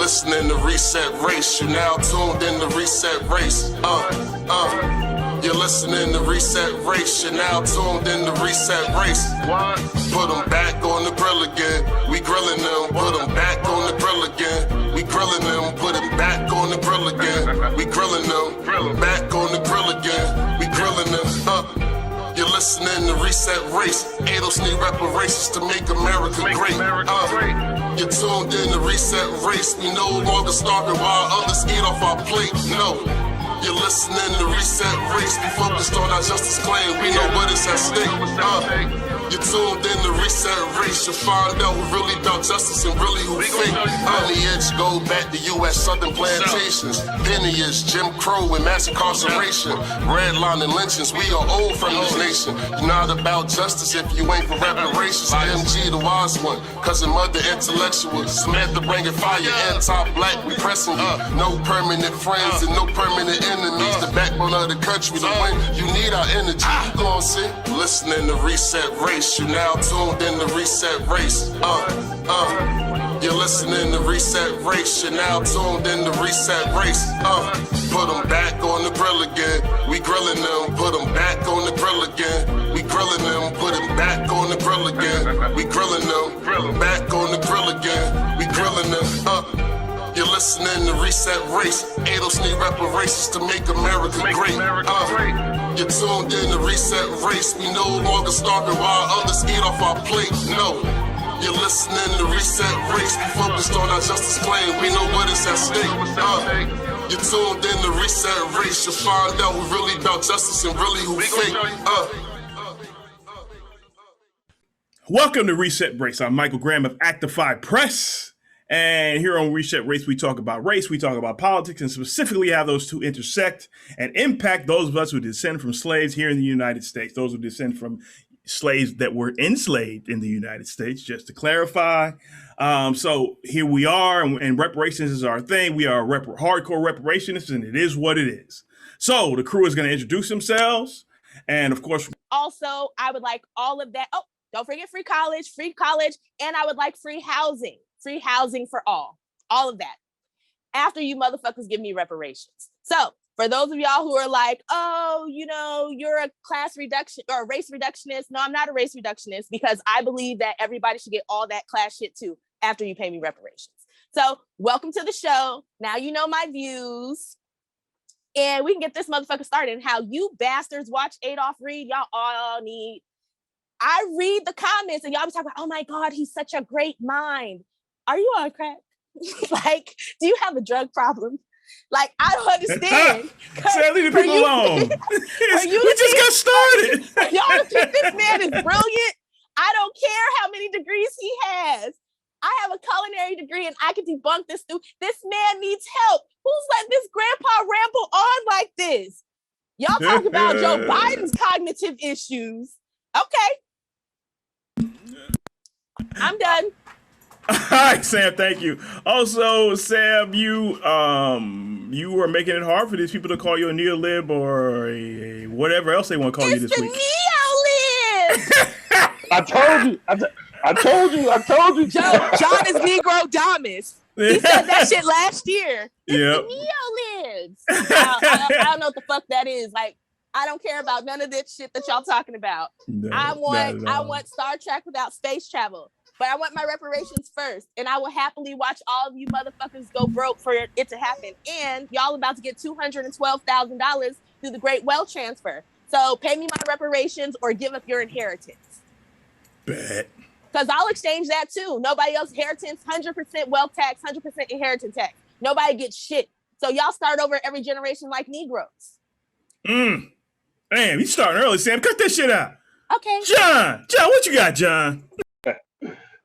listening to Reset Race. You now tuned in to Reset Race. You're listening to Reset Race. You're now tuned in to Reset Race. What? Put them back on the grill again. We grilling them. Put them back on the grill again. We grilling them. Put them back on the grill again. We grilling them. Back on the grill again. We grilling them. You're listening to Reset Race. Adolph need reparations to make America great. You're tuned in to Reset Race. We no longer starving while others eat off our plate. No. You're listening to Reset Race. We focused on our justice claim. We know what is at stake. You're tuned in to Reset Race. You'll find out who really about justice and really who fake. Lineage go back to US Southern plantations. Penniage, Jim Crow, and mass incarceration. Redline and lynchings. We are old from this nation. You're not about justice if you ain't for reparations. MG the wise one. Cousin mother intellectual. Samantha bringing fire. Anti-black, we pressing you. No permanent friends and no permanent enemies. The backbone of the country. To win, you need our energy. You gon' see. Listening to Reset Race. You now tuned in to Reset Race. You're listening to Reset Race. You're now tuned in to Reset Race. Put them back on the grill again. We grilling them. Put them back on the grill again. We grilling them. Put them back on the grill again. We grilling them. Back on the grill again. We grilling them. You're listening to Reset Race. Adolph need reparations to make America great. You're tuned in to Reset Race. We no longer starving while others eat off our plate. No. You're listening to Reset Race. We focused on our justice claim. We know what is at stake. You're tuned in to Reset Race. You'll find out who really about justice and really who fake. Welcome to Reset Race. I'm Michael Graham of Actify Press. And here on Reset Race, we talk about race, we talk about politics, and specifically how those two intersect and impact those of us who descend from slaves here in the United States, those who descend from slaves that were enslaved in the United States, just to clarify. So here we are, and reparations is our thing. We are hardcore reparationists, and it is what it is. So the crew is going to introduce themselves. And of course, also, I would like all of that. Oh, don't forget free college, and I would like free housing. Free housing for all of that. After you motherfuckers give me reparations. So for those of y'all who are like, oh, you know, you're a class reduction or a race reductionist. No, I'm not a race reductionist because I believe that everybody should get all that class shit too after you pay me reparations. So welcome to the show. Now you know my views. And we can get this motherfucker started. And how you bastards watch Adolph read, y'all all need. I read the comments and y'all be talking about, oh my God, he's such a great mind. Are you on crack? Like, do you have a drug problem? Like, I don't understand. Say, leave the people alone. We just got started. Y'all think this man is brilliant? I don't care how many degrees he has. I have a culinary degree and I can debunk this dude. This man needs help. Who's letting this grandpa ramble on like this? Y'all talk about Joe Biden's cognitive issues. Okay. I'm done. All right, Sam, thank you. Also, Sam, you are making it hard for these people to call you a neolib or a whatever else they want to call you this week. Neolib! I told you. John is Negro Damas. He said that shit last year. It's the neolibs. I don't know what the fuck that is. Like, I don't care about none of this shit that y'all talking about. No, I want Star Trek without space travel. But I want my reparations first, and I will happily watch all of you motherfuckers go broke for it to happen. And y'all about to get $212,000 through the Great Wealth Transfer. So pay me my reparations or give up your inheritance. Bet. Because I'll exchange that too. Nobody else inheritance, 100% wealth tax, 100% inheritance tax. Nobody gets shit. So y'all start over every generation like Negroes. Damn, you starting early, Sam. Cut that shit out. Okay. John, what you got, John?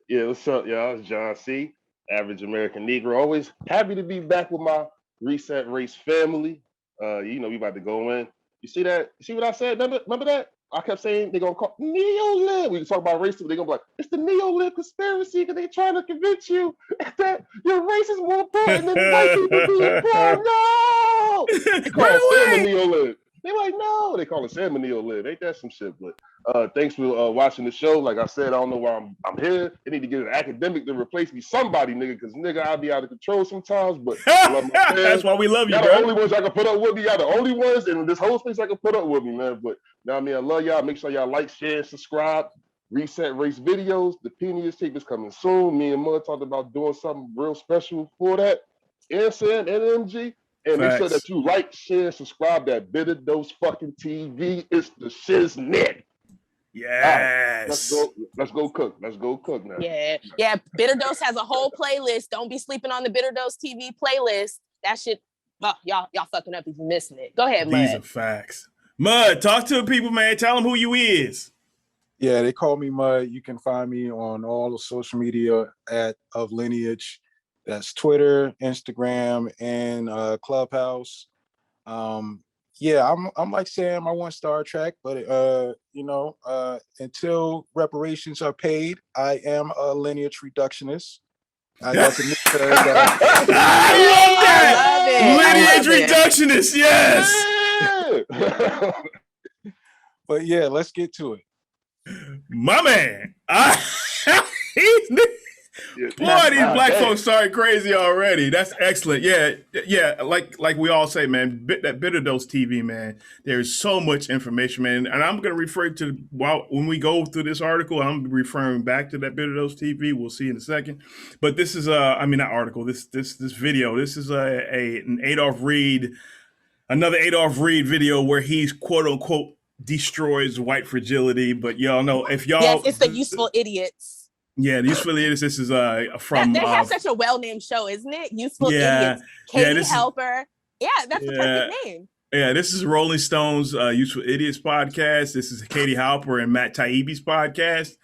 Yeah, what's up, y'all? It's John C., average American Negro. Always happy to be back with my Reset Race family. You know, we about to go in. You see that? You see what I said? Remember that? I kept saying they're going to call neolib. We talk about race, they're going to be like, it's the neolib conspiracy because they're trying to convince you that your race is more important than white people being poor. No! They call it the neolib. They like, no, they call it salmonella live. Ain't that some shit? But thanks for watching the show. Like I said, I don't know why I'm here. They need to get an academic to replace me, somebody, nigga, because nigga, I'll be out of control sometimes. But I love my fans. That's why we love you, y'all bro. the only ones I can put up with me. Y'all the only ones in this whole space I can put up with me, man. But now, I mean, I love y'all. Make sure y'all like, share, and subscribe. Reset Race videos. The Penius tape is coming soon. Me and Mud talked about doing something real special for that. And Sam and MG. And make sure that you like, share, subscribe that Bitter Dose fucking TV. It's the shiznit. Yes. Right, let's go cook. Let's go cook now. Yeah. Bitter Dose has a whole playlist. Don't be sleeping on the Bitter Dose TV playlist. That shit, y'all fucking up if you're missing it. Go ahead, Mud. These are facts. Mud, talk to the people, man. Tell them who you is. Yeah, they call me Mud. You can find me on all the social media of Lineage. That's Twitter, Instagram, and Clubhouse. Yeah, I'm like Sam. I want Star Trek, but until reparations are paid, I am a lineage reductionist. I got to make sure that I love that. Lineage reductionist, yes. But yeah, let's get to it. My man. Boy, these black folks started crazy already. That's excellent. Yeah. Like we all say, man, that Bitter Dose TV, man. There's so much information, man. And I'm going to refer to, when we go through this article, I'm referring back to that Bitter Dose TV. We'll see in a second. But this is not article. This video. This is an Adolph Reed, another Adolph Reed video where he's quote unquote destroys white fragility. But y'all know if y'all, yes, it's the Useful Idiots. Yeah, the Useful Idiots. This is from. They have such a well-named show, isn't it? Useful Idiots. Katie Helper. Yeah, that's the perfect name. Yeah, this is Rolling Stone's Useful Idiots podcast. This is Katie Halper and Matt Taibbi's podcast.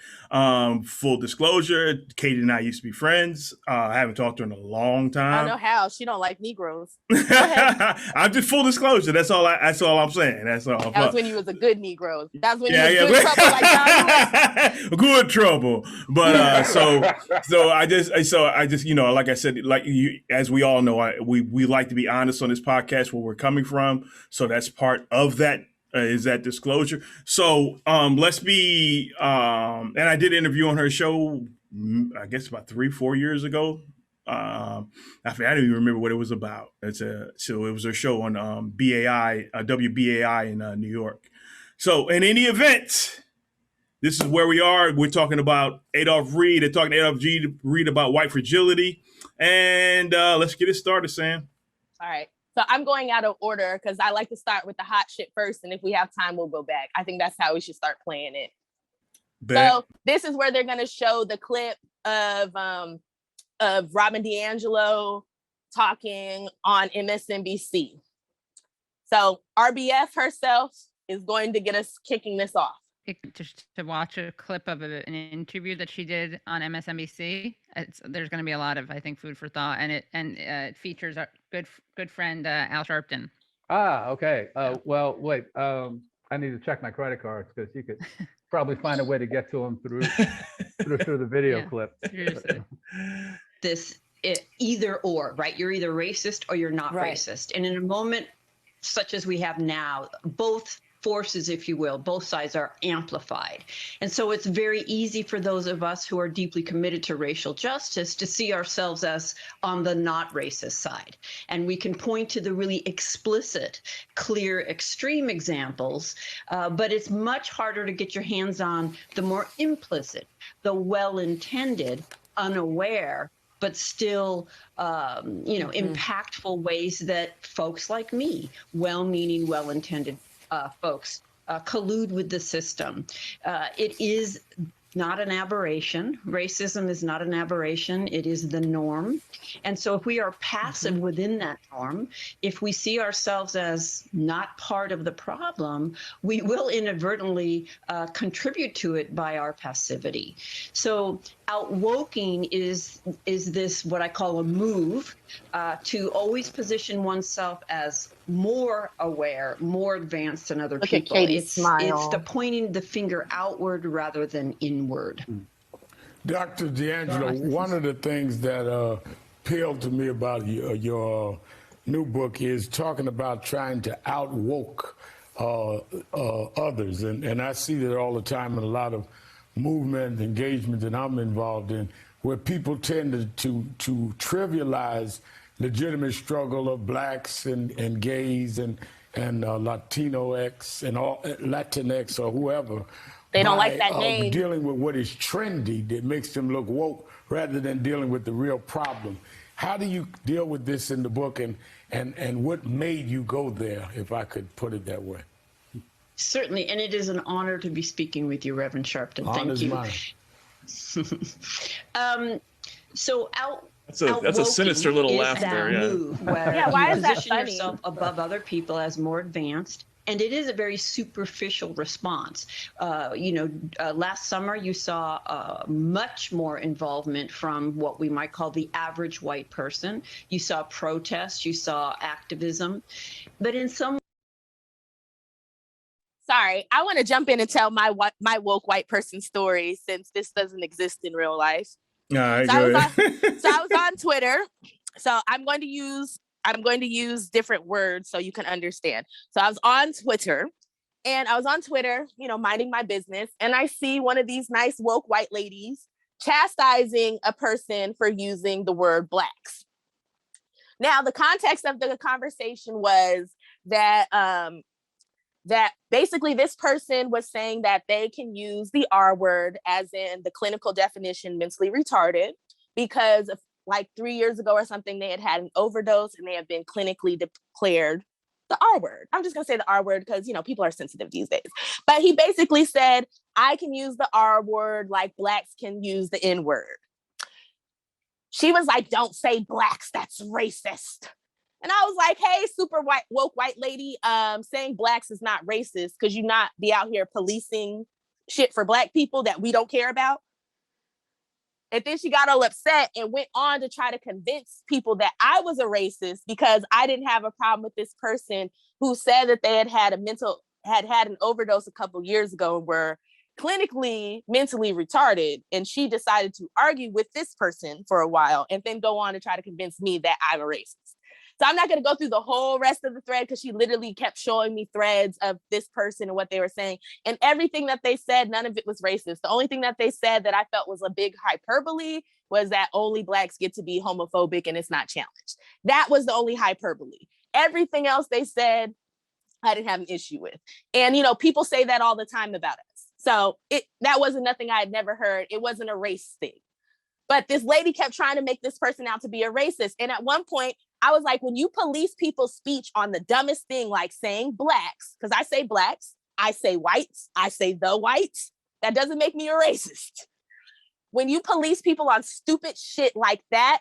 Full disclosure, Katie and I used to be friends. I haven't talked to her in a long time. I don't know how. She don't like Negroes. I'm just full disclosure. That's all I'm saying. That's all. That was when you was a good Negro. That's when you was good trouble like John. Good trouble. But so I just like I said, like you, as we all know, we like to be honest on this podcast where we're coming from. So that's part of that. Is that disclosure. So let's be, and I did an interview on her show, I guess about 3-4 years ago. I don't even remember what it was about. So it was her show on WBAI in New York. So in any event, this is where we are. We're talking about Adolph Reed. They're talking to Adolph Reed about white fragility. And let's get it started, Sam. All right. So I'm going out of order because I like to start with the hot shit first. And if we have time, we'll go back. I think that's how we should start playing it. So this is where they're going to show the clip of Robin DiAngelo talking on MSNBC. So RBF herself is going to get us kicking this off. Just to watch a clip of an interview that she did on MSNBC. There's going to be a lot of, I think, food for thought, and it features our good friend Al Sharpton. Okay. Well, wait. I need to check my credit cards because you could probably find a way to get to them through the video clip. This either or, right? You're either racist or you're not racist, and in a moment such as we have now, both forces, if you will, both sides are amplified. And so it's very easy for those of us who are deeply committed to racial justice to see ourselves as on the not racist side. And we can point to the really explicit, clear, extreme examples, but it's much harder to get your hands on the more implicit, the well-intended, unaware, but still, impactful ways that folks like me, well-meaning, well-intended folks collude with the system. It is not an aberration. Racism is not an aberration. It is the norm. And so if we are passive within that norm, if we see ourselves as not part of the problem, we will inadvertently contribute to it by our passivity. So outwoking is this what I call a move to always position oneself as more aware, more advanced than other people. It's the pointing the finger outward rather than inward. Dr. DiAngelo, one of the things that appealed to me about your new book is talking about trying to outwoke others. And I see that all the time in a lot of movement engagement that I'm involved in, where people tend to trivialize legitimate struggle of blacks and gays and Latino X and all Latinx or whoever. They don't like that name. Dealing with what is trendy that makes them look woke rather than dealing with the real problem. How do you deal with this in the book, and what made you go there, if I could put it that way? Certainly, and it is an honor to be speaking with you, Reverend Sharpton. Thank you. That's a sinister little laugh there. Yeah, why is that funny? Yourself above other people as more advanced. And it is a very superficial response. Last summer you saw much more involvement from what we might call the average white person. You saw protests, you saw activism, but in some. Sorry, I want to jump in and tell my woke white person story, since this doesn't exist in real life. I was on Twitter. So I'm going to use different words so you can understand. So I was on Twitter, minding my business, and I see one of these nice woke white ladies chastising a person for using the word blacks. Now, the context of the conversation was that basically this person was saying that they can use the R word, as in the clinical definition, mentally retarded, because like 3 years ago or something, they had an overdose and they have been clinically declared the R word. I'm just going to say the R word because, people are sensitive these days. But he basically said, I can use the R word like blacks can use the N word. She was like, don't say blacks, that's racist. And I was like, hey, super woke white lady, saying blacks is not racist because you not be out here policing shit for black people that we don't care about. And then she got all upset and went on to try to convince people that I was a racist because I didn't have a problem with this person who said that they had an overdose a couple years ago and were clinically mentally retarded. And she decided to argue with this person for a while and then go on to try to convince me that I'm a racist. So I'm not going to go through the whole rest of the thread because she literally kept showing me threads of this person and what they were saying. And everything that they said, none of it was racist. The only thing that they said that I felt was a big hyperbole was that only blacks get to be homophobic and it's not challenged. That was the only hyperbole. Everything else they said, I didn't have an issue with. And, people say that all the time about us. So that wasn't nothing I had never heard. It wasn't a race thing. But this lady kept trying to make this person out to be a racist. And at one point, I was like, when you police people's speech on the dumbest thing, like saying blacks, because I say blacks, I say whites, I say the whites, that doesn't make me a racist. When you police people on stupid shit like that,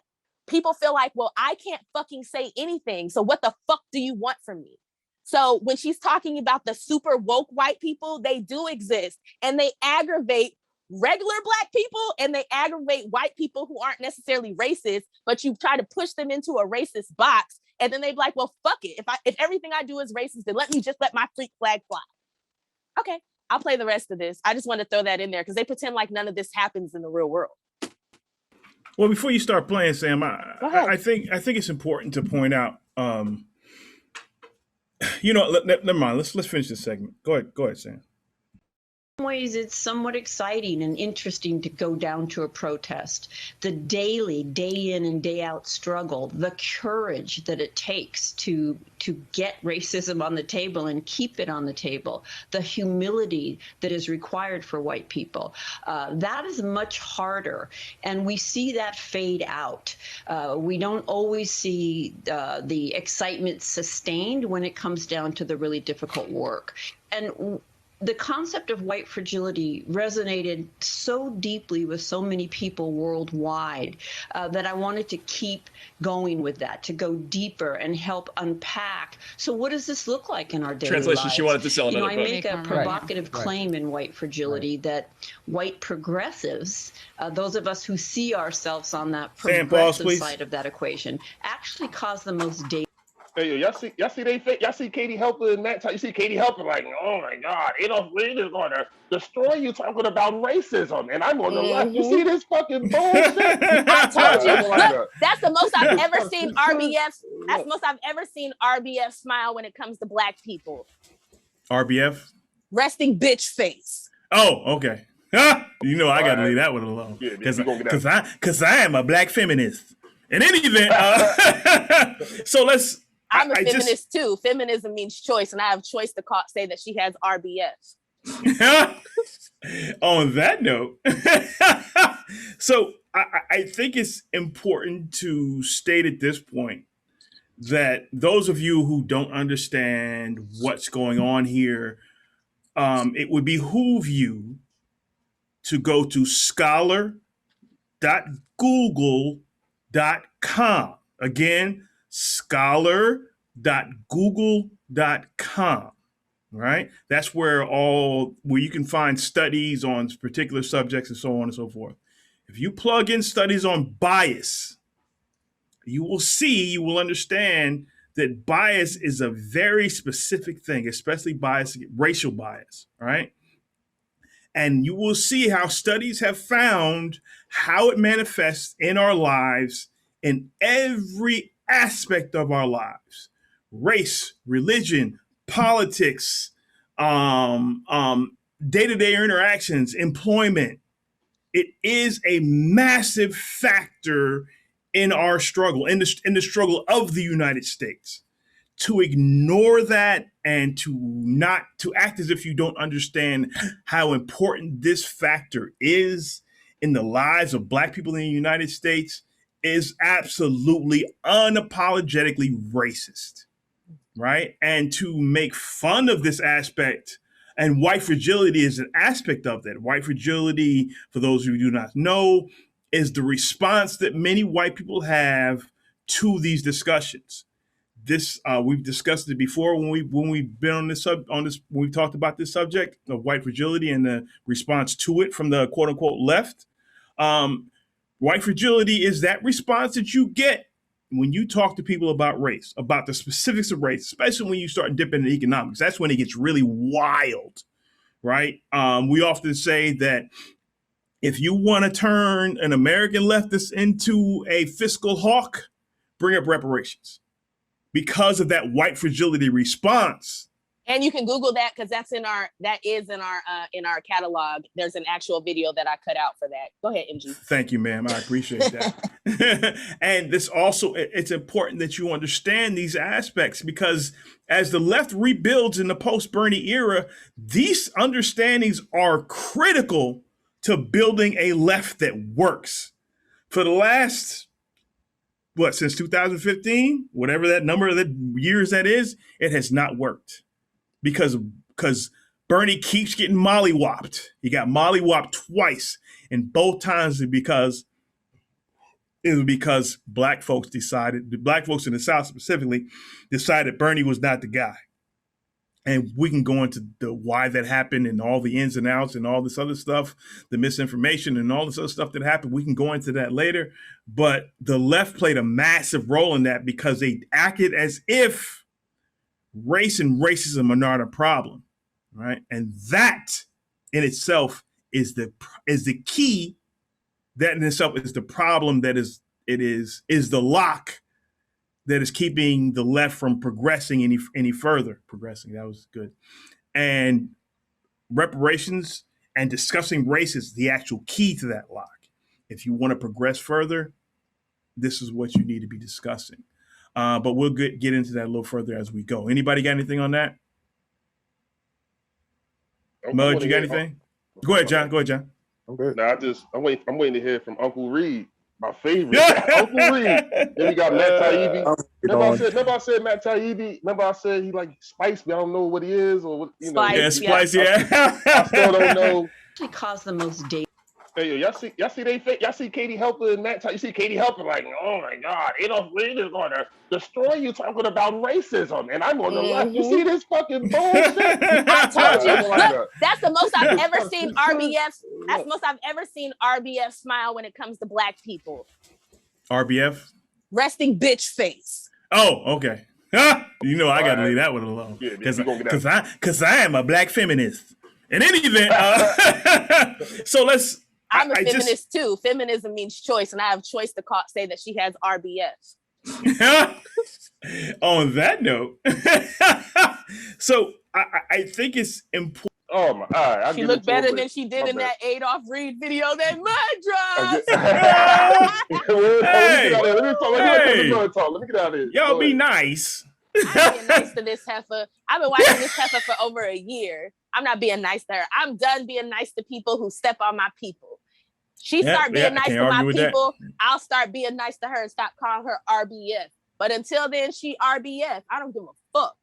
people feel like, well, I can't fucking say anything. So what the fuck do you want from me? So when she's talking about the super woke white people, they do exist and they aggravate regular black people and they aggravate white people who aren't necessarily racist, but you try to push them into a racist box. And then they're like, well, fuck it. If everything I do is racist, then let me just let my freak flag fly. Okay, I'll play the rest of this. I just want to throw that in there because they pretend like none of this happens in the real world. Well, before you start playing, Sam, I think it's important to point out, never mind. Let's finish this segment. Go ahead, Sam. In some ways, it's somewhat exciting and interesting to go down to a protest. The daily, day in and day out struggle, the courage that it takes to get racism on the table and keep it on the table, the humility that is required for white people. That is much harder, and we see that fade out. We don't always see the excitement sustained when it comes down to the really difficult work. And the concept of white fragility resonated so deeply with so many people worldwide that I wanted to keep going with that, to go deeper and help unpack. So what does this look like in our daily Translation, lives? she wanted to sell another book. I make a provocative claim in white fragility that white progressives, those of us who see ourselves on that progressive side of that equation, actually cause the most data. Hey, y'all see Katie Helper in that time? You see Katie Helper like, oh my God, Adolph is going to destroy you talking about racism. And I'm on the left. You see this fucking bullshit? I told you. Look, that's the most I've ever seen RBF. That's the most I've ever seen RBF smile when it comes to black people. RBF? Resting bitch face. Oh, okay. You know, I got to leave that one alone. Yeah, Because I am a black feminist. In any event, so let's. I'm a feminist too. Feminism means choice, and I have choice to say that she has RBF. On that note, so I think it's important to state at this point that those of you who don't understand what's going on here, it would behoove you to go to scholar.google.com. Again, scholar.google.com. Right? That's where you can find studies on particular subjects and so on and so forth. If you plug in studies on bias, you will understand that bias is a very specific thing, especially bias, racial bias, right? And you will see how studies have found how it manifests in our lives in every aspect of our lives. Race, religion, politics, day-to-day interactions, employment. It is a massive factor in our struggle, in the struggle of the United States. To ignore that and to act as if you don't understand how important this factor is in the lives of Black people in the United States is absolutely unapologetically racist, right? And to make fun of this aspect, and white fragility is an aspect of that. White fragility, for those who do not know, is the response that many white people have to these discussions. This we've discussed it before when we've been on this when we talked about this subject of white fragility and the response to it from the quote unquote left. White fragility is that response that you get when you talk to people about race, about the specifics of race, especially when you start dipping into economics. That's when it gets really wild, right? We often say that if you want to turn an American leftist into a fiscal hawk, bring up reparations. Because of that white fragility response. And you can Google that because that is in our catalog. There's an actual video that I cut out for that. Go ahead, MG. Thank you, ma'am. I appreciate that. And this also, it's important that you understand these aspects because as the left rebuilds in the post-Bernie era, these understandings are critical to building a left that works. For the last since 2015, whatever that number of the years that is, it has not worked because Bernie keeps getting mollywopped. He got mollywopped twice, and both times it was because Black folks in the South specifically, decided Bernie was not the guy. And we can go into the why that happened and all the ins and outs and all this other stuff, the misinformation and all this other stuff that happened. We can go into that later. But the left played a massive role in that because they acted as if race and racism are not a problem, right? And that in itself is the key. That in itself is the problem that is the lock that is keeping the left from progressing any further. Progressing, that was good. And reparations and discussing race is the actual key to that lock. If you want to progress further, this is what you need to be discussing. But we'll get into that a little further as we go. Anybody got anything on that? Mud, you got anything? Go ahead, John. I'm good. Nah, I'm waiting to hear from Uncle Reed. My favorite, Uncle Reed. Then we got Matt Taibbi. Remember I said Matt Taibbi? Remember I said he like Spice me? I don't know what he is or what, you know. Spice, yeah, Spice, yeah. I still don't know. Actually caused the most data. Hey, y'all see Katie Helper and Matt Taibbi? You see Katie Helper like, oh my God, Adolph is going to destroy you talking about racism. And I'm on the left. You see this fucking bullshit? I told you. Look, that's the most I've ever seen RBF. That's the most I've ever seen RBF smile when it comes to Black people. RBF? Resting bitch face. Oh, okay. You know, I got to leave that one alone. Because I am a Black feminist. In any event, so let's. I'm a feminist too. Feminism means choice, and I have choice to say that she has RBF. On that note, so I think it's important. Oh my! All right, She looked better than she did in that Adolph Reed video. That mud Hey, Let me get out of here. Y'all be nice. I'm being nice to this heifer. I've been watching this heifer for over a year. I'm not being nice to her. I'm done being nice to people who step on my people. She start being nice to my people. I'll start being nice to her and stop calling her RBF. But until then, she RBF. I don't give a fuck.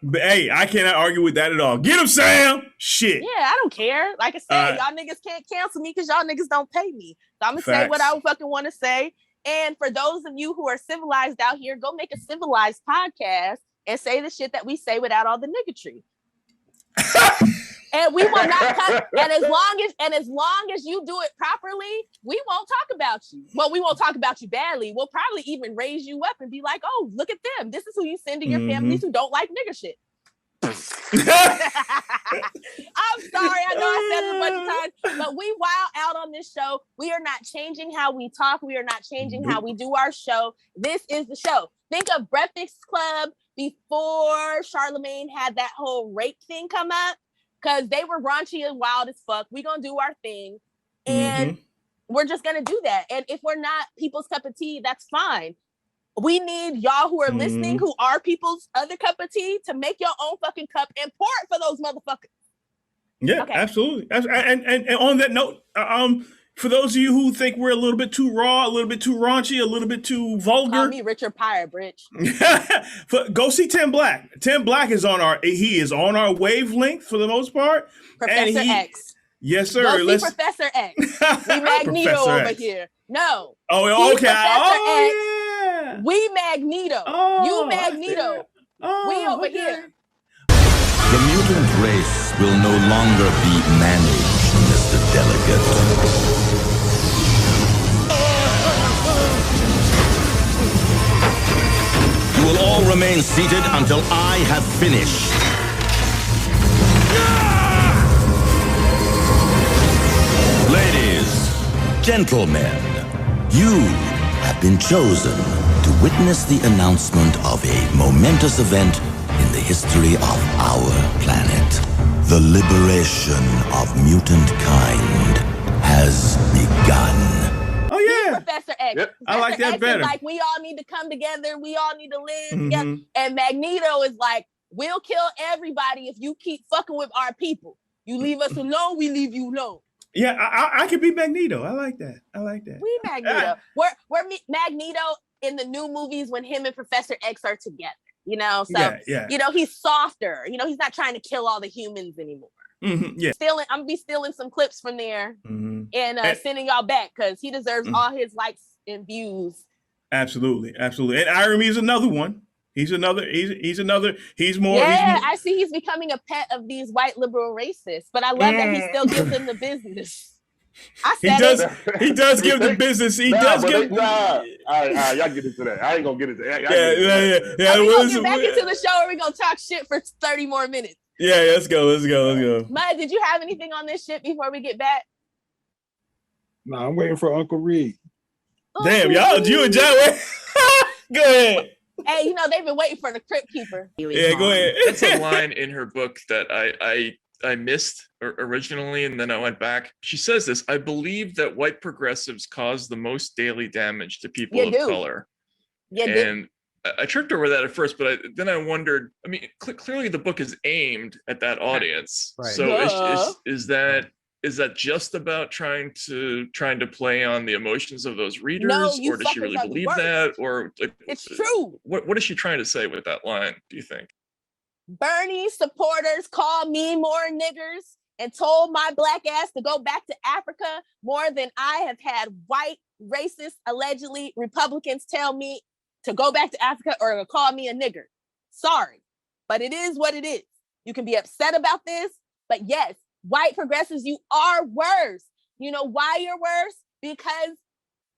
But hey, I cannot argue with that at all. Get him, Sam. Shit. Yeah, I don't care. Like I said, y'all niggas can't cancel me because y'all niggas don't pay me. So I'm gonna say what I fucking want to say. And for those of you who are civilized out here, go make a civilized podcast and say the shit that we say without all the niggatry. And we will not come. And as long as you do it properly, we won't talk about you. Well, we won't talk about you badly. We'll probably even raise you up and be like, "Oh, look at them. This is who you send to your families who don't like nigger shit." I'm sorry. I know I said it a bunch of times, but we wild out on this show. We are not changing how we talk. We are not changing how we do our show. This is the show. Think of Breakfast Club before Charlemagne had that whole rape thing come up. Because they were raunchy and wild as fuck. We're going to do our thing. And we're just going to do that. And if we're not people's cup of tea, that's fine. We need y'all who are listening, who are people's other cup of tea, to make your own fucking cup and pour it for those motherfuckers. Yeah, absolutely. And on that note, for those of you who think we're a little bit too raw, a little bit too raunchy, a little bit too vulgar. Call me Richard Pryor, bitch. Go see Tim Black. Tim Black is on our wavelength for the most part. Professor X. Yes, sir. Go see Professor X. We Magneto over here. No. Oh, okay. Yeah. We Magneto. You Magneto. We over here. The mutant race will no longer be managed, Mr. Delegate. You will all remain seated until I have finished. Ladies, gentlemen, you have been chosen to witness the announcement of a momentous event in the history of our planet. The liberation of mutant kind has begun. Oh yeah, Professor X. Yep. I like that X better. Is like, we all need to come together. We all need to live together. And Magneto is like, we'll kill everybody if you keep fucking with our people. You leave us alone, we leave you alone. Yeah, I could be Magneto. I like that. We Magneto. We're Magneto in the new movies when him and Professor X are together. You know, so you know, he's softer. You know, he's not trying to kill all the humans anymore. I'm gonna be stealing some clips from there and sending y'all back because he deserves all his likes and views. Absolutely. And Iremy is another one. He's another. He's more. I see he's becoming a pet of these white liberal racists, but I love that he still gives them the business. He does give the business. He does give. All right, y'all get into that. I ain't gonna get into that. Yeah. Are we gonna get back into the show, or are we gonna talk shit for 30 more minutes? Yeah, let's go. Mud, did you have anything on this shit before we get back? No, I'm waiting for Uncle Reed. Damn, y'all, you and John. Go ahead. Hey, you know, they've been waiting for the Crypt Keeper. Yeah, go ahead. That's a line in her book that I missed originally, and then I went back. She says this: I believe that white progressives cause the most daily damage to people of color. And I tripped over that at first, but then I wondered, I mean, clearly the book is aimed at that audience. Right. So is that just about trying to play on the emotions of those readers, or does she really believe that? Or like, it's true. What is she trying to say with that line, do you think? Bernie supporters called me more niggers and told my black ass to go back to Africa more than I have had white, racist, allegedly Republicans tell me to go back to Africa or call me a nigger. Sorry, but it is what it is. You can be upset about this, but yes, white progressives, you are worse. You know why you're worse? Because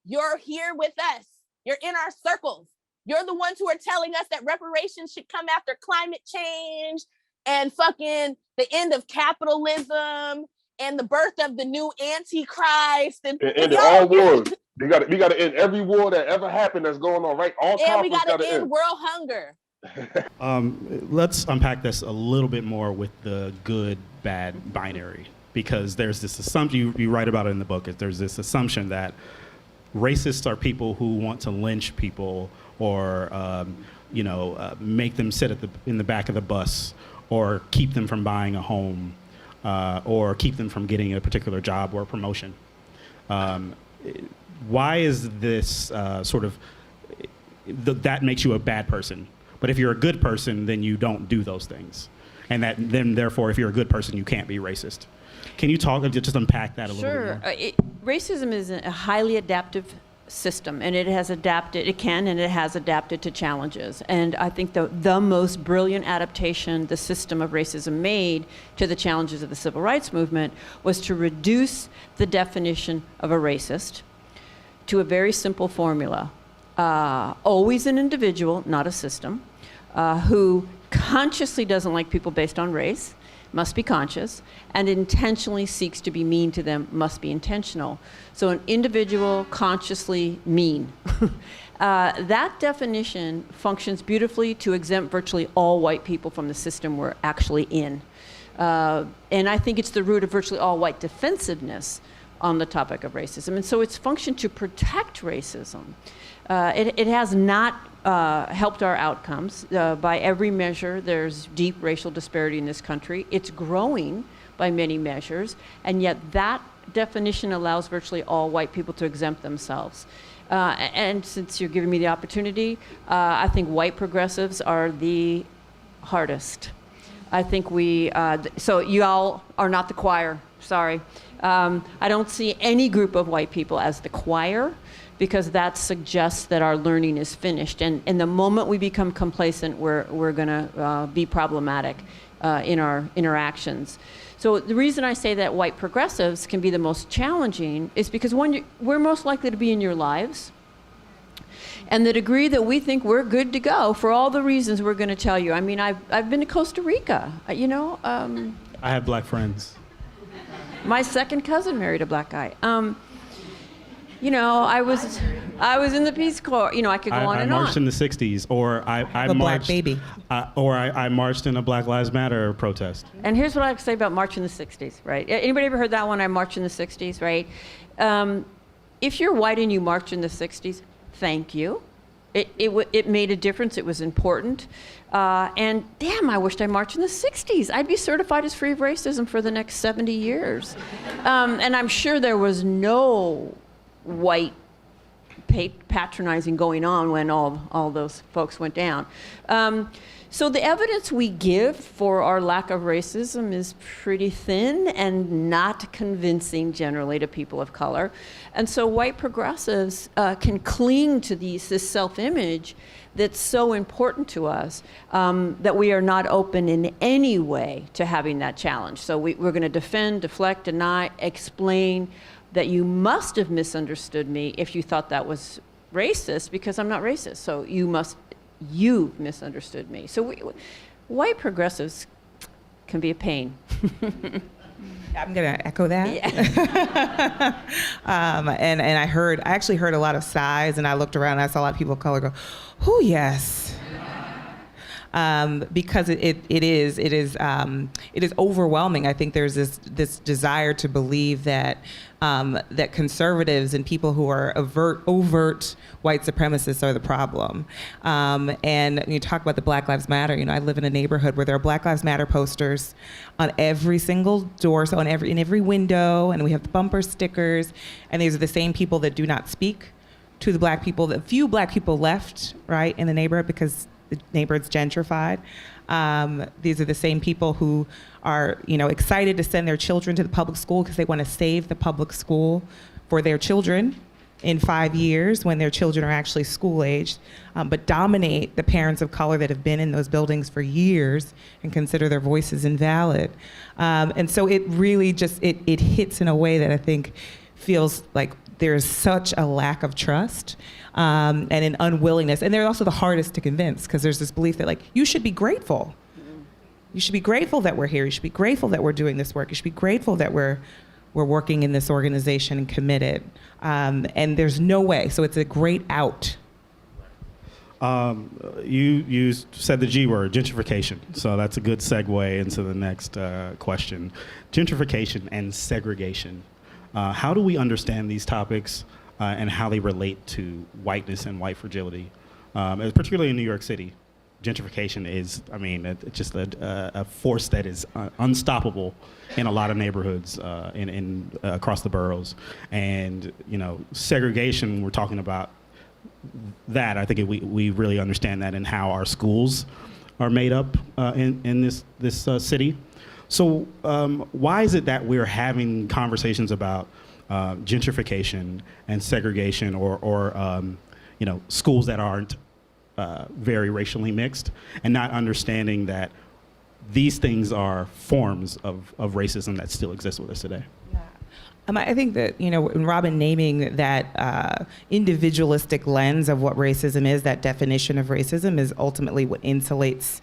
you're here with us. You're in our circles. You're the ones who are telling us that reparations should come after climate change and fucking the end of capitalism and the birth of the new Antichrist. And all wars. We got to end every war that ever happened that's going on, right? All and we got to end world hunger. Let's unpack this a little bit more with the good-bad binary, because there's this assumption, you write about it in the book, there's this assumption that racists are people who want to lynch people or make them sit in the back of the bus, or keep them from buying a home, or keep them from getting a particular job or promotion. Why is this that makes you a bad person? But if you're a good person, then you don't do those things. And then therefore, if you're a good person, you can't be racist. Can you just unpack that a little bit more? Sure. Racism is a highly adaptive system, and it has adapted to challenges. And I think the most brilliant adaptation the system of racism made to the challenges of the civil rights movement was to reduce the definition of a racist to a very simple formula. Always an individual, not a system, who consciously doesn't like people based on race, must be conscious, and intentionally seeks to be mean to them, must be intentional. So an individual consciously mean. That definition functions beautifully to exempt virtually all white people from the system we're actually in. And I think it's the root of virtually all white defensiveness on the topic of racism. And so it's functioned to protect racism. It has not helped our outcomes. By every measure, there's deep racial disparity in this country. It's growing by many measures, and yet that definition allows virtually all white people to exempt themselves. And since you're giving me the opportunity, I think white progressives are the hardest. I think so you all are not the choir, sorry. I don't see any group of white people as the choir, because that suggests that our learning is finished. And the moment we become complacent, we're gonna be problematic in our interactions. So the reason I say that white progressives can be the most challenging is because we're most likely to be in your lives. And the degree that we think we're good to go for all the reasons we're gonna tell you. I mean, I've been to Costa Rica, I have black friends. My second cousin married a black guy. I was in the Peace Corps. I could go on and on. I marched in the '60s, or I marched. Black baby. I marched in a Black Lives Matter protest. And here's what I have to say about March in the '60s, right? Anybody ever heard that one? I marched in the '60s, right? If you're white and you marched in the '60s, thank you. It made a difference. It was important. And damn, I wished I marched in the '60s. I'd be certified as free of racism for the next 70 years. And I'm sure there was no white patronizing going on when all those folks went down. So the evidence we give for our lack of racism is pretty thin and not convincing generally to people of color. And so white progressives can cling to this self-image that's so important to us that we are not open in any way to having that challenge. So we're gonna defend, deflect, deny, explain that you must have misunderstood me if you thought that was racist, because I'm not racist. So you misunderstood me. So white progressives can be a pain. I'm gonna echo that. Yeah. And I actually heard a lot of sighs, and I looked around and I saw a lot of people of color go, "Oh yes." Because it is overwhelming. I think there's this desire to believe that that conservatives and people who are overt white supremacists are the problem. And you talk about the Black Lives Matter. I live in a neighborhood where there are Black Lives Matter posters on every single door, so in every window, and we have the bumper stickers. And these are the same people that do not speak to the black people. The few black people left, right, in the neighborhood because the neighborhood's gentrified. These are the same people who are, excited to send their children to the public school because they want to save the public school for their children in 5 years when their children are actually school-aged, but dominate the parents of color that have been in those buildings for years and consider their voices invalid. And so it really just, it hits in a way that I think feels like there's such a lack of trust and an unwillingness. And they're also the hardest to convince because there's this belief that you should be grateful. You should be grateful that we're here. You should be grateful that we're doing this work. You should be grateful that we're working in this organization and committed. And there's no way. So it's a great out. You said the G word, gentrification. So that's a good segue into the next question. Gentrification and segregation. How do we understand these topics and how they relate to whiteness and white fragility? Particularly in New York City, gentrification is, it's just a force that is unstoppable in a lot of neighborhoods in across the boroughs. And, segregation, we're talking about that. I think we really understand that in how our schools are made up in this city. So why is it that we're having conversations about gentrification and segregation or schools that aren't very racially mixed, and not understanding that these things are forms of racism that still exist with us today? I think that, in Robin naming that individualistic lens of what racism is, that definition of racism is ultimately what insulates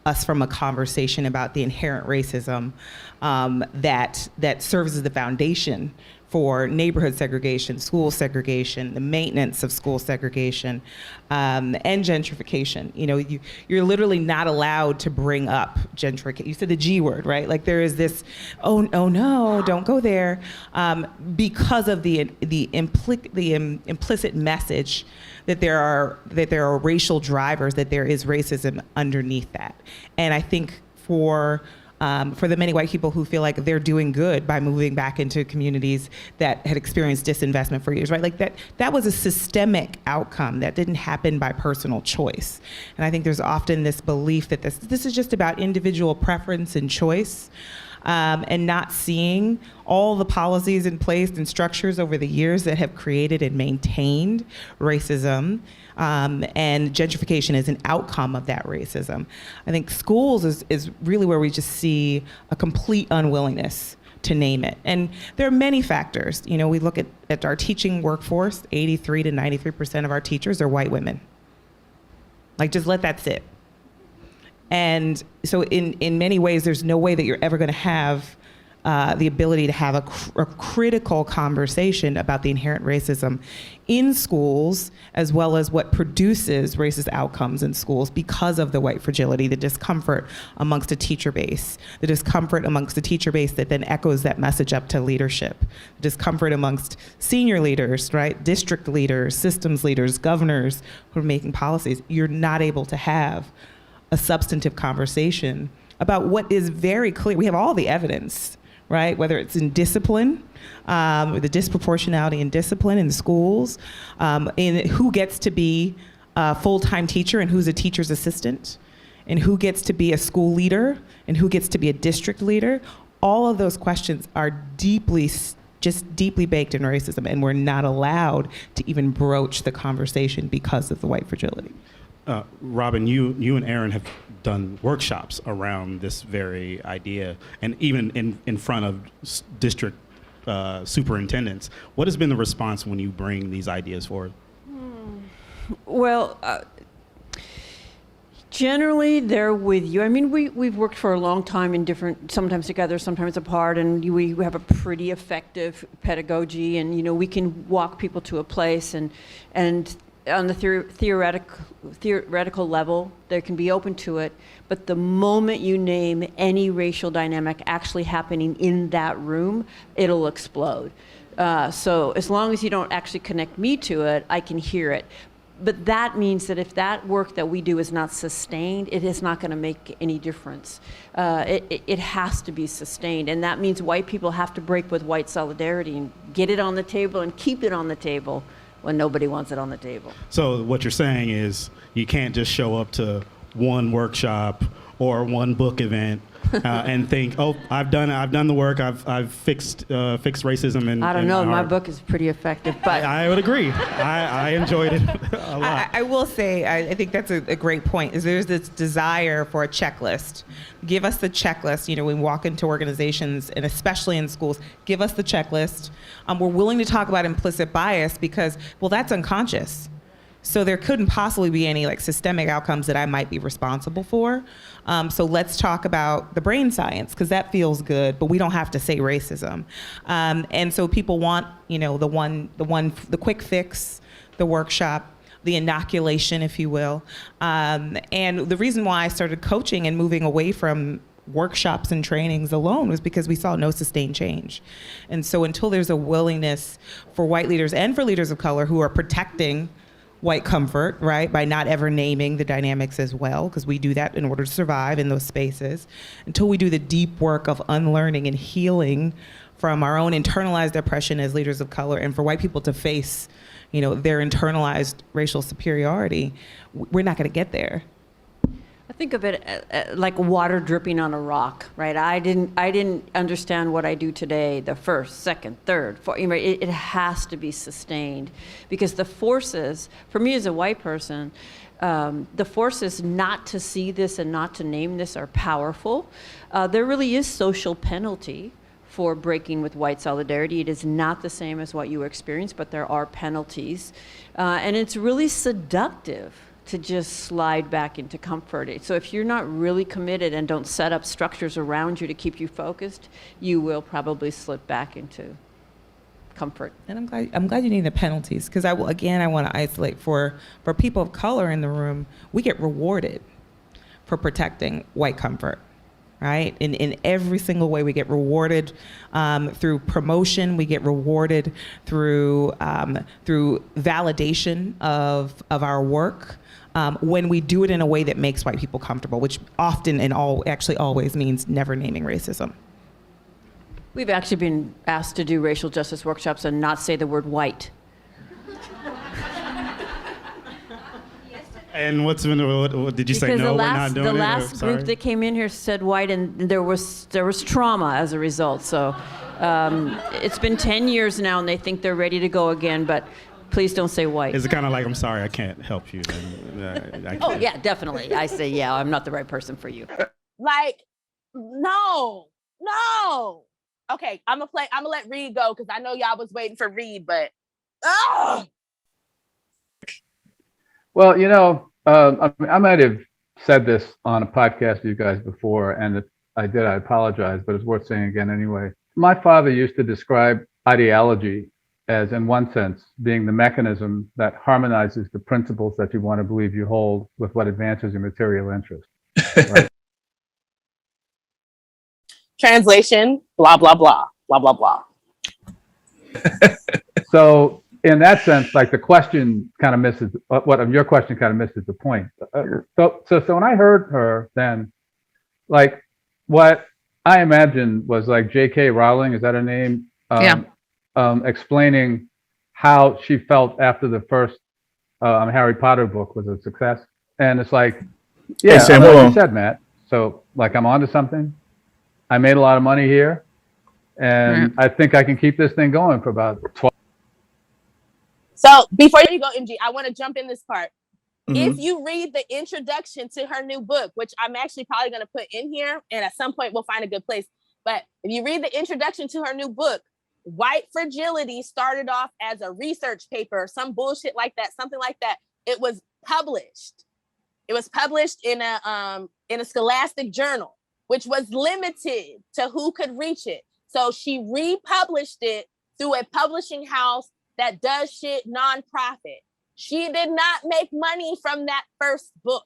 us from a conversation about the inherent racism that serves as the foundation for neighborhood segregation, school segregation, the maintenance of school segregation, and gentrification. You're literally not allowed to bring up gentrification. You said the G word, right? Like there is this, oh no, don't go there, because of the implicit message that there are racial drivers, that there is racism underneath that. And I think for the many white people who feel like they're doing good by moving back into communities that had experienced disinvestment for years, right? Like that was a systemic outcome that didn't happen by personal choice. And I think there's often this belief that this is just about individual preference and choice, and not seeing all the policies in place and structures over the years that have created and maintained racism. And gentrification is an outcome of that racism. I think schools is really where we just see a complete unwillingness to name it. And there are many factors. We look at our teaching workforce, 83 to 93% of our teachers are white women. Like, just let that sit. And so in many ways, there's no way that you're ever going to have the ability to have a critical conversation about the inherent racism in schools, as well as what produces racist outcomes in schools because of the white fragility, the discomfort amongst a teacher base, the discomfort amongst the teacher base that then echoes that message up to leadership, the discomfort amongst senior leaders, right, district leaders, systems leaders, governors who are making policies. You're not able to have a substantive conversation about what is very clear. We have all the evidence, right? Whether it's in discipline, the disproportionality in discipline in schools, in who gets to be a full-time teacher and who's a teacher's assistant, and who gets to be a school leader and who gets to be a district leader. All of those questions are deeply baked in racism, and we're not allowed to even broach the conversation because of the white fragility. Robin, you and Aaron have done workshops around this very idea, and even in front of district superintendents. What has been the response when you bring these ideas forward? Well, generally they're with you. I mean, we've worked for a long time in different, sometimes together, sometimes apart, and we have a pretty effective pedagogy, and we can walk people to a place and on the theoretical level, they can be open to it, but the moment you name any racial dynamic actually happening in that room, it'll explode. So as long as you don't actually connect me to it, I can hear it. But that means that if that work that we do is not sustained, it is not going to make any difference. It has to be sustained, and that means white people have to break with white solidarity and get it on the table and keep it on the table when nobody wants it on the table. So what you're saying is you can't just show up to one workshop or one book event and think, oh, I've done the work, I've fixed racism. And I don't know, my book is pretty effective, but I would agree. I enjoyed it a lot. I will say, I think that's a great point, is there's this desire for a checklist. Give us the checklist. When we walk into organizations, and especially in schools, give us the checklist. We're willing to talk about implicit bias because, well, that's unconscious. So there couldn't possibly be any systemic outcomes that I might be responsible for. So let's talk about the brain science, because that feels good, but we don't have to say racism. And so people want, the quick fix, the workshop. the inoculation, if you will. And the reason why I started coaching and moving away from workshops and trainings alone was because we saw no sustained change. And so until there's a willingness for white leaders and for leaders of color who are protecting white comfort, right, by not ever naming the dynamics as well, because we do that in order to survive in those spaces, until we do the deep work of unlearning and healing from our own internalized oppression as leaders of color, and for white people to face, their internalized racial superiority, we're not going to get there. I think of it like water dripping on a rock, right? I didn't understand what I do today, the first, second, third, fourth. It has to be sustained, because the forces, for me as a white person, the forces not to see this and not to name this are powerful. There really is social penalty for breaking with white solidarity. It is not the same as what you experience, but there are penalties. And it's really seductive to just slide back into comfort. So if you're not really committed and don't set up structures around you to keep you focused, you will probably slip back into comfort. And I'm glad you need the penalties, because I want to isolate for people of color in the room. We get rewarded for protecting white comfort, right? In every single way, we get rewarded through promotion. We get rewarded through validation of our work. When we do it in a way that makes white people comfortable, which often and actually always means never naming racism. We've actually been asked to do racial justice workshops and not say the word white. And what did you say? No, we're not doing it? The last group that came in here said white, and there was trauma as a result. So it's been 10 years now, and they think they're ready to go again, but please don't say white. Is it kind of like, I'm sorry, I can't help you then? Oh, yeah, definitely. I say, yeah, I'm not the right person for you. Like, no. Okay, I'm gonna let Reed go, because I know y'all was waiting for Reed, but Well, I might have said this on a podcast with you guys before, and if I did, I apologize, but it's worth saying again anyway. My father used to describe ideology as, in one sense, being the mechanism that harmonizes the principles that you want to believe you hold with what advances your material interest. Right? Translation, blah, blah, blah, blah, blah, blah. So in that sense, like the question kind of misses, your question kind of misses the point. So when I heard her then, like what I imagined was like J.K. Rowling, is that her name? Yeah. Explaining how she felt after the first Harry Potter book was a success. And it's like, yeah, hey, Sam, like you said, Matt. So like I'm onto something. I made a lot of money here. And I think I can keep this thing going for about 12. So before you go, MG, I want to jump in this part. Mm-hmm. If you read the introduction to her new book, which I'm actually probably going to put in here, and at some point we'll find a good place. But if you read the introduction to her new book, White Fragility started off as a research paper or some bullshit like that, something like that. It was published. It was published in a scholastic journal, which was limited to who could reach it. So she republished it through a publishing house that does shit nonprofit. She did not make money from that first book.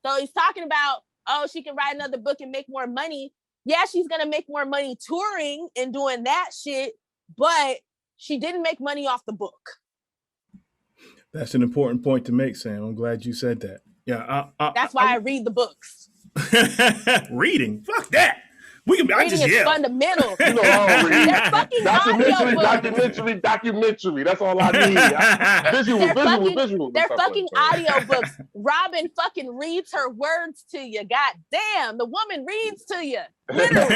So he's talking about, oh, she can write another book and make more money. Yeah, she's going to make more money touring and doing that shit, but she didn't make money off the book. That's an important point to make, Sam. I'm glad you said that. Yeah, that's why I read the books. Reading? Fuck that. Reading is fundamental. You know, I'll read. They're fucking documentary. That's all I need. Visual. They're fucking audiobooks. Robin fucking reads her words to you. God damn, the woman reads to you. Literally. Go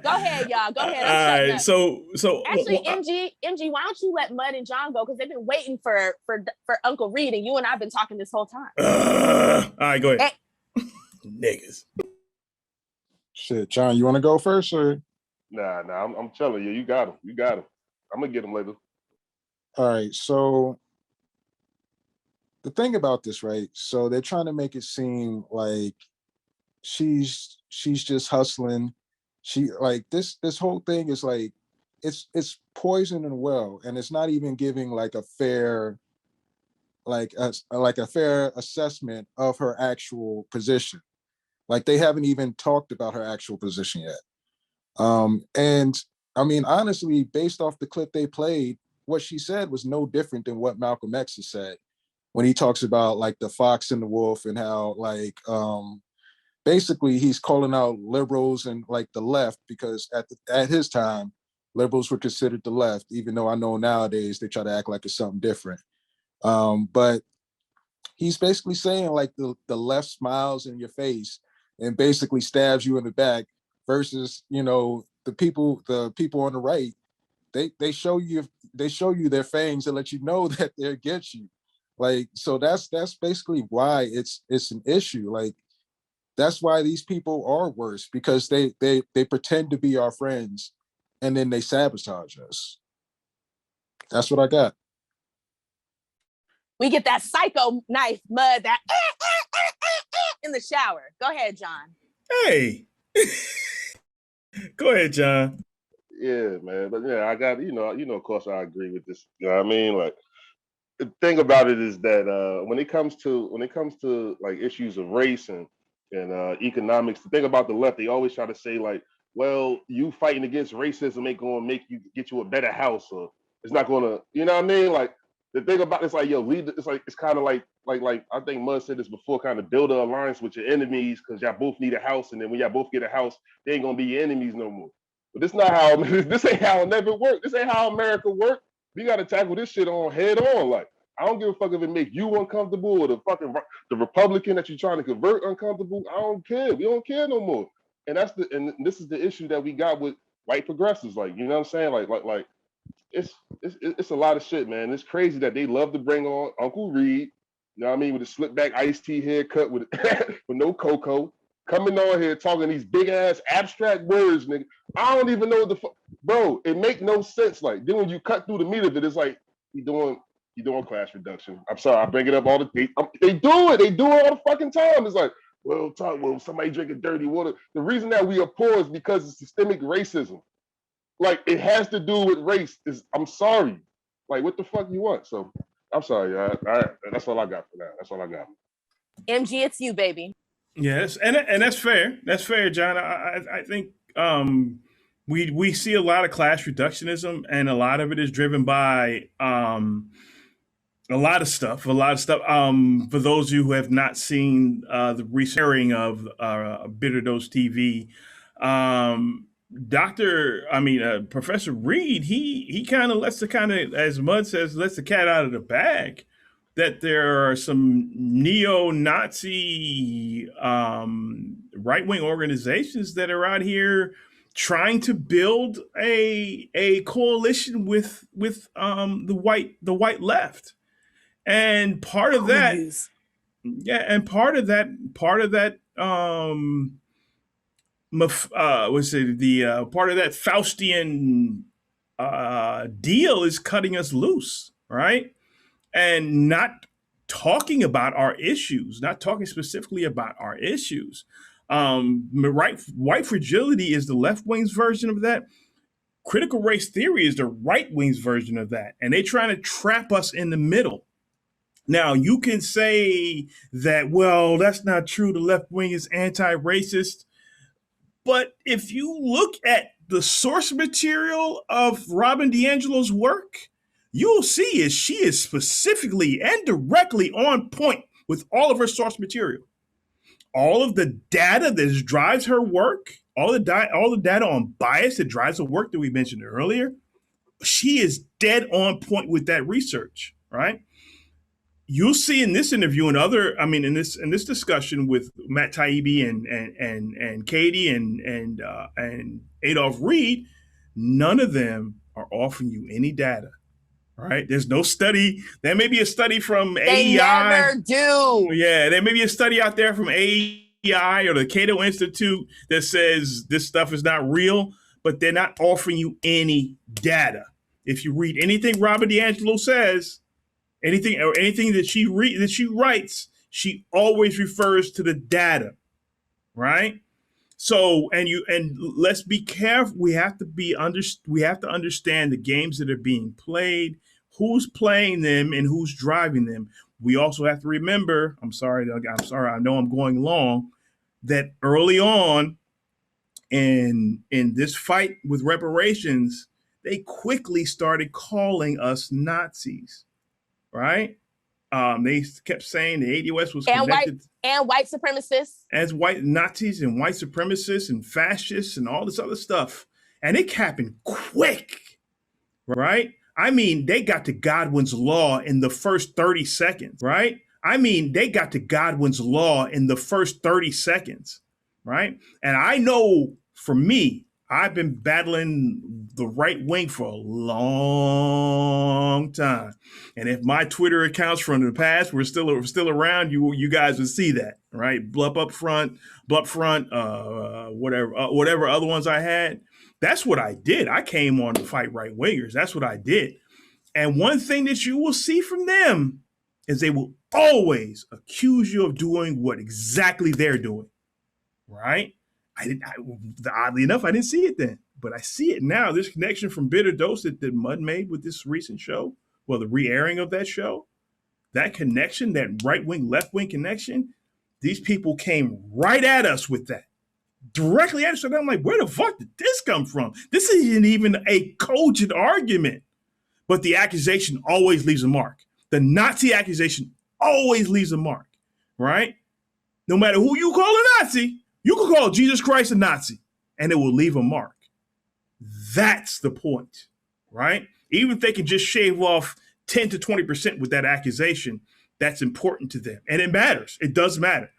ahead, y'all. Go ahead. All right. So actually, MG, why don't you let Mud and John go? Because they've been waiting for Uncle Reed, and you and I've been talking this whole time. All right, go ahead. Niggas. Shit, John, you want to go first, or? Nah, I'm telling you, you got him. I'm gonna get him later. All right, so the thing about this, right? So they're trying to make it seem like she's just hustling. She like this whole thing is like it's poison and well, and it's not even giving like a fair like a fair assessment of her actual position. Like they haven't even talked about her actual position yet. And I mean, honestly, based off the clip they played, what she said was no different than what Malcolm X has said when he talks about like the fox and the wolf and how like basically he's calling out liberals and like the left, because at his time, liberals were considered the left, even though I know nowadays they try to act like it's something different. But he's basically saying like the left smiles in your face and basically stabs you in the back, versus, you know, the people on the right, they show you their fangs and let you know that they're against you. Like, so that's basically why it's an issue. Like, that's why these people are worse, because they pretend to be our friends and then they sabotage us. That's what I got. We get that psycho knife mud that in the shower. Go ahead, John. Hey. Go ahead, John. Yeah, man. But yeah, I got, of course I agree with this. You know what I mean? Like, the thing about it is that when it comes to like issues of race and economics, the thing about the left, they always try to say like, well, you fighting against racism ain't gonna make you get you a better house, or it's not gonna, you know what I mean? Like, the thing about it's like, yo, it's kind of like I think Mud said this before, kind of build an alliance with your enemies, because y'all both need a house, and then when y'all both get a house, they ain't gonna be your enemies no more. But this not how this ain't how it never worked. This ain't how America worked. We gotta tackle this shit on head on. Like, I don't give a fuck if it make you uncomfortable or the Republican that you're trying to convert uncomfortable. I don't care. We don't care no more. And this is the issue that we got with white progressives. Like, you know what I'm saying? Like it's a lot of shit, man. It's crazy that they love to bring on Uncle Reed, you know what I mean, with a slick back iced tea haircut with with no cocoa, coming on here talking these big ass abstract words, nigga. I don't even know what the fuck, bro. It make no sense. Like, then when you cut through the meat of it, it's like you doing class reduction. I'm sorry, I bring it up all the they do it. They do it all the fucking time. It's like, well, somebody drinking dirty water. The reason that we are poor is because of systemic racism. Like, it has to do with race. I'm sorry. Like, what the fuck you want? So I'm sorry, that's all I got for that. That's all I got. MG, it's you, baby. Yes, and that's fair. That's fair, John. I think we see a lot of class reductionism, and a lot of it is driven by a lot of stuff. For those of you who have not seen the re-airing of Bitter Dose TV, Professor Reed, he kind of as Mud says, lets the cat out of the bag. That there are some neo-Nazi right-wing organizations that are out here trying to build a coalition with the white left, and part of that, part of that Faustian deal is cutting us loose, right? And not talking about our issues, not talking specifically about our issues. White fragility is the left wing's version of that. Critical race theory is the right wing's version of that. And they're trying to trap us in the middle. Now, you can say that, well, that's not true. The left wing is anti-racist. But if you look at the source material of Robin DiAngelo's work, you'll see she is specifically and directly on point with all of her source material. All of the data that drives her work, all the data on bias that drives the work that we mentioned earlier, she is dead on point with that research, right? You'll see in this interview and in this discussion with Matt Taibbi and Katie and Adolph Reed, none of them are offering you any data. Right? There's no study. There may be a study from AEI. They never do. Yeah, there may be a study out there from AEI or the Cato Institute that says this stuff is not real, but they're not offering you any data. If you read anything Robin DiAngelo says, anything that she writes, she always refers to the data, right? So, and let's be careful. We have to understand the games that are being played, who's playing them, and who's driving them. we also have to remember, I'm sorry, I know I'm going long, that early on in this fight with reparations, they quickly started calling us Nazis, right? They kept saying the ADOS was connected and white supremacists, as white Nazis and white supremacists and fascists and all this other stuff, and it happened quick, right? I mean, they got to Godwin's law in the first 30 seconds, right? I mean, they got to Godwin's law in the first 30 seconds, right? And I know for me, I've been battling the right wing for a long time. And if my Twitter accounts from the past were still around, you guys would see that, right? Blup front, whatever other ones I had. That's what I did. I came on to fight right wingers. That's what I did. And one thing that you will see from them is they will always accuse you of doing what exactly they're doing, right? Oddly enough, I didn't see it then, but I see it now. This connection from Bitter Dose that Mud made with this recent show, well, the re-airing of that show, that connection, that right-wing, left-wing connection, these people came right at us with that. Directly at us. And I'm like, where the fuck did this come from? This isn't even a cogent argument. But the accusation always leaves a mark. The Nazi accusation always leaves a mark, right? No matter who you call a Nazi, you can call Jesus Christ a Nazi, and it will leave a mark. That's the point, right? Even if they can just shave off 10 to 20% with that accusation, that's important to them. And it matters. It does matter.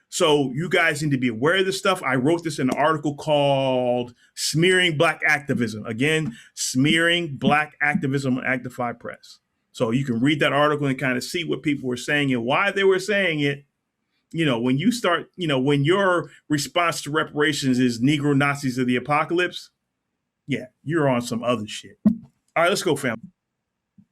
So you guys need to be aware of this stuff. I wrote this in an article called Smearing Black Activism. Again, Smearing Black Activism on Actify Press. So you can read that article and kind of see what people were saying and why they were saying it. You know, when you start, you know, when your response to reparations is Negro Nazis of the apocalypse, yeah, you're on some other shit. All right, let's go, fam.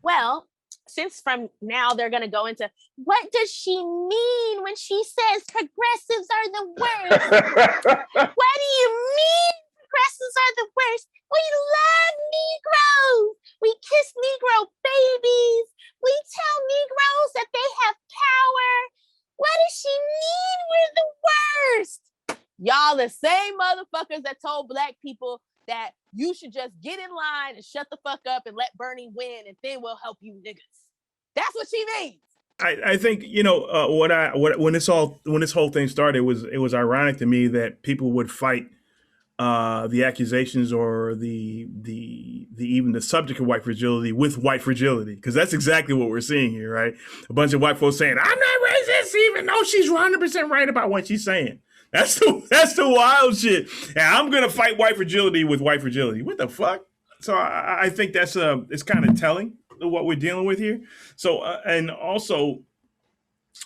Well, since from now they're going to go into what does she mean when she says progressives are the worst? What do you mean progressives are the worst? We love Negroes. We kiss Negro babies. We tell Negroes that they have power. What does she mean we're the worst? Y'all the same motherfuckers that told Black people that you should just get in line and shut the fuck up and let Bernie win, and then we'll help you niggas. That's what she means. I think, you know, when this whole thing started, it was ironic to me that people would fight the accusations or the even the subject of white fragility with white fragility, because that's exactly what we're seeing here, right? A bunch of white folks saying, I'm not racist, even though she's 100% right about what she's saying. That's the wild shit. And I'm gonna fight white fragility with white fragility. What the fuck? So I think that's it's kind of telling what we're dealing with here. So and also,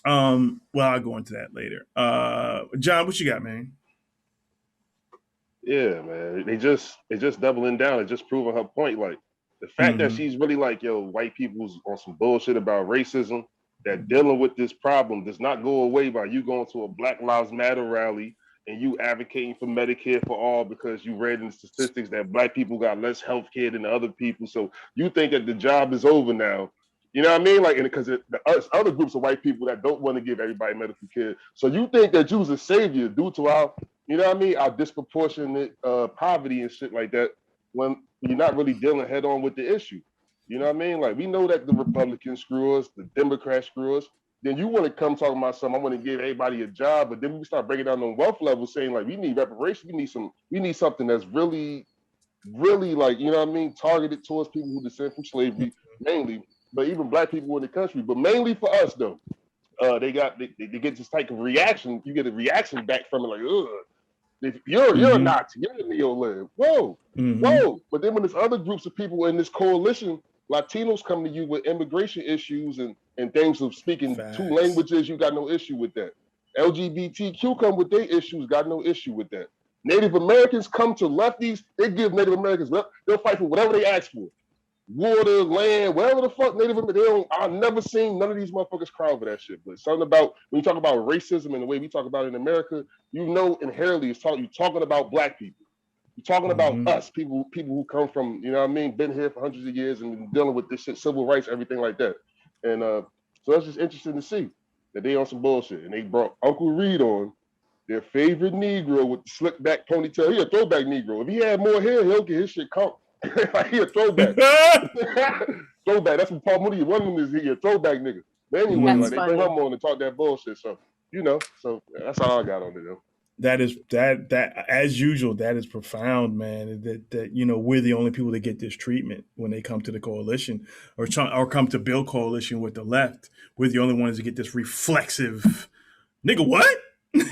well, I'll go into that later. John, what you got, man? Yeah, man. They just doubling down and just proving her point. Like the fact that she's really like, yo, white people's on some bullshit about racism, that dealing with this problem does not go away by you going to a Black Lives Matter rally and you advocating for Medicare for all because you read in the statistics that Black people got less health care than other people. So you think that the job is over now. You know what I mean? Like, because the other groups of white people that don't want to give everybody medical care. So you think that you's a savior due to our, you know what I mean, our disproportionate poverty and shit like that, when you're not really dealing head on with the issue. You know what I mean? Like, we know that the Republicans screw us, the Democrats screw us. Then you want to come talking about something, I want to give everybody a job, but then we start breaking down on wealth levels, saying like, we need reparations, we need something that's really, really like, you know what I mean, targeted towards people who descend from slavery, mainly, but even Black people in the country, but mainly for us though. They get this type of reaction. You get a reaction back from it, like, ugh. You're a Nazi, you're a neo-lib. Whoa. But then when there's other groups of people in this coalition, Latinos come to you with immigration issues and things of speaking two languages, you got no issue with that. LGBTQ come with their issues, got no issue with that. Native Americans come to lefties, they give Native Americans, they'll fight for whatever they ask for. Water, land, whatever the fuck Native Americans, I've never seen none of these motherfuckers cry over that shit. But something about, when you talk about racism and the way we talk about it in America, you know inherently you're talking about Black people. You're talking about us, people who come from, you know what I mean, been here for hundreds of years and been dealing with this shit, civil rights, everything like that. And so So that's just interesting to see that they on some bullshit. And they brought Uncle Reed on, their favorite Negro with the slick back ponytail. He a throwback Negro. If he had more hair, he'll get his shit conked. Like he a throwback. Throwback. That's what Paul Moody, one of them is he a throwback nigga. But anyway, That's like they bring funny. him on and talk that bullshit. So, you know, so that's all I got on it though. That as usual, that is profound, man. That you know, we're the only people that get this treatment when they come to the coalition or come to build coalition with the left. We're the only ones that get this reflexive, nigga. What? We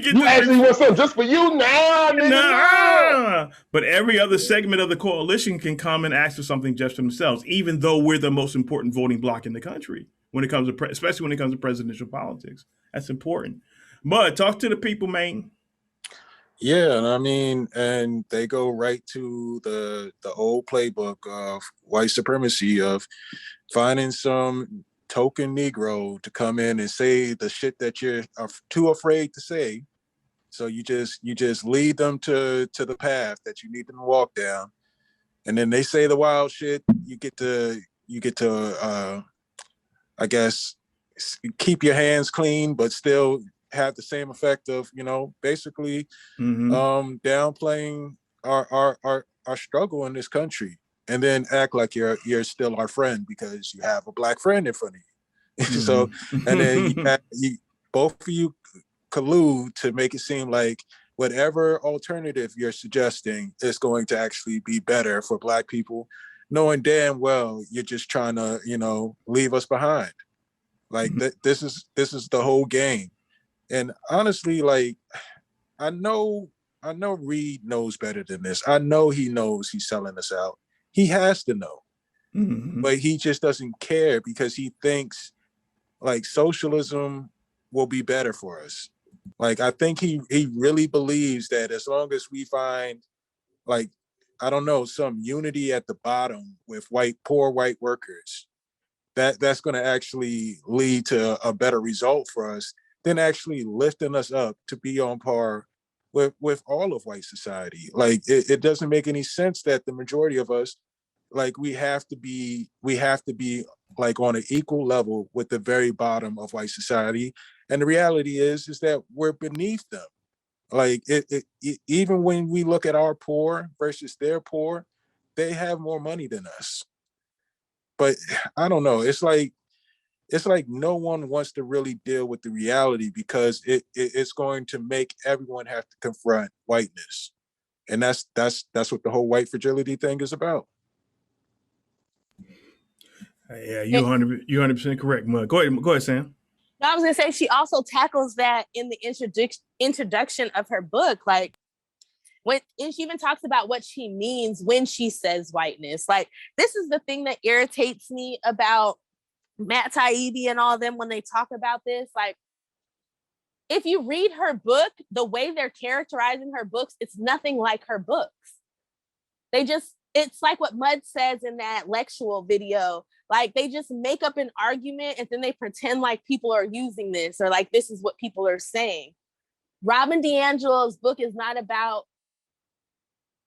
get You actually want something just for you? Nah, nigga, nah. But every other segment of the coalition can come and ask for something just for themselves, even though we're the most important voting bloc in the country when it comes to, especially when it comes to presidential politics. That's important. Mud, talk to the people, man. Yeah, and I mean, and they go right to the old playbook of white supremacy, of finding some token Negro to come in and say the shit that you're too afraid to say. So you just lead them to the path that you need them to walk down, and then they say the wild shit. You get to I guess keep your hands clean, but still have the same effect of, you know, basically downplaying our struggle in this country, and then act like you're still our friend because you have a black friend in front of you. So, and then both of you collude to make it seem like whatever alternative you're suggesting is going to actually be better for black people, knowing damn well you're just trying to, you know, leave us behind. Like this is the whole game. And honestly, like, I know Reed knows better than this. I know he knows he's selling us out. He has to know. But he just doesn't care because he thinks like socialism will be better for us. Like, I think he really believes that as long as we find, like, I don't know, some unity at the bottom with poor white workers, that's going to actually lead to a better result for us than actually lifting us up to be on par with all of white society. Like, it doesn't make any sense that the majority of us, like, we have to be like on an equal level with the very bottom of white society. And the reality is that we're beneath them. Like, even when we look at our poor versus their poor, they have more money than us. But I don't know. It's like no one wants to really deal with the reality because it's going to make everyone have to confront whiteness, and that's what the whole white fragility thing is about. Yeah, you're 100% correct, Mud. Go ahead, Sam. No, I was gonna say she also tackles that in the introduction of her book, like and she even talks about what she means when she says whiteness. Like, this is the thing that irritates me about Matt Taibbi and all of them when they talk about this. Like, if you read her book, the way they're characterizing her books, it's nothing like her books. It's like what Mud says in that Lexual video. Like, they just make up an argument and then they pretend like people are using this, or like this is what people are saying. Robin DiAngelo's book is not about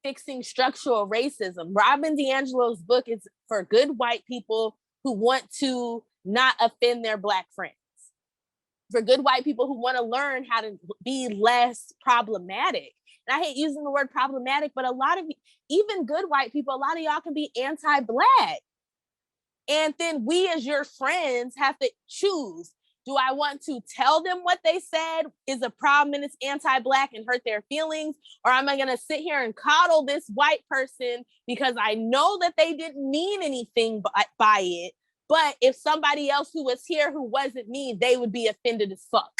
fixing structural racism. Robin DiAngelo's book is for good white people who want to not offend their black friends. For good white people who want to learn how to be less problematic. And I hate using the word problematic, but a lot of, even good white people, a lot of y'all can be anti-black. And then we as your friends have to choose. Do I want to tell them what they said is a problem and it's anti-black and hurt their feelings? Or am I going to sit here and coddle this white person because I know that they didn't mean anything by it? But if somebody else who was here who wasn't me, they would be offended as fuck.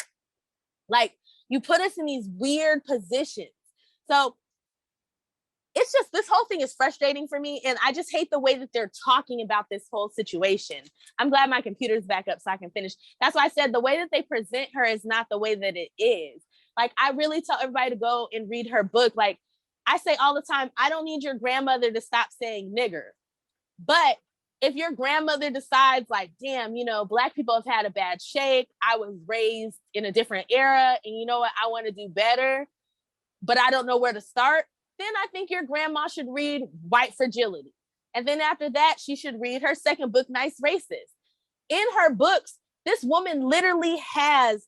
Like, you put us in these weird positions. So it's just, this whole thing is frustrating for me. And I just hate the way that they're talking about this whole situation. I'm glad my computer's back up so I can finish. That's why I said the way that they present her is not the way that it is. Like, I really tell everybody to go and read her book. Like, I say all the time, I don't need your grandmother to stop saying nigger. But if your grandmother decides, like, damn, you know, Black people have had a bad shake, I was raised in a different era, and you know what, I want to do better, but I don't know where to start, then I think your grandma should read White Fragility. And then after that, she should read her second book, Nice Racist. in her books, this woman literally has,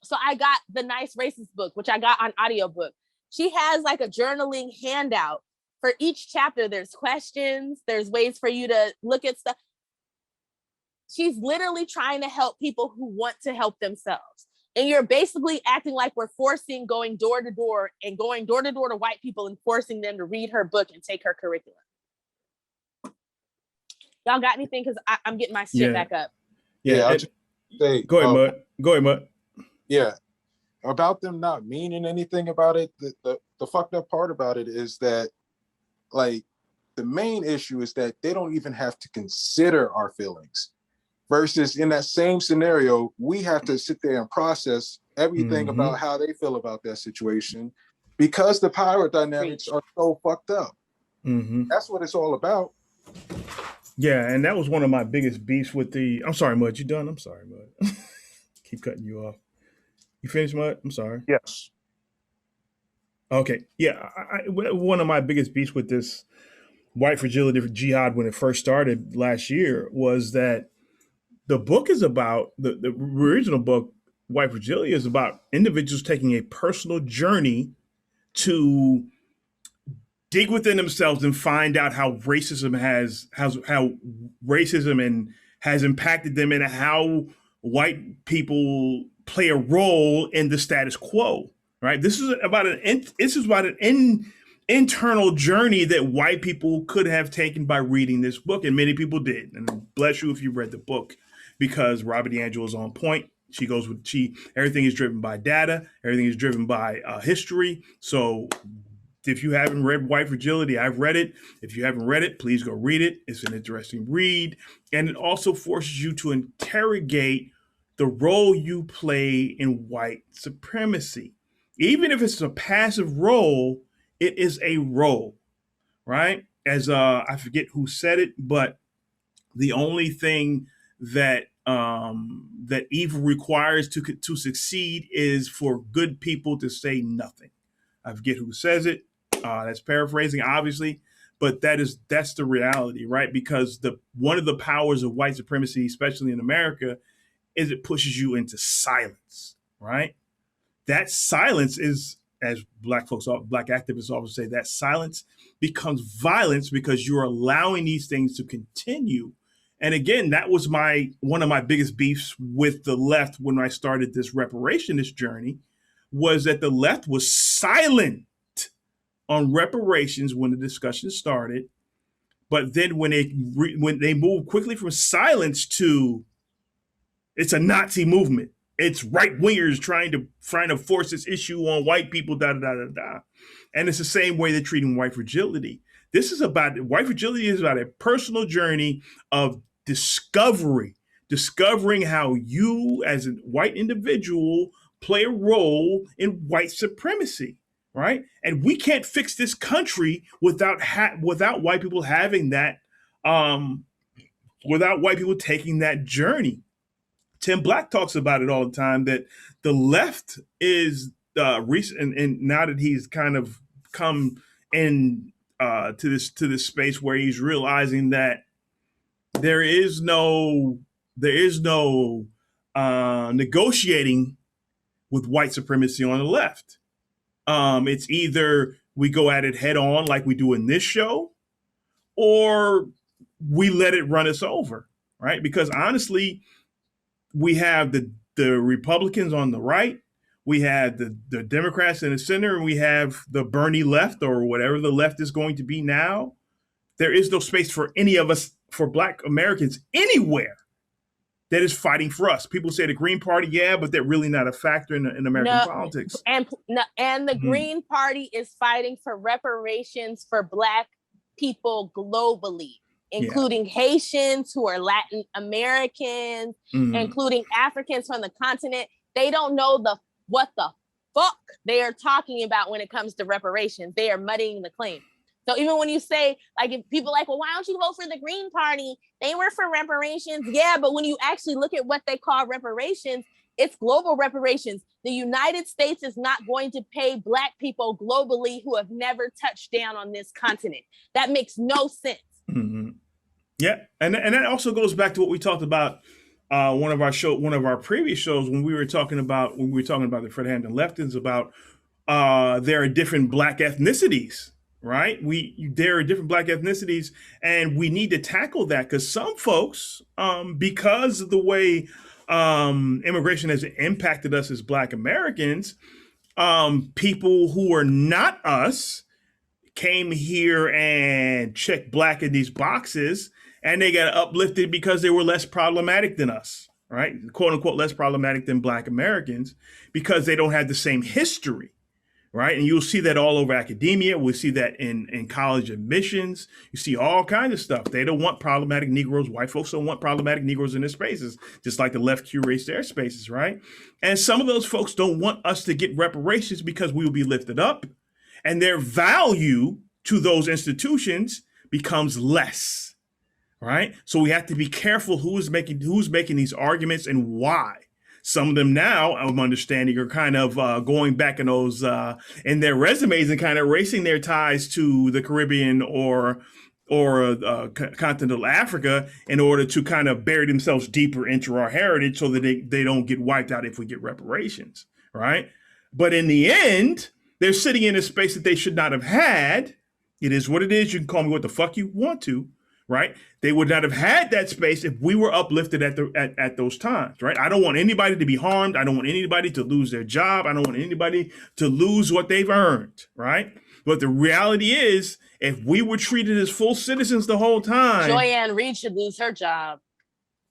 so I got the Nice Racist book, which I got on audiobook. She has like a journaling handout for each chapter. There's questions, there's ways for you to look at stuff. She's literally trying to help people who want to help themselves. And you're basically acting like we're going door to door to white people and forcing them to read her book and take her curriculum. Y'all got anything? Because I'm getting my shit back up. Yeah, I'll just say, go ahead, Mud. Go ahead, Mud. Yeah, about them not meaning anything about it. The fucked up part about it is that, like, the main issue is that they don't even have to consider our feelings. Versus in that same scenario, we have to sit there and process everything about how they feel about that situation because the power dynamics are so fucked up. That's what it's all about. Yeah, and that was one of my biggest beefs with the. I'm sorry, Mud. You done? I'm sorry, Mud. Keep cutting you off. You finished, Mud? I'm sorry. Yes. Okay. Yeah, one of my biggest beefs with this white fragility jihad when it first started last year was that the book is about the original book, White Fragility, is about individuals taking a personal journey to dig within themselves and find out how racism has impacted them and how white people play a role in the status quo. Right. This is about an internal journey that white people could have taken by reading this book, and many people did. And bless you if you read the book, because Robert DiAngelo is on point. Everything is driven by data. Everything is driven by history. So if you haven't read White Fragility, I've read it. If you haven't read it, please go read it. It's an interesting read. And it also forces you to interrogate the role you play in white supremacy. Even if it's a passive role, it is a role, right? As I forget who said it, but the only thing that evil requires to succeed is for good people to say nothing. I forget who says it. That's paraphrasing, obviously, but that's the reality, right? Because one of the powers of white supremacy, especially in America, is it pushes you into silence, right? That silence is, as black activists often say, that silence becomes violence because you're allowing these things to continue. And again, that was one of my biggest beefs with the left when I started this reparationist journey, was that the left was silent on reparations when the discussion started. But then when they moved quickly from silence to it's a Nazi movement, it's right wingers trying to force this issue on white people, and it's the same way they're treating white fragility. White fragility is about a personal journey of discovering how you as a white individual play a role in white supremacy, right? And we can't fix this country without white people having that, without white people taking that journey. Tim Black talks about it all the time, that the left is recent, and now that he's kind of come in to this space where he's realizing that there is no negotiating with white supremacy on the left. It's either we go at it head on like we do in this show, or we let it run us over, right? Because honestly, we have the Republicans on the right, we have the Democrats in the center, and we have the Bernie left, or whatever the left is going to be now. There is no space for any of us, for Black Americans anywhere, that is fighting for us. People say the Green Party, yeah, but they're really not a factor in American politics. And the Green Party is fighting for reparations for Black people globally, including Haitians who are Latin Americans, including Africans from the continent. They don't know what the fuck they are talking about when it comes to reparations. They are muddying the claim. So even when you say, like, if people are like, well, why don't you vote for the Green Party? They were for reparations. Yeah, but when you actually look at what they call reparations, it's global reparations. The United States is not going to pay Black people globally who have never touched down on this continent. That makes no sense. Mm-hmm. Yeah, and that also goes back to what we talked about one of our previous shows when we were talking about the Fred Hampton Leftons about there are different Black ethnicities, right? There are different Black ethnicities, and we need to tackle that because some folks, because of the way immigration has impacted us as Black Americans, people who are not us came here and checked Black in these boxes, and they got uplifted because they were less problematic than us, right? Quote unquote, less problematic than Black Americans because they don't have the same history, right? And you'll see that all over academia. We'll see that in college admissions. You see all kinds of stuff. They don't want problematic Negroes. White folks don't want problematic Negroes in their spaces, just like the left curates their spaces, right? And some of those folks don't want us to get reparations because we will be lifted up and their value to those institutions becomes less, right? So we have to be careful who's making these arguments and why. Some of them now, I'm understanding, are kind of going back in those in their resumes and kind of erasing their ties to the Caribbean or continental Africa in order to kind of bury themselves deeper into our heritage so that they don't get wiped out if we get reparations, right? But in the end, they're sitting in a space that they should not have had. It is what it is. You can call me what the fuck you want to, right? They would not have had that space if we were uplifted at those times, right? I don't want anybody to be harmed. I don't want anybody to lose their job. I don't want anybody to lose what they've earned, right? But the reality is, if we were treated as full citizens the whole time, Joyanne Reed should lose her job.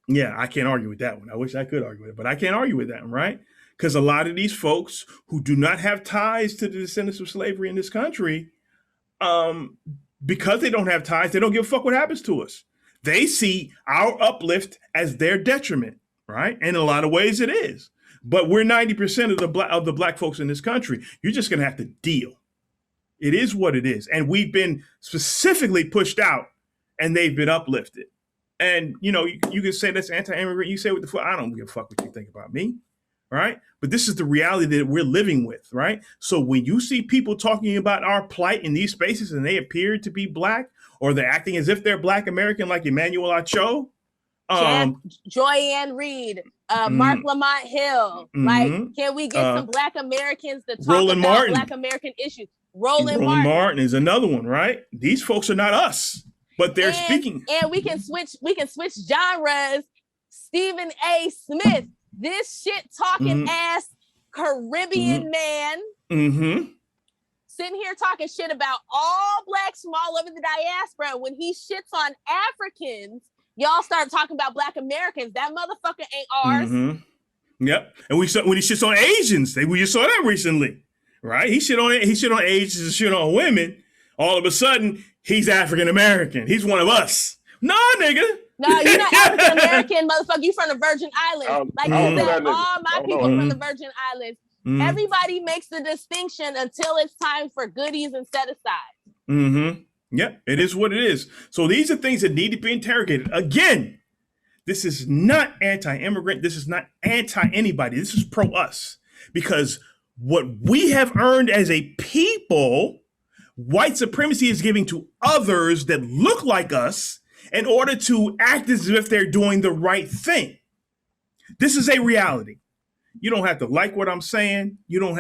Yeah, I can't argue with that one. I wish I could argue with it, but I can't argue with that one, right? Because a lot of these folks who do not have ties to the descendants of slavery in this country, because they don't have ties, they don't give a fuck what happens to us. They see our uplift as their detriment, right? And in a lot of ways it is. But we're 90% of the black folks in this country. You're just going to have to deal. It is what it is. And we've been specifically pushed out and they've been uplifted. And, you know, you can say that's anti-immigrant. You say what the fuck, I don't give a fuck what you think about me. Right? But this is the reality that we're living with, right? So when you see people talking about our plight in these spaces and they appear to be black or they're acting as if they're Black American, like Emmanuel Acho, Joyanne Reed, Mark Lamont Hill, like, can we get some Black Americans to talk Roland about Martin. Black American issues? Roland Martin is another one, right? These folks are not us, but they're speaking. And we can switch genres. Stephen A. Smith, this shit talking ass Caribbean man sitting here talking shit about all Blacks from all over the diaspora. When he shits on Africans, y'all start talking about Black Americans. That motherfucker ain't ours. Yep. And when he shits on Asians, we just saw that recently, right? He shit on Asians and shit on women. All of a sudden, he's African American. He's one of us. Nah, nigga. No, you're not African American, motherfucker. You from the Virgin Islands. Like you said, all my people from the Virgin Islands. Everybody makes the distinction until it's time for goodies and set aside. Yep, it is what it is. So these are things that need to be interrogated. Again, this is not anti-immigrant. This is not anti-anybody. This is pro-us. Because what we have earned as a people, white supremacy is giving to others that look like us in order to act as if they're doing the right thing. This is a reality. You don't have to like what I'm saying. All you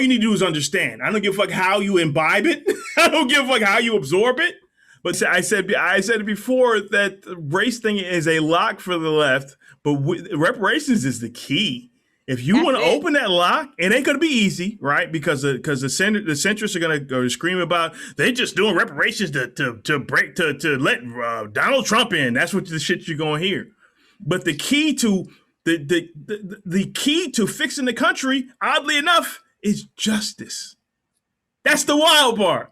need to do is understand. I don't give a fuck how you imbibe it. I don't give a fuck how you absorb it. But I said it before that the race thing is a lock for the left, but reparations is the key. If you want to open that lock, it ain't going to be easy, right? Because the centrists are going to scream about they just doing reparations to let Donald Trump in. That's what the shit you're going to hear. But the key to the key to fixing the country, oddly enough, is justice. That's the wild part.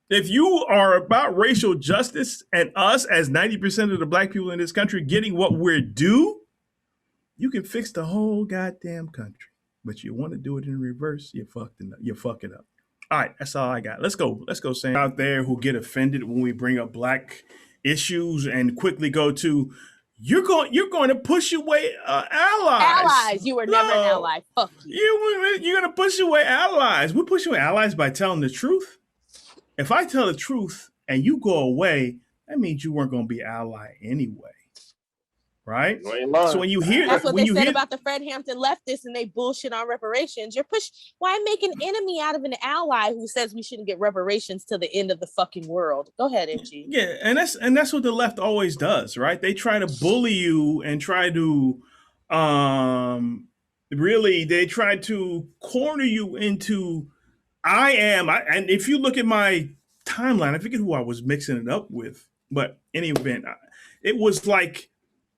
If you are about racial justice and us as 90% of the black people in this country getting what we're due, you can fix the whole goddamn country. But you want to do it in reverse, you're fucking up. All right, that's all I got. Let's go, Sam. Out there who get offended when we bring up black issues and quickly go to, you're going to push away allies. You were never an ally. Fuck you. You're going to push away allies. We push away allies by telling the truth. If I tell the truth and you go away, that means you weren't going to be an ally anyway. Right? You ain't lying. So when you hear that's what when they you said hear, about the Fred Hampton leftists and they bullshit on reparations. Why make an enemy out of an ally who says we shouldn't get reparations till the end of the fucking world? Go ahead, MG. Yeah, and that's what the left always does, right? They try to bully you and try to really they try to corner you into and if you look at my timeline, I forget who I was mixing it up with, but in any event, it was like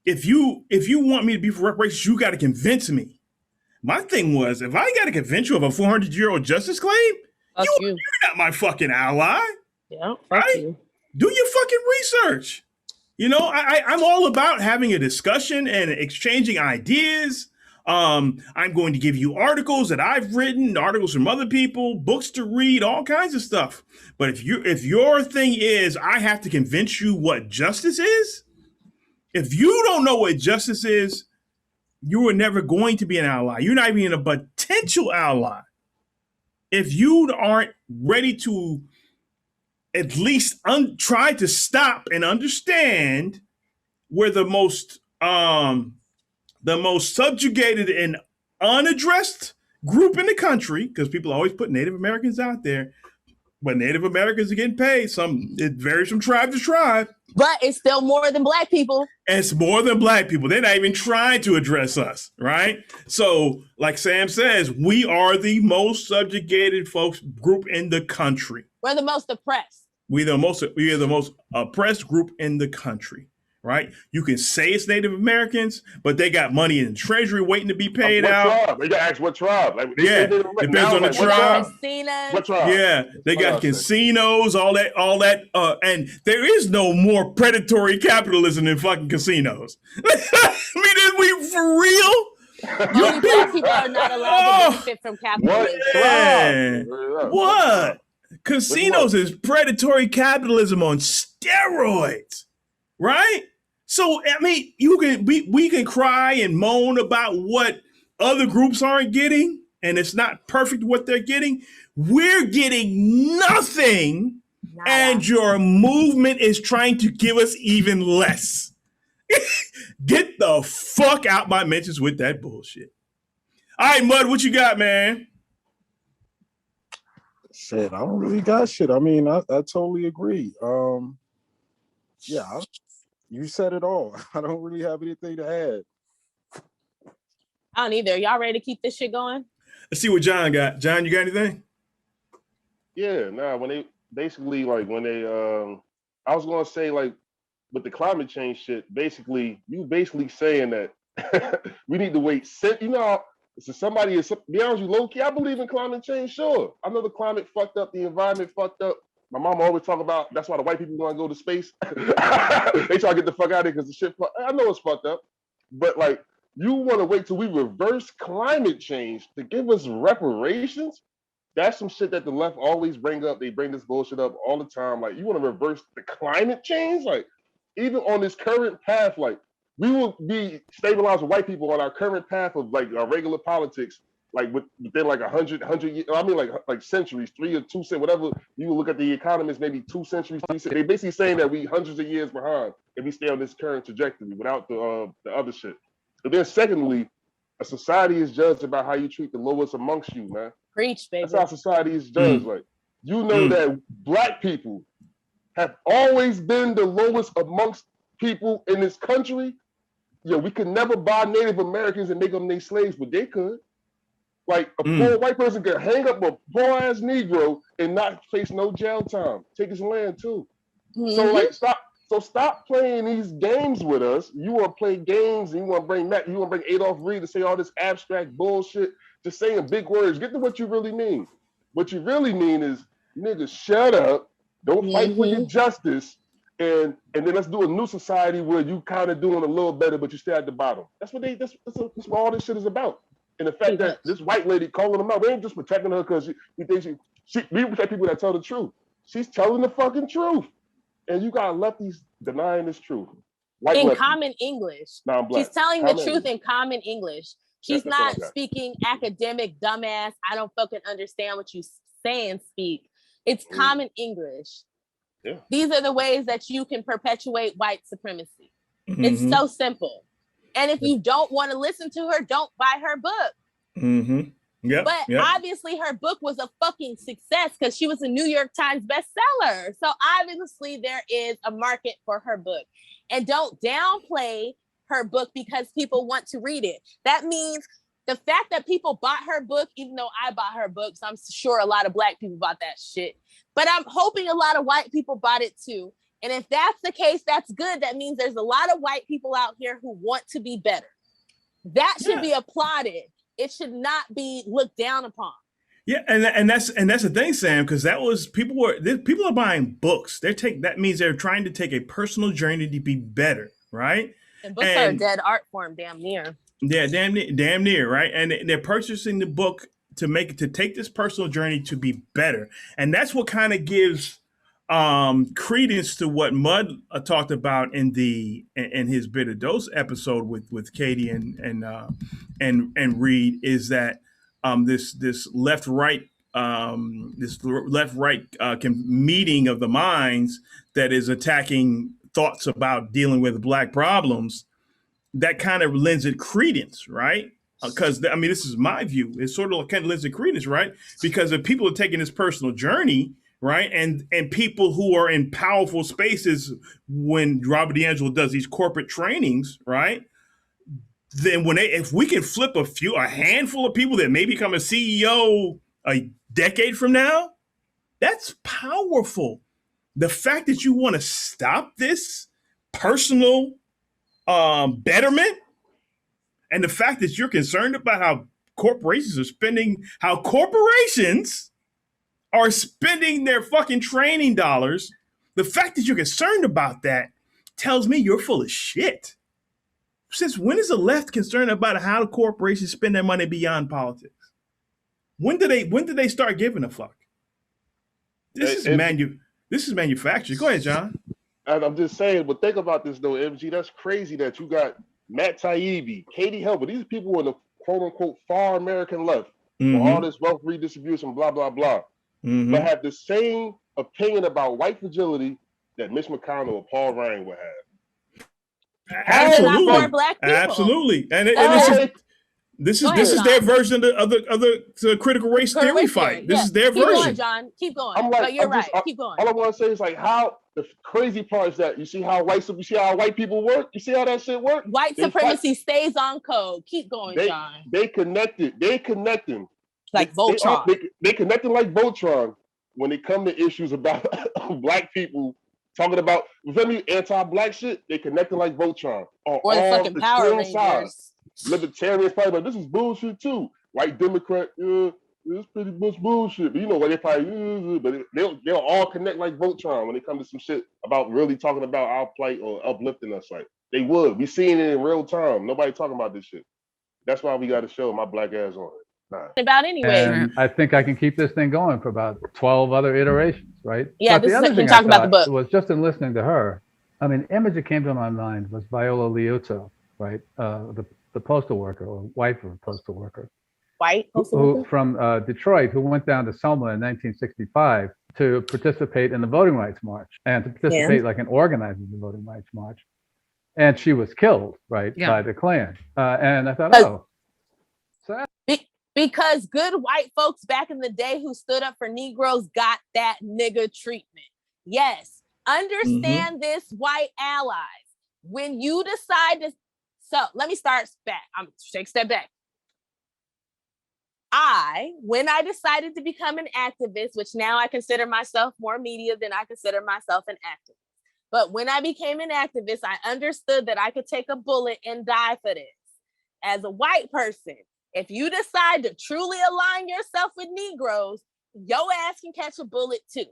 if you want me to be for reparations, you got to convince me. My thing was, if I got to convince you of a 400-year-old justice claim, you're not my fucking ally. Yeah, right? You. Do your fucking research. You know, I'm all about having a discussion and exchanging ideas. I'm going to give you articles that I've written, articles from other people, books to read, all kinds of stuff. But if your thing is, I have to convince you what justice is, if you don't know what justice is, you are never going to be an ally. You're not even a potential ally. If you aren't ready to at least try to stop and understand where the most subjugated and unaddressed group in the country, because people always put Native Americans out there, but Native Americans are getting paid. It varies from tribe to tribe. But it's still more than black people. It's more than black people. They're not even trying to address us, right? So, like Sam says, we are the most subjugated folks group in the country. We're the most oppressed. We are the most oppressed group in the country, right? You can say it's Native Americans, but they got money in the treasury waiting to be paid out. Tribe? They got to ask what tribe. Like, depends on the tribe. What tribe? Yeah, they got casinos, all that. And there is no more predatory capitalism than fucking casinos. I mean, is we for real? Only black people are not allowed to benefit from capitalism. What? Casinos is predatory capitalism on steroids, right? So I mean, we can cry and moan about what other groups aren't getting, and it's not perfect what they're getting. We're getting nothing, and your movement is trying to give us even less. Get the fuck out my mentions with that bullshit. All right, Mud, what you got, man? Shit, I don't really got shit. I mean, I totally agree. Yeah, you said it all. I don't really have anything to add. I don't either. Y'all ready to keep this shit going? Let's see what John got. John, you got anything? Yeah, when they basically I was gonna say like with the climate change shit, basically saying that we need to wait. You know, so somebody is, be honest with you, low key, I believe in climate change, sure. I know the climate fucked up, the environment fucked up. My mom always talk about, that's why the white people want to go to space. They try to get the fuck out of here because the shit, I know it's fucked up. But like, you want to wait till we reverse climate change to give us reparations? That's some shit that the left always bring up. They bring this bullshit up all the time. Like, you want to reverse the climate change? Like, even on this current path, like, we will be stabilized with white people on our current path of like our regular politics, like within like 100 years. I mean, like centuries, 3 or 2 centuries, whatever. You look at the economists, maybe 2 centuries, 3 centuries. They basically saying that we hundreds of years behind if we stay on this current trajectory without the other shit. But then, secondly, a society is judged about how you treat the lowest amongst you, man. Preach, baby. That's how society is judged. Like, you know that black people have always been the lowest amongst people in this country. Yo, we could never buy Native Americans and make them their slaves, but they could. Like, a poor white person could hang up a poor ass Negro and not face no jail time. Take his land too. So like, stop playing these games with us. You want to play games and you want to bring Adolph Reed to say all this abstract bullshit, just saying big words. Get to what you really mean. What you really mean is, niggas, shut up. Don't fight for your justice. And then let's do a new society where you kind of doing a little better, but you stay at the bottom. That's what that's what all this shit is about. And the fact that this white lady calling them out, we ain't just protecting her because we think we protect people that tell the truth. She's telling the fucking truth. And you got lefties denying this truth. White in lefties. Common English. Non-black. She's telling the truth in common English. She's That's not speaking academic dumbass, I don't fucking understand what you saying speak. It's common English. Yeah. These are the ways that you can perpetuate white supremacy. Mm-hmm. It's so simple. And if you don't want to listen to her, don't buy her book. Mm-hmm. Yep. But obviously her book was a fucking success because she was a New York Times bestseller. So obviously there is a market for her book. And don't downplay her book because people want to read it. That means the fact that people bought her book, even though I bought her books, I'm sure a lot of Black people bought that shit. But I'm hoping a lot of white people bought it too. And if that's the case, that's good. That means there's a lot of white people out here who want to be better. That should be applauded. It should not be looked down upon. Yeah, and that's the thing, Sam, because that was people are buying books. That means they're trying to take a personal journey to be better, right? And books are a dead art form, damn near. Yeah, damn near, right? And they're purchasing the book to take this personal journey to be better, and that's what kind of gives credence to what Mud talked about in his Bitter Dose episode with Katie and Reed, is that this left right meeting of the minds that is attacking thoughts about dealing with Black problems, that kind of lends it credence, right? Because I mean, this is my view. It sort of kind of lends it credence, right? Because if people are taking this personal journey, right, and people who are in powerful spaces, when Robert DiAngelo does these corporate trainings, right, then if we can flip a handful of people that may become a CEO a decade from now, that's powerful. The fact that you want to stop this personal betterment, and the fact that you're concerned about how corporations are spending their fucking training dollars, the fact that you're concerned about that tells me you're full of shit. Since when is the left concerned about how the corporations spend their money beyond politics? When did they start giving a fuck? This is manufactured. Go ahead, John. I'm just saying, but think about this though, MG. That's crazy that you got Matt Taibbi, Katie Helper. These people in the quote unquote far American left, for all this wealth redistribution, blah blah blah, but have the same opinion about white fragility that Mitch McConnell or Paul Ryan would have. Absolutely, Black people. Absolutely, and this is their version of the critical race theory fight. This is their version. Keep going, John. Keep going. I'm like, no, you're right. Keep going. All I want to say is like how the crazy part is that you see how white people work. You see how that shit works. White supremacy stays on code. Keep going, John. They connect them like Voltron. They connect them like Voltron when it come to issues about Black people. Talking about anti-Black shit, they connected like Voltron. Or the fucking Power Rangers. Libertarians probably like, this is bullshit too. White Democrat, it's pretty much bullshit. But you know what they probably, but they'll all connect like Voltron when it comes to some shit about really talking about our plight or uplifting us. Like they would. We seeing it in real time. Nobody talking about this shit. That's why we got to show my Black ass on it. About anyway. And I think I can keep this thing going for about 12 other iterations, right? Yeah, but this is you're talking about the book. Was just in listening to her. I mean, the image that came to my mind was Viola Liuzzo, right? The postal worker or wife of a postal worker. White postal worker? From Detroit, who went down to Selma in 1965 to participate in the Voting Rights March and to participate like in organizing the Voting Rights March. And she was killed, right, by the Klan. And I thought, sad. Because good white folks back in the day who stood up for Negroes got that nigga treatment. Yes. Understand this, white allies. When you decide to, so let me start back. I'm take a step back. When I decided to become an activist, which now I consider myself more media than I consider myself an activist. But when I became an activist, I understood that I could take a bullet and die for this. As a white person, if you decide to truly align yourself with Negroes, your ass can catch a bullet too.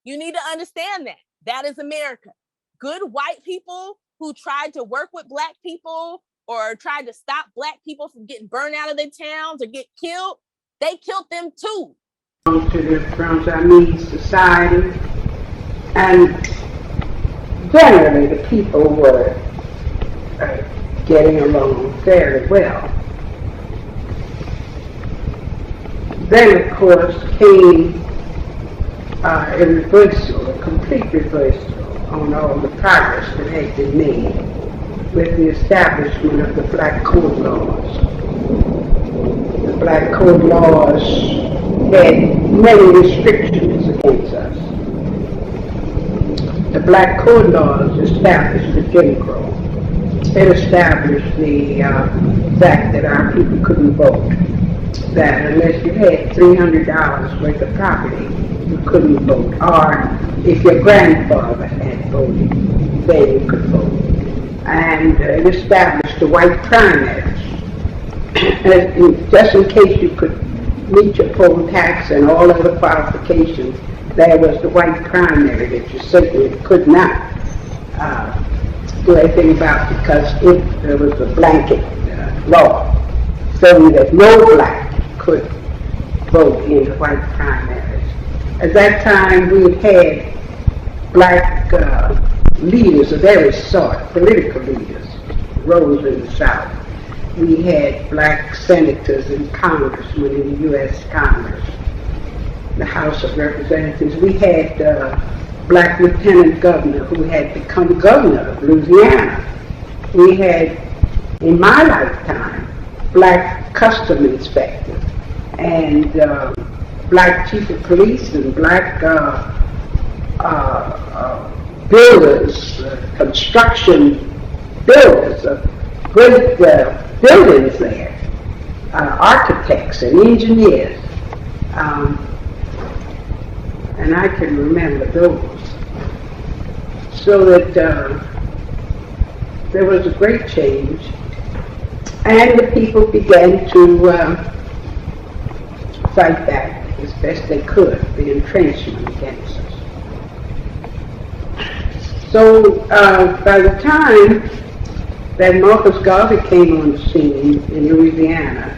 You need to understand that. That is America. Good white people who tried to work with Black people or tried to stop Black people from getting burned out of their towns or get killed, they killed them too. To the French-Chinese society, and generally the people were getting along fairly well. Then, of course, came in reverse, or a complete complete reversal on all the progress that had been made with the establishment of the Black Code Laws. The Black Code Laws had many restrictions against us. The Black Code Laws established the Jim Crow. It established the fact that our people couldn't vote. That unless you had $300 worth of property, you couldn't vote. Or if your grandfather had voted, then you could vote. And it established the white primaries. Just in case you could meet your poll tax and all other qualifications, there was the white primary that you certainly could not do anything about, because there was a blanket law saying that no black could vote in the white primaries. At that time, we had black leaders of every sort, political leaders, rose in the South. We had black senators and congressmen in the U.S. Congress, the House of Representatives. We had black lieutenant governor who had become governor of Louisiana. We had, in my lifetime, black custom inspector and black chief of police and black builders, construction builders of great buildings there, architects and engineers. And I can remember those. So that there was a great change, and the people began to fight back as best they could, the entrenchment against us. So by the time that Marcus Garvey came on the scene in Louisiana,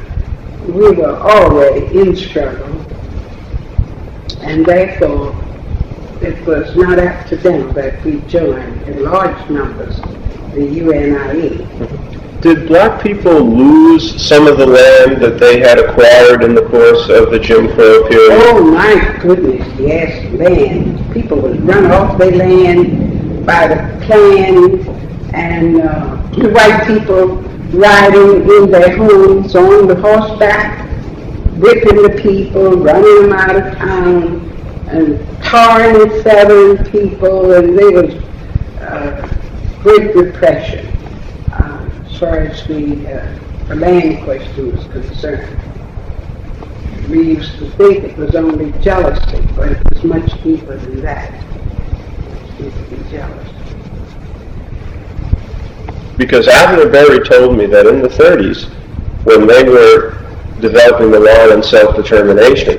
we were already in struggle, and therefore it was not accidental that we joined in large numbers the UNIE. Did black people lose some of the land that they had acquired in the course of the Jim Crow period? Oh my goodness, yes, land. People would run off their land by the Klan, and the white people riding in their homes on the horseback, whipping the people, running them out of town, and tarring and severing people, and there was great repression as far as the land question was concerned. We used to think it was only jealousy, but it was much deeper than that. To be jealous. Because Abner Berry told me that in the 30s, when they were developing the law on self-determination,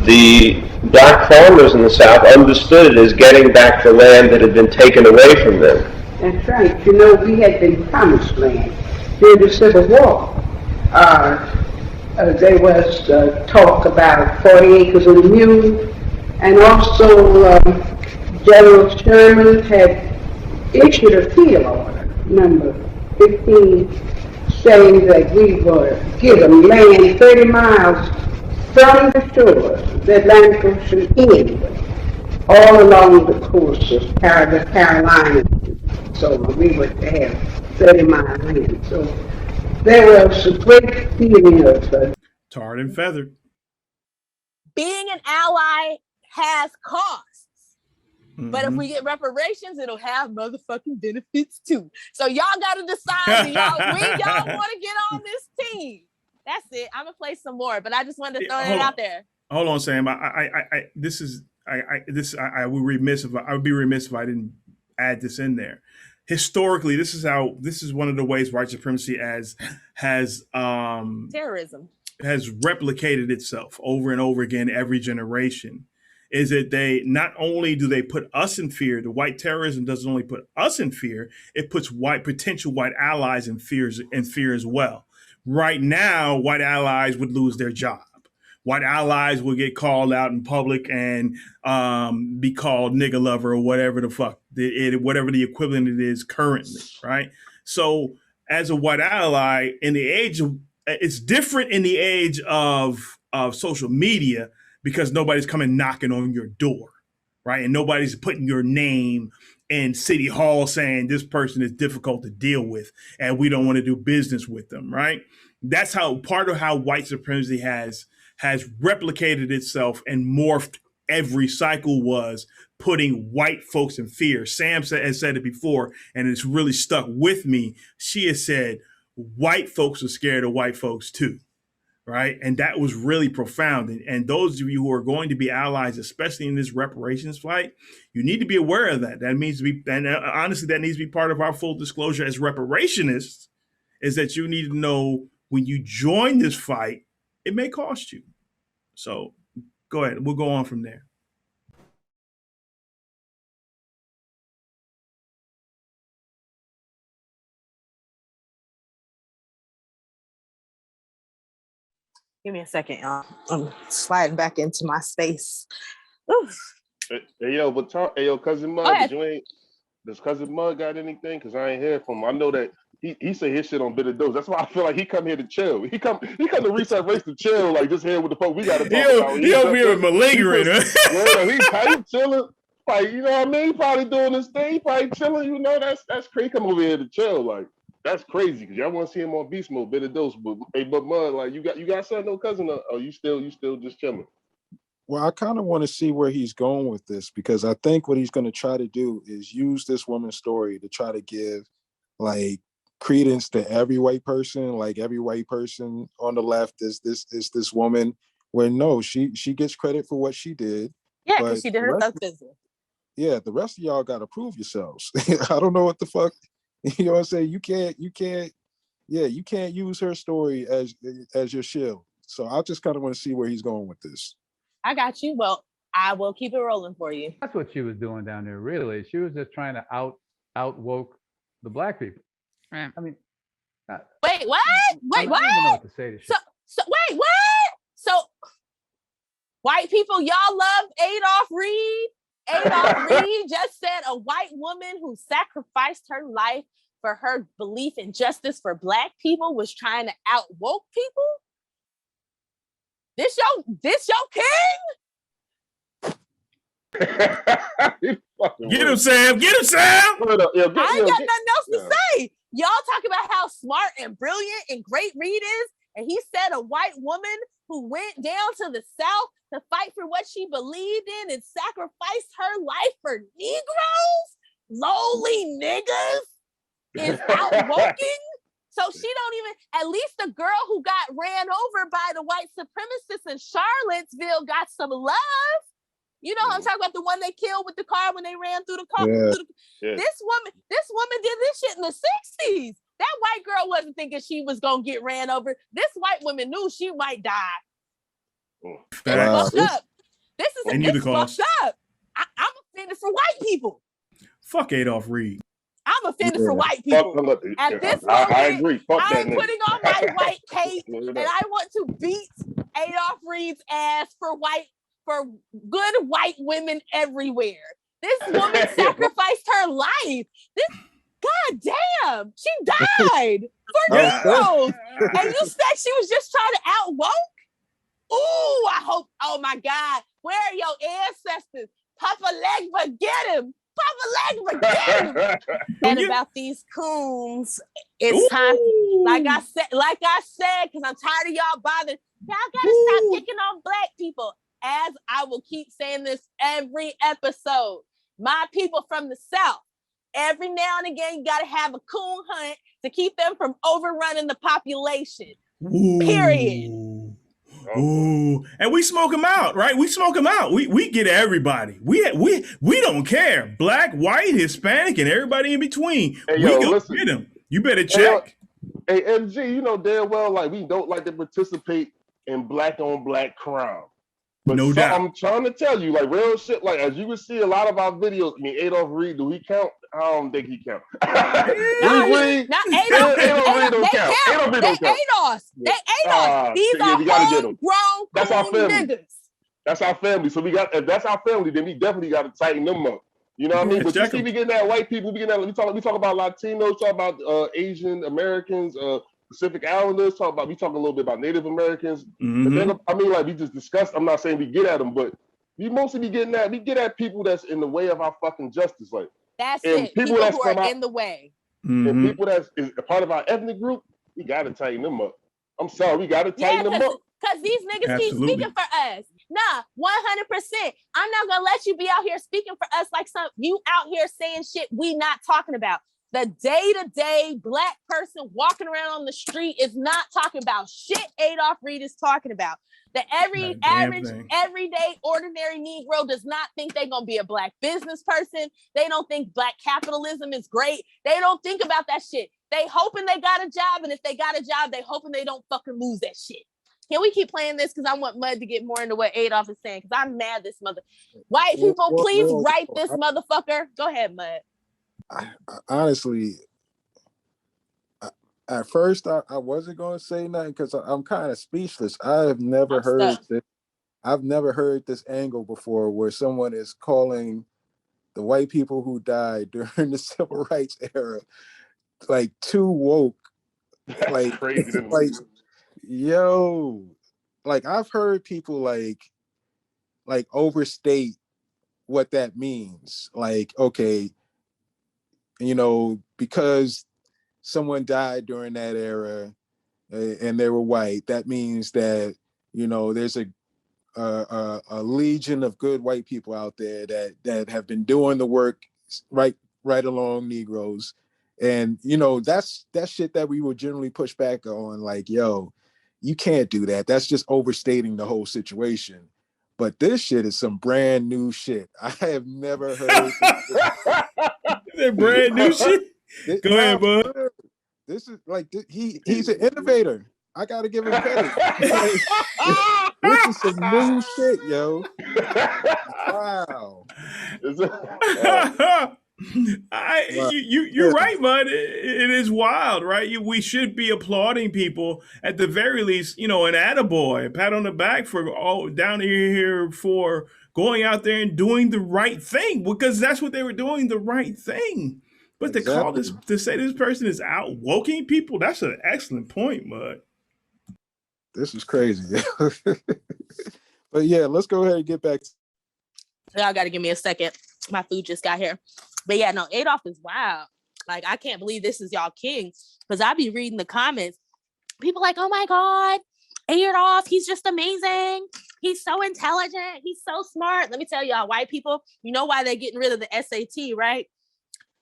the black farmers in the South understood it as getting back the land that had been taken away from them. That's right. You know, we had been promised land during the Civil War. There was talk about 40 acres and a mule, and also General Sherman had issued a field order, number 15, saying that we were given land 30 miles from the shore of the Atlantic Ocean anyway, all along the coast of the Carolinas. So we were to have 30-mile land. So there was a great feeling of tarred and feathered. Being an ally has costs. But if we get reparations, it'll have motherfucking benefits too. So y'all got to decide when y'all want to get on this team. That's it. I'm gonna play some more, but I just wanted to throw it out there. Hold on, Sam. I would be remiss if I didn't add this in there. Historically, this is one of the ways white supremacy has terrorism has replicated itself over and over again every generation. Is that they not only do they put us in fear, the white terrorism doesn't only put us in fear, it puts potential white allies in fear as well. Right now, white allies would lose their job. White allies will get called out in public and be called nigger lover or whatever the fuck, whatever the equivalent it is currently, right? So as a white ally, it's different in the age of social media, because nobody's coming knocking on your door, right? And nobody's putting your name in City Hall saying this person is difficult to deal with and we don't want to do business with them, right? That's how part of how white supremacy has replicated itself and morphed every cycle was putting white folks in fear. Sam has said it before, and it's really stuck with me. She has said, white folks are scared of white folks too, right? And that was really profound. And those of you who are going to be allies, especially in this reparations fight, you need to be aware of that. That means to be, and honestly, that needs to be part of our full disclosure as reparationists, is that you need to know when you join this fight, it may cost you. So go ahead. We'll go on from there. Give me a second, y'all. I'm sliding back into my space. Hey, yo, but Cousin Mud, does Cousin Mud got anything? Because I ain't hear from him. I know that he say his shit on bitter dose. That's why I feel like he come here to chill. He come to Reset Race to chill, like just here with the folk we got to talk about. He over here malingering. He chilling. Like, you know what I mean? He probably doing this thing. He probably chilling. You know, that's crazy. Come over here to chill. Like, that's crazy because y'all want to see him on beast mode, bitter dose. But Mud, like, you got something, no cousin? Or you still just chilling? Well, I kind of want to see where he's going with this, because I think what he's going to try to do is use this woman's story to try to give like credence to every white person. Like every white person on the left is this woman, where no, she gets credit for what she did. Yeah, because she did her stuff business. Yeah, the rest of y'all got to prove yourselves. I don't know what the fuck. You know what I'm saying? You can't use her story as your shield. So I just kind of want to see where he's going with this. I got you. Well, I will keep it rolling for you. That's what she was doing down there, really. She was just trying to out woke the black people. Right. I mean, wait, what? Wait, what? I don't even know what to say to so wait, what? So white people, y'all love Adolph Reed? Adolph Reed just said a white woman who sacrificed her life for her belief in justice for black people was trying to out woke people? This your king? Get him, Sam. Get him, Sam. I ain't got nothing else to say. Y'all talk about how smart and brilliant and great Reed is, and he said a white woman who went down to the South to fight for what she believed in and sacrificed her life for Negroes, lowly niggas, is outwoking. So she don't even, at least the girl who got ran over by the white supremacists in Charlottesville got some love. You know, I'm talking about the one they killed with the car when they ran through the car. Yeah. This woman did this shit in the 60s. That white girl wasn't thinking she was gonna get ran over. This white woman knew she might die. It's fucked up. This is fucked up. I'm offended for white people. Fuck Adolph Reed. I'm offended for white people. At this moment, I agree. I'm putting on my white cape and I want to beat Adolph Reed's ass for good white women everywhere. This woman sacrificed her life. God damn, she died for Negroes. And you said she was just trying to outwoke? Ooh, I hope, oh my God, where are your ancestors? Papa Legba, get him. Papa Legba, get him. And about these coons, it's time, like I said, because I'm tired of y'all bothering. Y'all gotta stop picking on black people. As I will keep saying this every episode, my people from the South, every now and again, you gotta have a coon hunt to keep them from overrunning the population. Period. Ooh, and we smoke them out, right? We smoke them out. We get everybody. We don't care. Black, white, Hispanic, and everybody in between. Hey, we go get them. You better check. Hey, MG, you know damn well, like, we don't like to participate in black on black crime. But no doubt. I'm trying to tell you, like, real shit, like, as you can see a lot of our videos, I mean, Adolph Reed, do he count? I don't think he count. Adolph Reed don't count. Adolph Reed don't count. They ADOS. These are homegrown niggas. That's our family. So if that's our family, then we definitely got to tighten them up. You know what I mean? But you see, we getting at white people. We talk about Latinos, talk about Asian Americans, Pacific Islanders. We talk a little bit about Native Americans. Mm-hmm. But then, I mean, like, we just discussed. I'm not saying we get at them, but We mostly be getting at. We get at people that's in the way of our fucking justice, like. That's and it. People who are in the way. And people that's is a part of our ethnic group, we gotta tighten them up. I'm sorry, we gotta tighten them up. Because these niggas keep speaking for us. Nah, 100%. I'm not gonna let you be out here speaking for us like you out here saying shit we not talking about. The day-to-day Black person walking around on the street is not talking about shit Adolph Reed is talking about. The average, everyday, ordinary Negro does not think they're gonna be a Black business person. They don't think Black capitalism is great. They don't think about that shit. They hoping they got a job, and if they got a job, they hoping they don't fucking lose that shit. Can we keep playing this? Because I want Mud to get more into what Adolph is saying. Because I'm mad this mother. White people, please write this motherfucker. Go ahead, Mud. Honestly, at first I wasn't going to say nothing because I'm kind of speechless. I've never heard this angle before, where someone is calling the white people who died during the civil rights era like too woke. Like crazy. Like, yo, like I've heard people like overstate what that means. Like, okay, you know, because someone died during that era and they were white, that means that, you know, there's a legion of good white people out there that have been doing the work right along Negroes. And, you know, that's shit that we would generally push back on, like, yo, you can't do that. That's just overstating the whole situation. But this shit is some brand new shit. I have never heard that brand new shit. Go ahead, bud. This is like he's an innovator. I gotta give him credit. This is some new shit, yo. Wow. You're right, Bud. It is wild, right? We should be applauding people at the very least, you know, an attaboy, a pat on the back for down here for going out there and doing the right thing, because that's what they were doing, the right thing. But exactly. to say this person is out woking people, that's an excellent point, Mud. This is crazy. But yeah, let's go ahead and get back. Y'all got to give me a second. My food just got here. But yeah, no, Adolph is wild. Like, I can't believe this is y'all king. Because I be reading the comments. People like, oh my God, Adolph, he's just amazing. He's so intelligent. He's so smart. Let me tell y'all, white people, you know why they're getting rid of the SAT, right?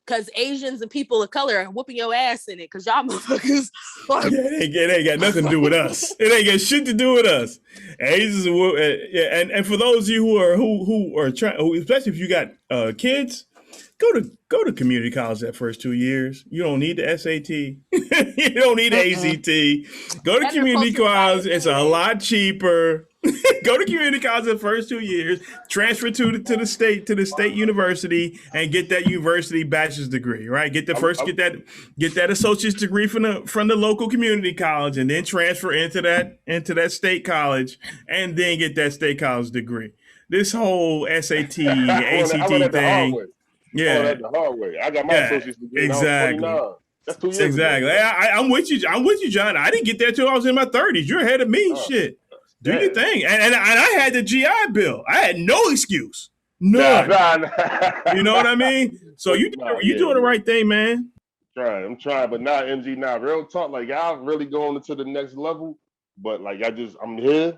Because Asians and people of color are whooping your ass in it. Because y'all motherfuckers. It ain't got nothing to do with us. It ain't got shit to do with us. Asians, and for those of you who are trying, especially if you got kids, go to community college that first 2 years. You don't need the SAT. You don't need the ACT. Go to community college. It's a lot cheaper. Go to community college the first 2 years. Transfer to the state university and get that university bachelor's degree. Right. Get that associate's degree from the local community college, and then transfer into that state college, and then get that state college degree. This whole SAT ACT thing. Yeah, the hard way. I got my associate's degree. Exactly. I was 29. That's 2 years exactly. ago. I'm with you, John. I didn't get there till I was in my 30s. You're ahead of me. Shit. Do your thing. And I had the GI Bill. I had no excuse. None. You know what I mean? So you doing the right thing, man. I'm trying, but not MG. Now, real talk. Like, y'all really going into the next level. But like, I'm here,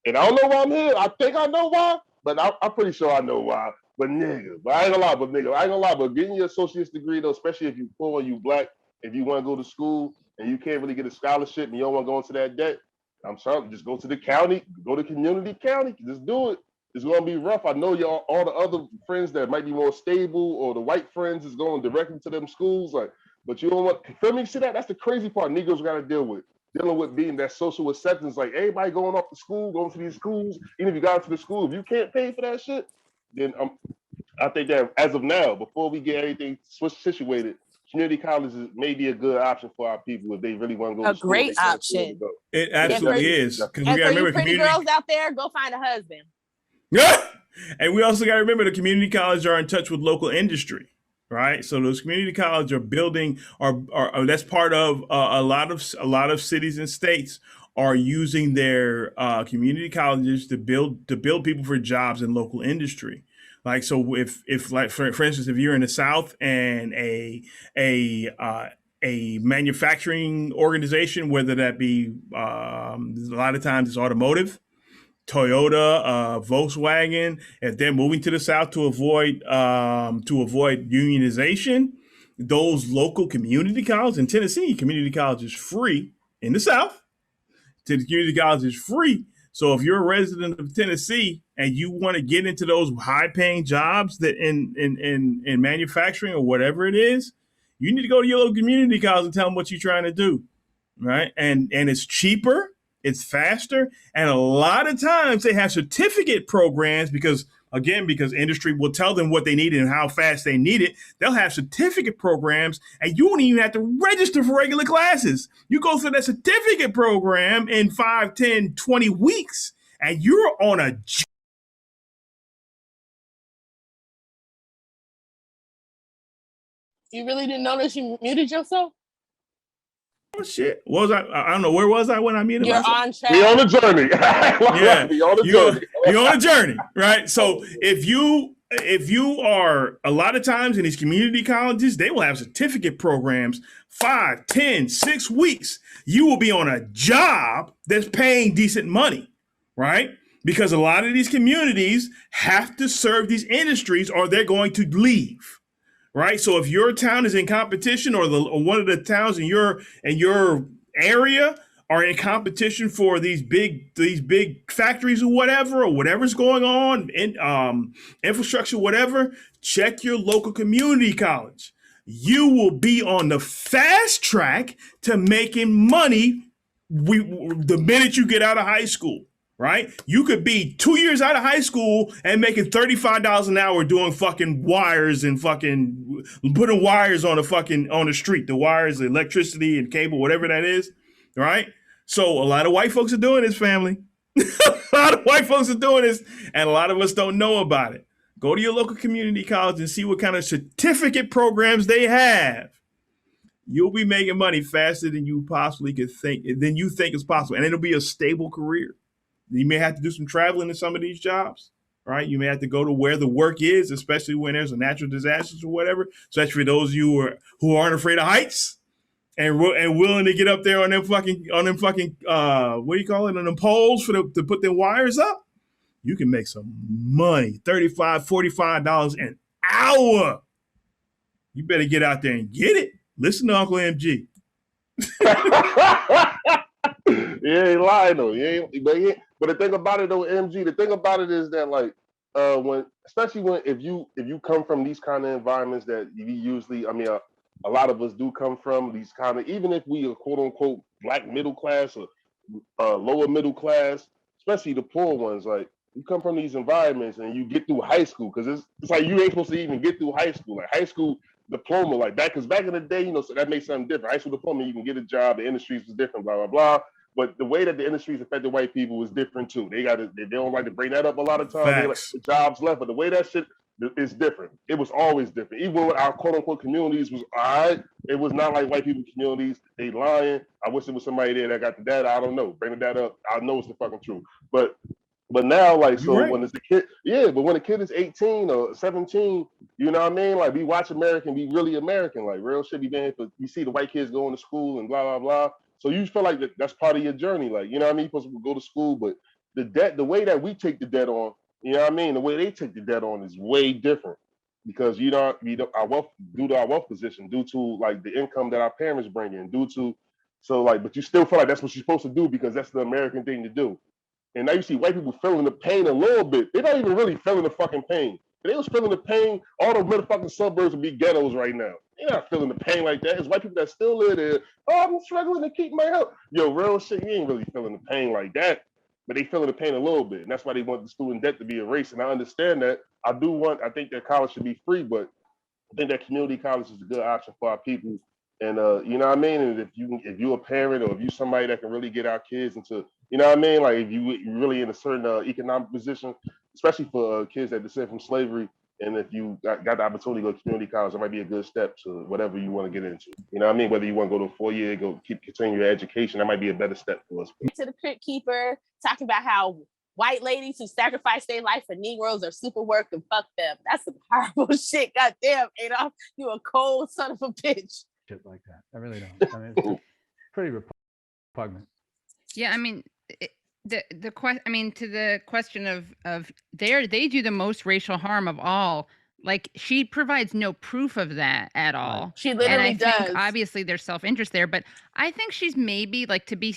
and I don't know why I'm here. I think I know why, but I'm pretty sure I know why. But nigga, I ain't gonna lie, but getting your associate's degree though, especially if you poor and you Black, if you want to go to school and you can't really get a scholarship and you don't want to go into that debt, I'm sorry, just go to the county, go to community county, just do it. It's gonna be rough. I know y'all, all the other friends that might be more stable, or the white friends is going directly to them schools, like, but you don't want, feel me? See that's the crazy part Negroes gotta dealing with being that social acceptance, like everybody going off to school, going to these schools, even if you got into the school, if you can't pay for that shit, then I think that as of now, before we get everything situated, community colleges may be a good option for our people if they really want to go to school. A great option. It absolutely is. Because we got to remember, pretty girls out there, go find a husband. And we also got to remember the community colleges are in touch with local industry, right? So those community colleges are building, are that's part of a lot of cities and states are using their community colleges to build people for jobs in local industry. Like, so if like for instance, if you're in the South and a manufacturing organization, whether that be a lot of times it's automotive, Toyota, Volkswagen, if they're moving to the South to avoid unionization, those local community colleges in Tennessee, community college is free in the South. To the community college is free. So if you're a resident of Tennessee and you want to get into those high-paying jobs that in manufacturing or whatever it is, you need to go to your local community college and tell them what you're trying to do, right? And it's cheaper, it's faster, and a lot of times they have certificate programs because industry will tell them what they need and how fast they need it. They'll have certificate programs, and you won't even have to register for regular classes. You go through that certificate program in 5, 10, 20 weeks, and you're on a... You really didn't notice you muted yourself? Oh, shit. Was I don't know. Where was I when I muted myself? You're on track. We on a journey. Yeah. We on a journey. You're on a journey, right? So if you are, a lot of times in these community colleges, they will have certificate programs, 5, 10, 6 weeks. You will be on a job that's paying decent money, right? Because a lot of these communities have to serve these industries or they're going to leave. Right. So if your town is in competition or one of the towns in your area are in competition for these big factories or whatever's going on in infrastructure, whatever, check your local community college. You will be on the fast track to making money the minute you get out of high school. Right? You could be 2 years out of high school and making $35 an hour doing fucking wires and fucking putting wires on the street, the wires, the electricity and cable, whatever that is. Right? So a lot of white folks are doing this, family. A lot of white folks are doing this, and a lot of us don't know about it. Go to your local community college and see what kind of certificate programs they have. You'll be making money faster than you possibly could think, than you think is possible. And it'll be a stable career. You may have to do some traveling in some of these jobs, right? You may have to go to where the work is, especially when there's a natural disasters or whatever. Especially for those of you who aren't afraid of heights and willing to get up there on them fucking what do you call it, on them poles to put them wires up. You can make some money, $35, $45 an hour. You better get out there and get it. Listen to Uncle MG. You ain't lying though. But the thing about it though, MG, the thing about it is that like if you come from these kind of environments that we usually, a lot of us do come from these kind of, even if we are quote unquote black middle class or lower middle class, especially the poor ones, like you come from these environments and you get through high school because it's like you ain't supposed to even get through high school. Like high school diploma, like back in the day, so that makes something different. High school diploma, you can get a job. The industries was different, blah blah blah. But the way that the industries affected white people was different too. They don't like to bring that up a lot of times. They like the jobs left, but the way that shit is different. It was always different. Even when our quote unquote communities was all right, it was not like white people communities. They lying. I wish there was somebody there that got the data. I don't know. Bring the data up. I know it's the fucking truth. But now, like, so when it's a kid, but when a kid is 18 or 17, you know what I mean? Like, we watch American, be really American, like real shit be being, you see the white kids going to school and blah, blah, blah. So you feel like that's part of your journey. Like, you know what I mean? You're supposed to go to school, but the way that we take the debt on, you know what I mean? The way they take the debt on is way different because our wealth, due to our wealth position, due to like the income that our parents bring in, but you still feel like that's what you're supposed to do because that's the American thing to do. And now you see white people feeling the pain a little bit. They're not even really feeling the fucking pain. If they was feeling the pain, all the motherfucking suburbs would be ghettos right now. They're not feeling the pain like that. It's white people that still live there. Oh, I'm struggling to keep my health. Yo, real shit, you ain't really feeling the pain like that. But they feeling the pain a little bit. And that's why they want the student debt to be erased. And I understand that. I think that college should be free, but I think that community college is a good option for our people. And you know what I mean? And if you're a parent or if you're somebody that can really get our kids into, you know what I mean? Like if you're really in a certain economic position, especially for kids that descend from slavery, And if you got the opportunity to go to community college, that might be a good step to whatever you want to get into. You know what I mean? Whether you want to go to a 4-year, continue your education, that might be a better step for us. To the Crypt Keeper, talking about how white ladies who sacrifice their life for Negroes are super work and fuck them. That's some horrible shit. Goddamn, Adolph, you a cold son of a bitch. Shit like that. I really don't. I mean, it's pretty repugnant. Yeah, I mean, to the question of they do the most racial harm of all. Like, she provides no proof of that at all. Right. She literally and I does. think obviously there's self-interest there, but I think she's maybe like to be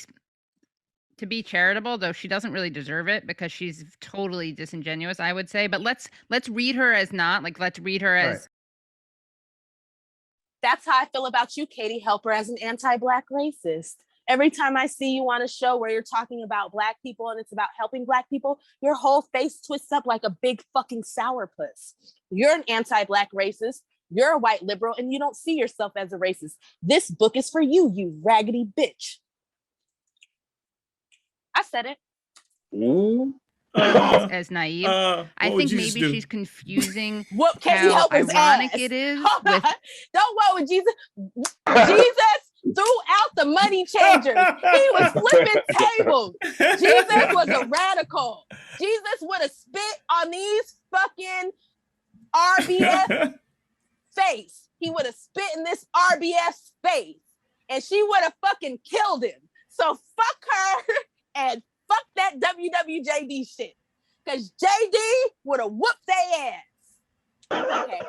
charitable, though she doesn't really deserve it because she's totally disingenuous, I would say. But let's read her as not like let's read her as. Right. That's how I feel about you, Katie Helper, as an anti-Black racist. Every time I see you on a show where you're talking about Black people and it's about helping Black people, your whole face twists up like a big fucking sourpuss. You're an anti-Black racist. You're a white liberal, and you don't see yourself as a racist. This book is for you, you raggedy bitch. I said it. Ooh. As naive. I think maybe she's confusing Whoop Katie how Helper's ironic ass. it is. Don't vote with Jesus. Jesus threw out the money changers. He was flipping tables. Jesus was a radical. Jesus would have spit on these fucking RBF face. He would have spit in this RBF face. And she would have fucking killed him. So fuck her and fuck that WWJD shit. Because JD would have whooped their ass. Okay.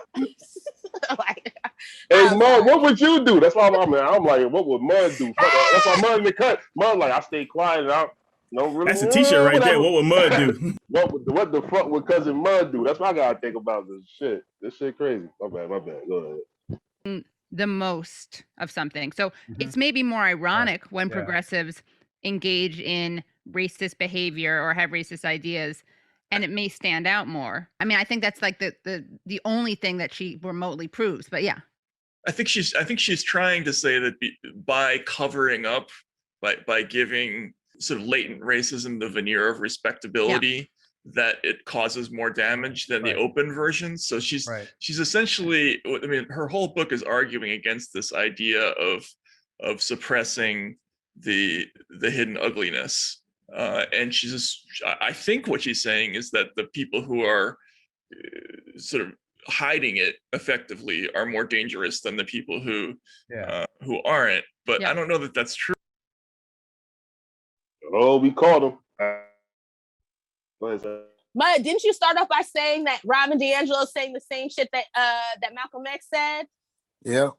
Hey, Mud, what would you do? That's why I'm like, what would Mud do? That's why Mud in the cut. Mud like, I stay quiet and I don't really. That's a t-shirt right there. What would Mud do? What the fuck would cousin Mud do? That's what I gotta think about this shit. This shit crazy. My bad. Go ahead. The most of something. So it's maybe more ironic when progressives engage in racist behavior or have racist ideas, and it may stand out more. I mean, I think that's like the only thing that she remotely proves. But yeah, I think she's trying to say that by covering up, by giving sort of latent racism the veneer of respectability, that it causes more damage than the open version. So she's essentially, I mean, her whole book is arguing against this idea of suppressing the hidden ugliness. And I think what she's saying is that the people who are sort of hiding it effectively are more dangerous than the people who aren't. But I don't know that that's true. Oh, we caught him. But didn't you start off by saying that Robin DiAngelo is saying the same shit that Malcolm X said? Yeah.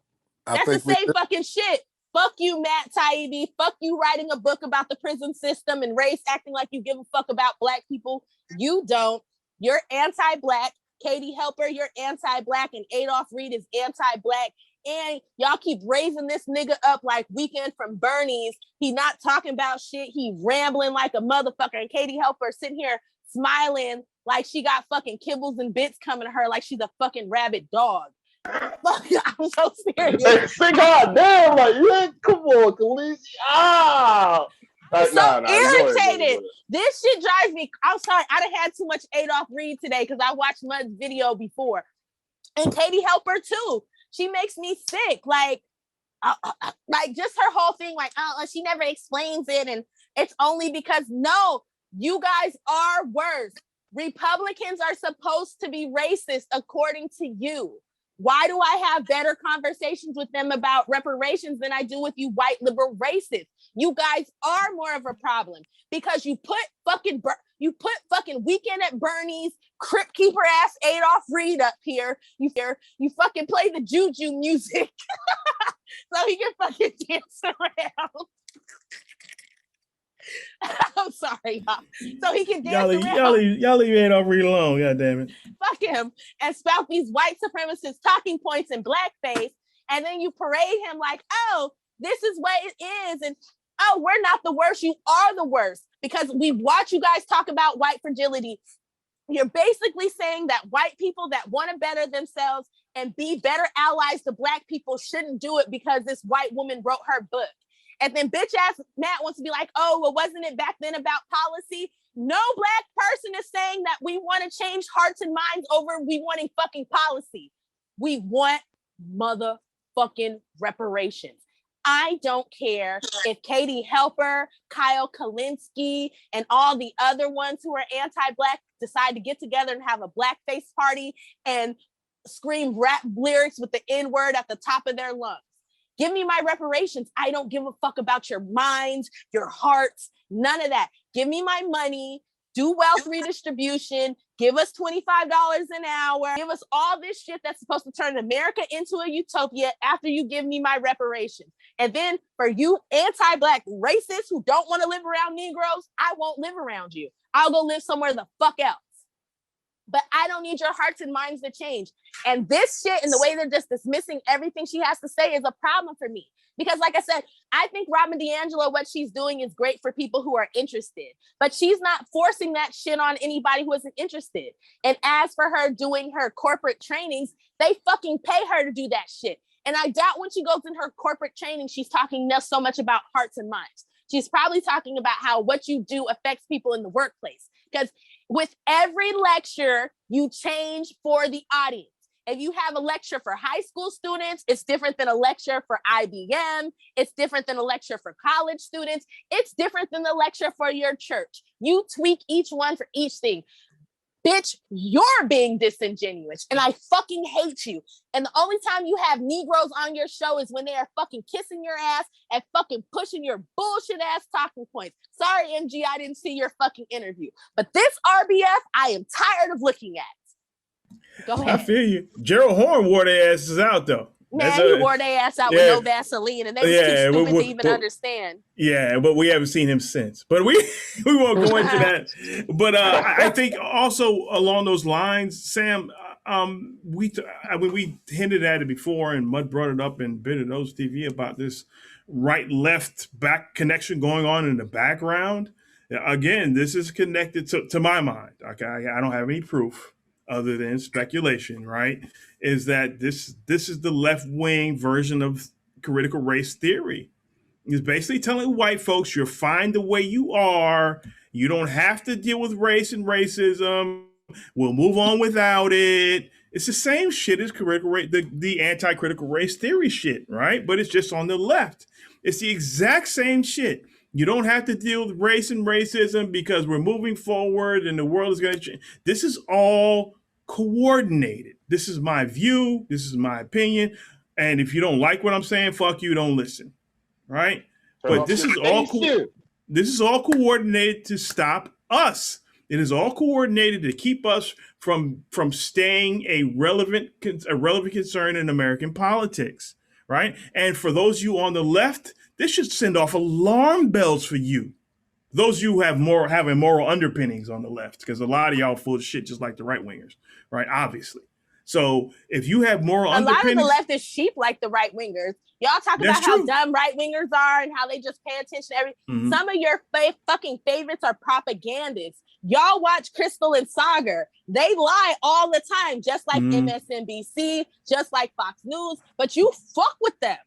That's the same fucking shit. Fuck you, Matt Taibbi. Fuck you writing a book about the prison system and race, acting like you give a fuck about Black people. You don't. You're anti-Black. Katie Helper, you're anti-Black. And Adolph Reed is anti-Black. And y'all keep raising this nigga up like Weekend from Bernie's. He not talking about shit. He rambling like a motherfucker. And Katie Helper sitting here smiling like she got fucking kibbles and bits coming to her like she's a fucking rabid dog. I'm so serious. Say goddamn, like, yeah, come on, Khaleesi. I'm irritated. This shit drives me. I'm sorry. I done had too much Adolph Reed today because I watched Mud's video before. And Katie Helper too. She makes me sick. Like just her whole thing, like, she never explains it. And it's only because, no, you guys are worse. Republicans are supposed to be racist according to you. Why do I have better conversations with them about reparations than I do with you white liberal racists? You guys are more of a problem because you put fucking Weekend at Bernie's Crypt Keeper ass Adolph Reed up here. You fucking play the juju music so he can fucking dance around. I'm sorry, y'all. So he can dance around. Y'all leave Adolph Reed alone, God damn it. Fuck him and spout these white supremacist talking points in blackface, and then you parade him like, oh, this is what it is, and oh, we're not the worst, you are the worst. Because we watch you guys talk about white fragility. You're basically saying that white people that want to better themselves and be better allies to Black people shouldn't do it because this white woman wrote her book. And then bitch ass Matt wants to be like, oh, well, wasn't it back then about policy? No Black person is saying that we want to change hearts and minds over we wanting fucking policy. We want motherfucking reparations. I don't care if Katie Helper, Kyle Kalinske, and all the other ones who are anti-Black decide to get together and have a blackface party and scream rap lyrics with the N-word at the top of their lungs. Give me my reparations. I don't give a fuck about your minds, your hearts, none of that. Give me my money, do wealth redistribution, give us $25 an hour, give us all this shit that's supposed to turn America into a utopia after you give me my reparations. And then for you anti-Black racists who don't want to live around Negroes, I won't live around you. I'll go live somewhere the fuck else. But I don't need your hearts and minds to change. And this shit and the way they're just dismissing everything she has to say is a problem for me. Because like I said, I think Robin DiAngelo, what she's doing is great for people who are interested. But she's not forcing that shit on anybody who isn't interested. And as for her doing her corporate trainings, they fucking pay her to do that shit. And I doubt when she goes in her corporate training, she's talking so much about hearts and minds. She's probably talking about how what you do affects people in the workplace. Because with every lecture, you change for the audience. If you have a lecture for high school students, it's different than a lecture for IBM. It's different than a lecture for college students. It's different than the lecture for your church. You tweak each one for each thing. Bitch, you're being disingenuous and I fucking hate you. And the only time you have Negroes on your show is when they are fucking kissing your ass and fucking pushing your bullshit ass talking points. Sorry, MG, I didn't see your fucking interview. But this RBF, I am tired of looking at. Go ahead. I feel you. Gerald Horn wore their asses out though. Man, he wore their ass out with no Vaseline, and they was too stupid to even understand. Yeah, but we haven't seen him since. But we won't go into that. But I think also along those lines, Sam, we hinted at it before, and Mud brought it up in Bitter Nose TV about this right-left back connection going on in the background. Again, this is connected to my mind. Okay, I don't have any proof other than speculation, right? Is that this is the left-wing version of critical race theory. It's basically telling white folks you're fine the way you are. You don't have to deal with race and racism. We'll move on without it. It's the same shit as critical race, the anti-critical race theory shit, right? But it's just on the left. It's the exact same shit. You don't have to deal with race and racism because we're moving forward and the world is going to change. This is all coordinated. This is my view. This is my opinion. And if you don't like what I'm saying, fuck you, don't listen. Right? But this is all coordinated to stop us. It is all coordinated to keep us from staying a relevant concern in American politics. Right? And for those of you on the left, this should send off alarm bells for you. Those of you who having moral underpinnings on the left, because a lot of y'all full of shit just like the right wingers, right? Obviously. So if you have moral underpinnings, a lot of the left is sheep like the right wingers. Y'all talk about how dumb right wingers are and how they just pay attention to everything. Mm-hmm. Some of your fucking favorites are propagandists. Y'all watch Crystal and Sagar. They lie all the time, just like MSNBC, just like Fox News, but you fuck with them.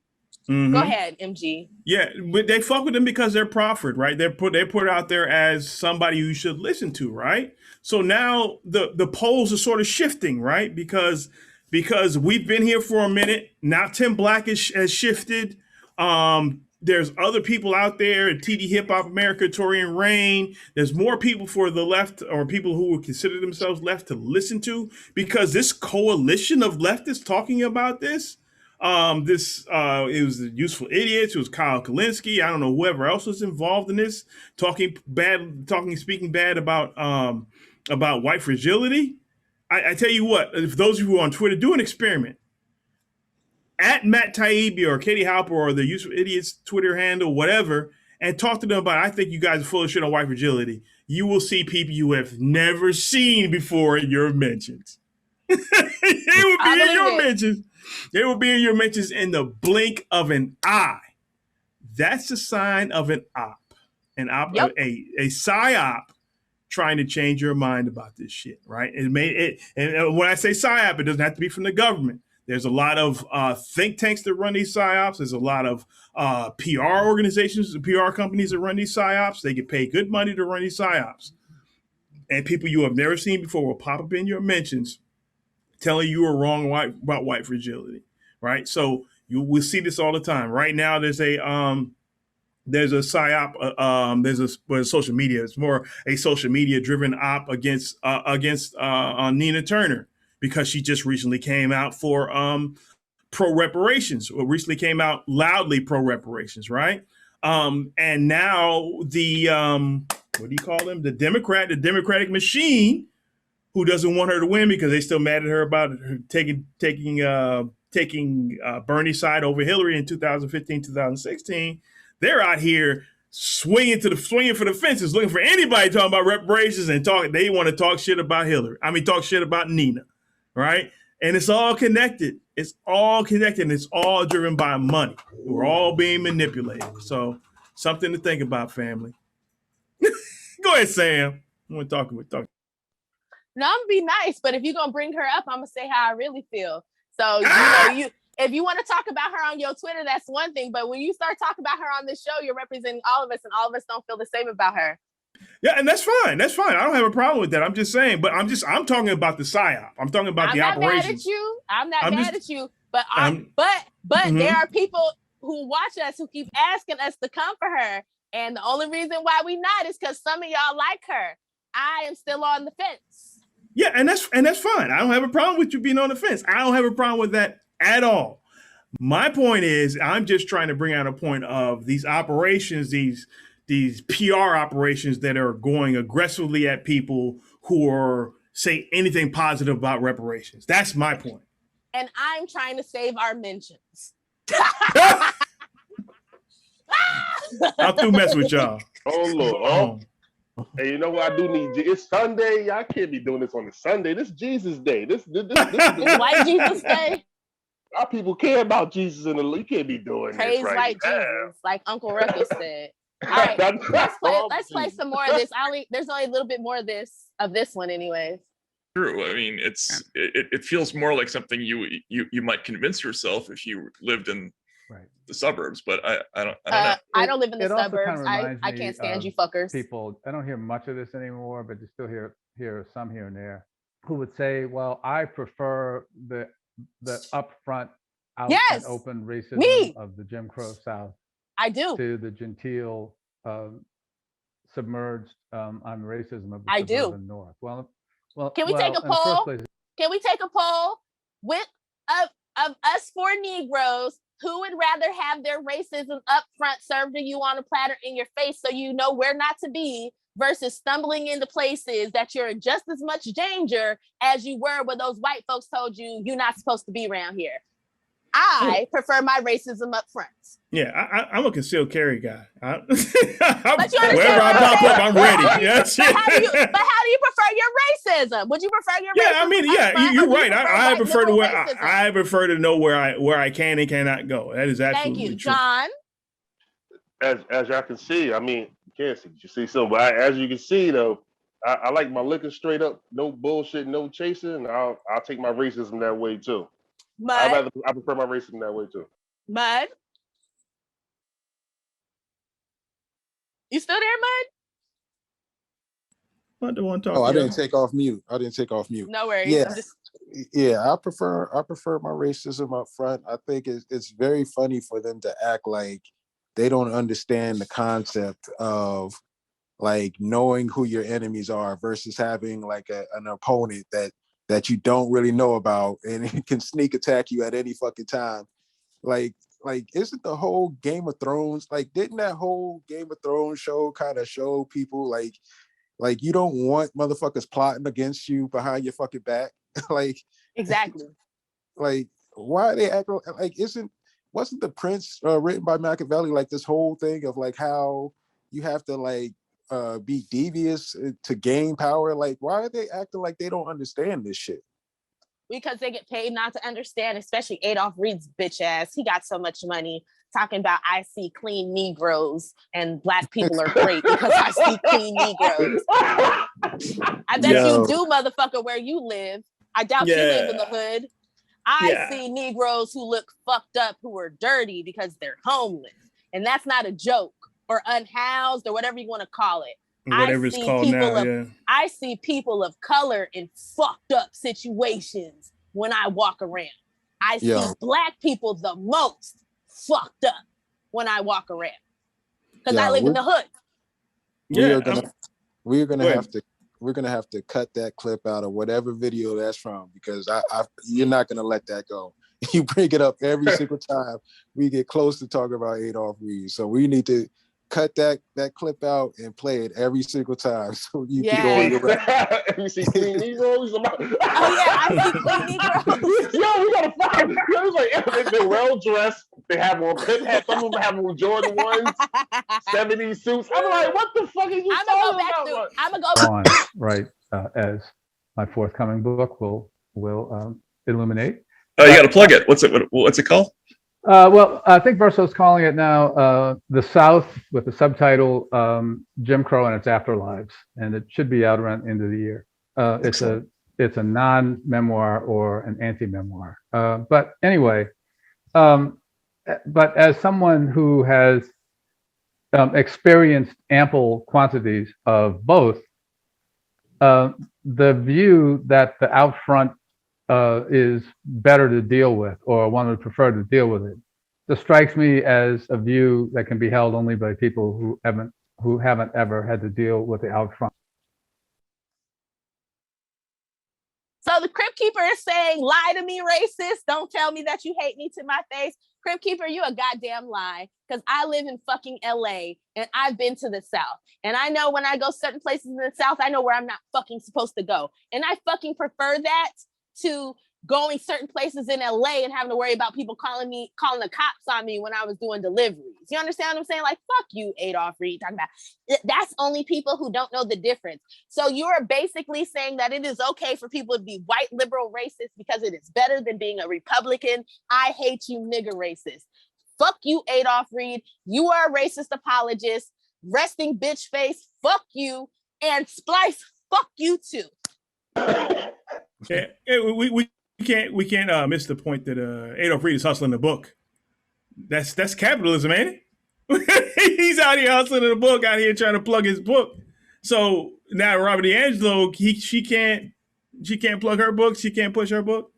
Mm-hmm. Go ahead, MG. Yeah, but they fuck with them because they're proffered, right? They're put out there as somebody you should listen to, right? So now the polls are sort of shifting, right? Because we've been here for a minute. Now Tim Black has shifted. There's other people out there, TD Hip Hop America, Torian Rain. There's more people for the left or people who would consider themselves left to listen to because this coalition of leftists talking about this. It was the Useful Idiots. It was Kyle Kalinske. I don't know whoever else was involved in this, speaking bad about white fragility. I tell you what, if those of you on Twitter, do an experiment. At Matt Taibbi or Katie Halper or the Useful Idiots Twitter handle, whatever, and talk to them about, I think you guys are full of shit on white fragility. You will see people you have never seen before in your mentions. They will be in your mentions. They will be in your mentions in the blink of an eye. That's the sign of an op. A psyop trying to change your mind about this shit, right? And when I say psyop, it doesn't have to be from the government. There's a lot of think tanks that run these psyops. There's a lot of PR organizations, PR companies that run these psyops. They get paid good money to run these psyops. And people you have never seen before will pop up in your mentions telling you are wrong about white fragility, right? So you will see this all the time. Right now, there's a psyop. There's social media. It's more a social media driven op against Nina Turner because she just recently came out for pro reparations. Or recently came out loudly pro reparations, right? And now the what do you call them? The Democratic machine, who doesn't want her to win because they still mad at her about her taking Bernie's side over Hillary in 2015, 2016. They're out here swinging for the fences, looking for anybody talking about reparations and talking. They want to talk shit about Hillary. I mean, talk shit about Nina, right? And it's all connected. It's all connected, and it's all driven by money. We're all being manipulated. So something to think about, family. Go ahead, Sam. I want to talk. No, I'm gonna be nice, but if you're gonna bring her up, I'm gonna say how I really feel. So if you want to talk about her on your Twitter, that's one thing. But when you start talking about her on this show, you're representing all of us, and all of us don't feel the same about her. Yeah, and that's fine. That's fine. I don't have a problem with that. I'm just saying, but I'm talking about the psyop. I'm talking about the operations. I'm not mad at you, but there are people who watch us who keep asking us to come for her, and the only reason why we not is because some of y'all like her. I am still on the fence. Yeah, and that's fine. I don't have a problem with you being on the fence. I don't have a problem with that at all. My point is, I'm just trying to bring out a point of these operations, these PR operations that are going aggressively at people who are say anything positive about reparations. That's my point. And I'm trying to save our mentions. I'm through messing with y'all. Oh Lord. Hey, you know what I do need? It's Sunday. I can't be doing this on a Sunday. This Jesus Day. This it's White Jesus Day. Our people care about Jesus in the. You can't be doing Praise this right white now. Jesus, like Uncle Ruckus said. All right, let's play some more of this. There's only a little bit more of this one, anyways. True. I mean, it feels more like something you might convince yourself if you lived in the suburbs, but I don't know. I don't live in the suburbs. I can't stand you fuckers. People, I don't hear much of this anymore, but you still hear some here and there who would say, "Well, I prefer the upfront, out and open racism of the Jim Crow South. I do to the genteel, submerged racism of the I suburban do. North." Well, can we take a poll? Can we take a poll of us 4 Negroes? Who would rather have their racism up front served to you on a platter in your face so you know where not to be versus stumbling into places that you're in just as much danger as you were when those white folks told you you're not supposed to be around here? I prefer my racism up front. Yeah, I'm a concealed carry guy. But you wherever I pop up, I'm ready. Yes. But how do you prefer your racism? Would you prefer your racism? Yeah, I mean, you're right. I prefer to know where I can and cannot go. That is absolutely true. John. As y'all can see, I mean, you can't see, you see some, but as you can see though, I like my liquor straight up, no bullshit, no chasing, and I'll take my racism that way too. I prefer my racism that way too. Mud. You still there, Mud? What do I talk? I didn't take off mute. No worries. Yeah, I prefer my racism up front. I think it's very funny for them to act like they don't understand the concept of like knowing who your enemies are versus having like an opponent that you don't really know about and it can sneak attack you at any fucking time. Like isn't the whole Game of Thrones, like didn't that whole Game of Thrones show kind of show people like you don't want motherfuckers plotting against you behind your fucking back? Like exactly. Like why are they acting like wasn't The Prince written by Machiavelli like this whole thing of like how you have to like be devious to gain power? Like why are they acting like they don't understand this shit? Because they get paid not to understand, especially Adolph Reed's bitch ass. He got so much money talking about I see clean Negroes and Black people are great because I see clean Negroes. I bet you do, motherfucker, where you live. I doubt you live in the hood. I see Negroes who look fucked up, who are dirty because they're homeless. And that's not a joke, or unhoused, or whatever you want to call it. Whatever it's called now, I see people of color in fucked up situations when I walk around. I see Black people the most fucked up when I walk around. Because I live in the hood. We're gonna have to cut that clip out of whatever video that's from, because you're not gonna let that go. You bring it up every single time we get close to talking about Adolph Reed. So we need to cut that clip out and play it every single time. So you can go on your right. You see Clean Negroes? Oh yeah, I see Clean Negroes. Yo, we gotta find. Yo, it's like they're well dressed. They have on pit hats. Some of them have on Jordan 1s, 70s suits. I'm like, what the fuck are you talking about? I'm gonna go back. Right, as my forthcoming book will illuminate. Oh, you got to plug it. What's it called? Well, I think Verso's calling it now The South, with the subtitle Jim Crow and Its Afterlives, and it should be out around the end of the year. It's a non-memoir or an anti-memoir. But anyway, but as someone who has experienced ample quantities of both, the view that the out front is better to deal with, or one would prefer to deal with it, this strikes me as a view that can be held only by people who haven't ever had to deal with the out front. So the Crypt Keeper is saying, lie to me, racist. Don't tell me that you hate me to my face. Crypt Keeper, you a goddamn lie, because I live in fucking LA and I've been to the South. And I know when I go certain places in the South, I know where I'm not fucking supposed to go. And I fucking prefer that to going certain places in LA and having to worry about people calling the cops on me when I was doing deliveries. You understand what I'm saying? Like, fuck you, Adolph Reed, talking about that's only people who don't know the difference. So you're basically saying that it is okay for people to be white liberal racist because it is better than being a Republican I hate you nigger racist. Fuck you, Adolph Reed. You are a racist apologist. Resting bitch face. Fuck you. And Splice, fuck you too. Yeah, we can't miss the point that Adolph Reed is hustling the book. That's capitalism, ain't it? He's out here hustling the book, out here trying to plug his book. So now Robert D'Angelo, she can't plug her book, she can't push her book.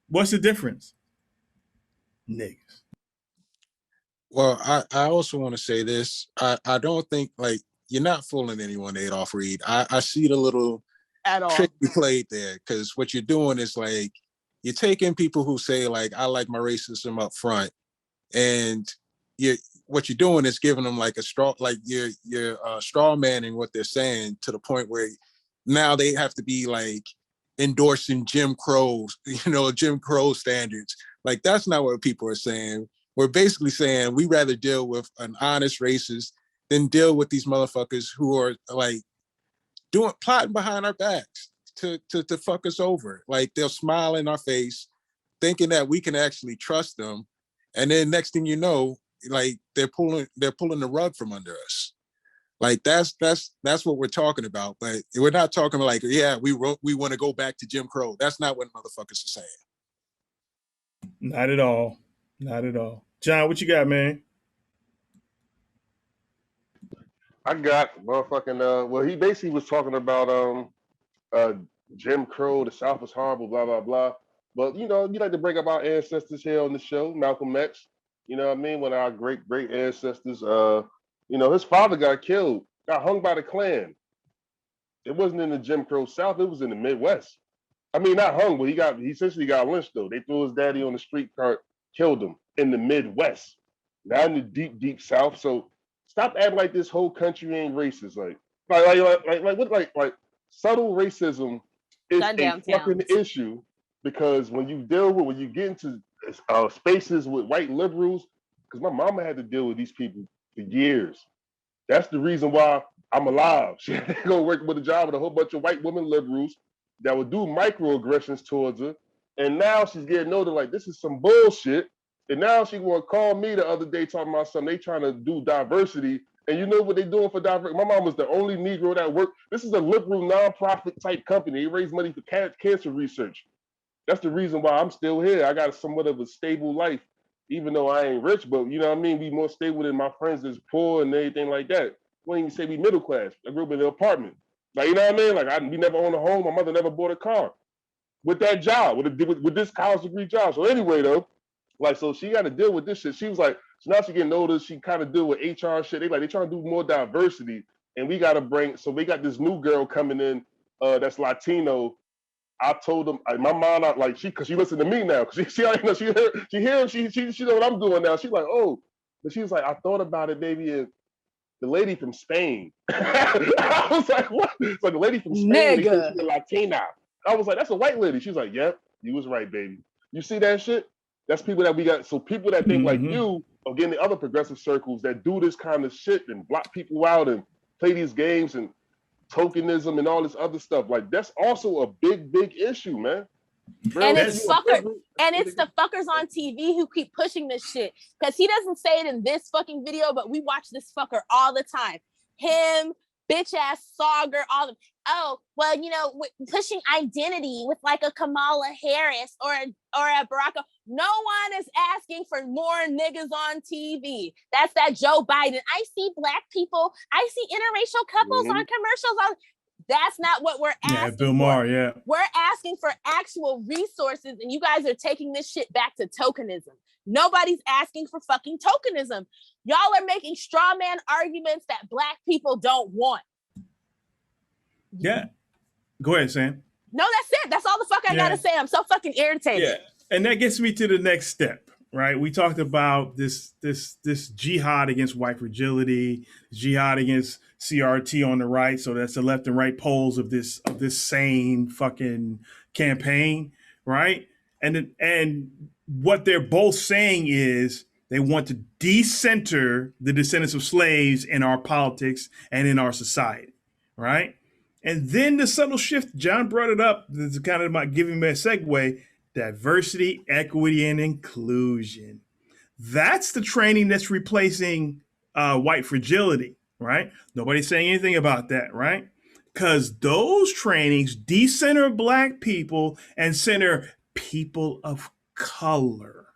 What's the difference? Niggas. Well, I also want to say this. I don't think, like, you're not fooling anyone, Adolph Reed. I see the little trick you played there, because what you're doing is, like, you're taking people who say, like, I like my racism up front, and what you're doing is giving them like a straw, like you're straw manning what they're saying, to the point where now they have to be like endorsing Jim Crow standards. Like, that's not what people are saying. We're basically saying we rather deal with an honest racist than deal with these motherfuckers who are like plotting behind our backs to fuck us over. Like, they'll smile in our face thinking that we can actually trust them, and then next thing you know, like, they're pulling the rug from under us. Like, that's what we're talking about. But we're not talking like, yeah, we want to go back to Jim Crow. That's not what motherfuckers are saying. Not at all. Not at all. John, what you got, man? I got motherfucking well, he basically was talking about Jim Crow, the South was horrible, blah blah blah. But you like to bring up our ancestors here on the show, Malcolm X. You know what I mean? One of our great ancestors. His father got hung by the Klan. It wasn't in the Jim Crow South, it was in the Midwest. I mean, not hung, but he essentially got lynched though. They threw his daddy on the street cart, killed him in the Midwest, not in the deep South. So stop acting like this whole country ain't racist. Like subtle racism is a fucking issue, because when you get into spaces with white liberals, because my mama had to deal with these people for years. That's the reason why I'm alive. She had to go work with a job with a whole bunch of white women liberals that would do microaggressions towards her. And now she's getting older, like, this is some bullshit. And now she want to call me the other day talking about something. They trying to do diversity. And you know what they doing for diversity? My mom was the only Negro that worked. This is a liberal nonprofit type company. They raise money for cancer research. That's the reason why I'm still here. I got somewhat of a stable life, even though I ain't rich, but you know what I mean? We more stable than my friends that's poor and everything like that. Wouldn't even say we middle class. I grew up in an apartment. Like, you know what I mean? Like, we never owned a home. My mother never bought a car. With that job, with this college degree job. So anyway, though, like, so she got to deal with this shit. She was like, so now she getting older. She kind of deal with HR shit. They trying to do more diversity, and we got to bring. So we got this new girl coming in that's Latino. I told them, my mom, like cause she listened to me now. She already know, she know what I'm doing now. She's like, oh, but she was like, I thought about it, baby. And the lady from Spain. I was like, what? It's like the lady from Spain. Nigga. They said she's a Latina. I was like, that's a white lady. She's like, yep, you was right, baby. You see that shit? That's people that we got. So people that think like you are getting the other progressive circles that do this kind of shit and block people out and play these games and tokenism and all this other stuff. Like, that's also a big issue, man. Bro, and it's the fuckers on TV who keep pushing this shit. Because he doesn't say it in this fucking video, but we watch this fucker all the time. Him, bitch ass Sauger, all of. Oh, well, you know, pushing identity with like a Kamala Harris or a Barack. No one is asking for more niggas on TV. That's that Joe Biden. I see black people. I see interracial couples on commercials. That's not what we're asking. Yeah, Bill Maher, yeah. We're asking for actual resources, and you guys are taking this shit back to tokenism. Nobody's asking for fucking tokenism. Y'all are making straw man arguments that black people don't want. Yeah. Go ahead, Sam. No, that's it. That's all the fuck I gotta say. I'm so fucking irritated. Yeah. And that gets me to the next step, right? We talked about this jihad against white fragility, jihad against CRT on the right. So that's the left and right poles of this same fucking campaign, right? And what they're both saying is they want to decenter the descendants of slaves in our politics and in our society, right? And then the subtle shift, John brought it up, this is kind of my giving me a segue, diversity, equity, and inclusion. That's the training that's replacing white fragility, right? Nobody's saying anything about that, right? Because those trainings decenter black people and center people of color,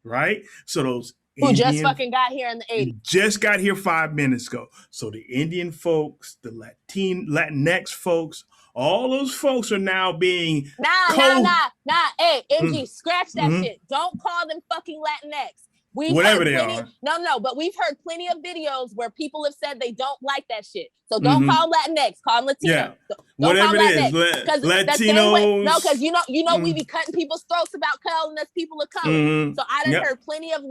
right? So those who just fucking got here in the 80s. Just got here 5 minutes ago. So the Indian folks, the Latinx folks, all those folks are now being Nah. Hey, MG, scratch that shit. Don't call them fucking Latinx. Whatever they are. No, but we've heard plenty of videos where people have said they don't like that shit. So don't call them Latinx, call them Latino. Yeah. Don't whatever call it is, Latinos. No, because you know we be cutting people's throats about calling us people of color. So I done heard plenty of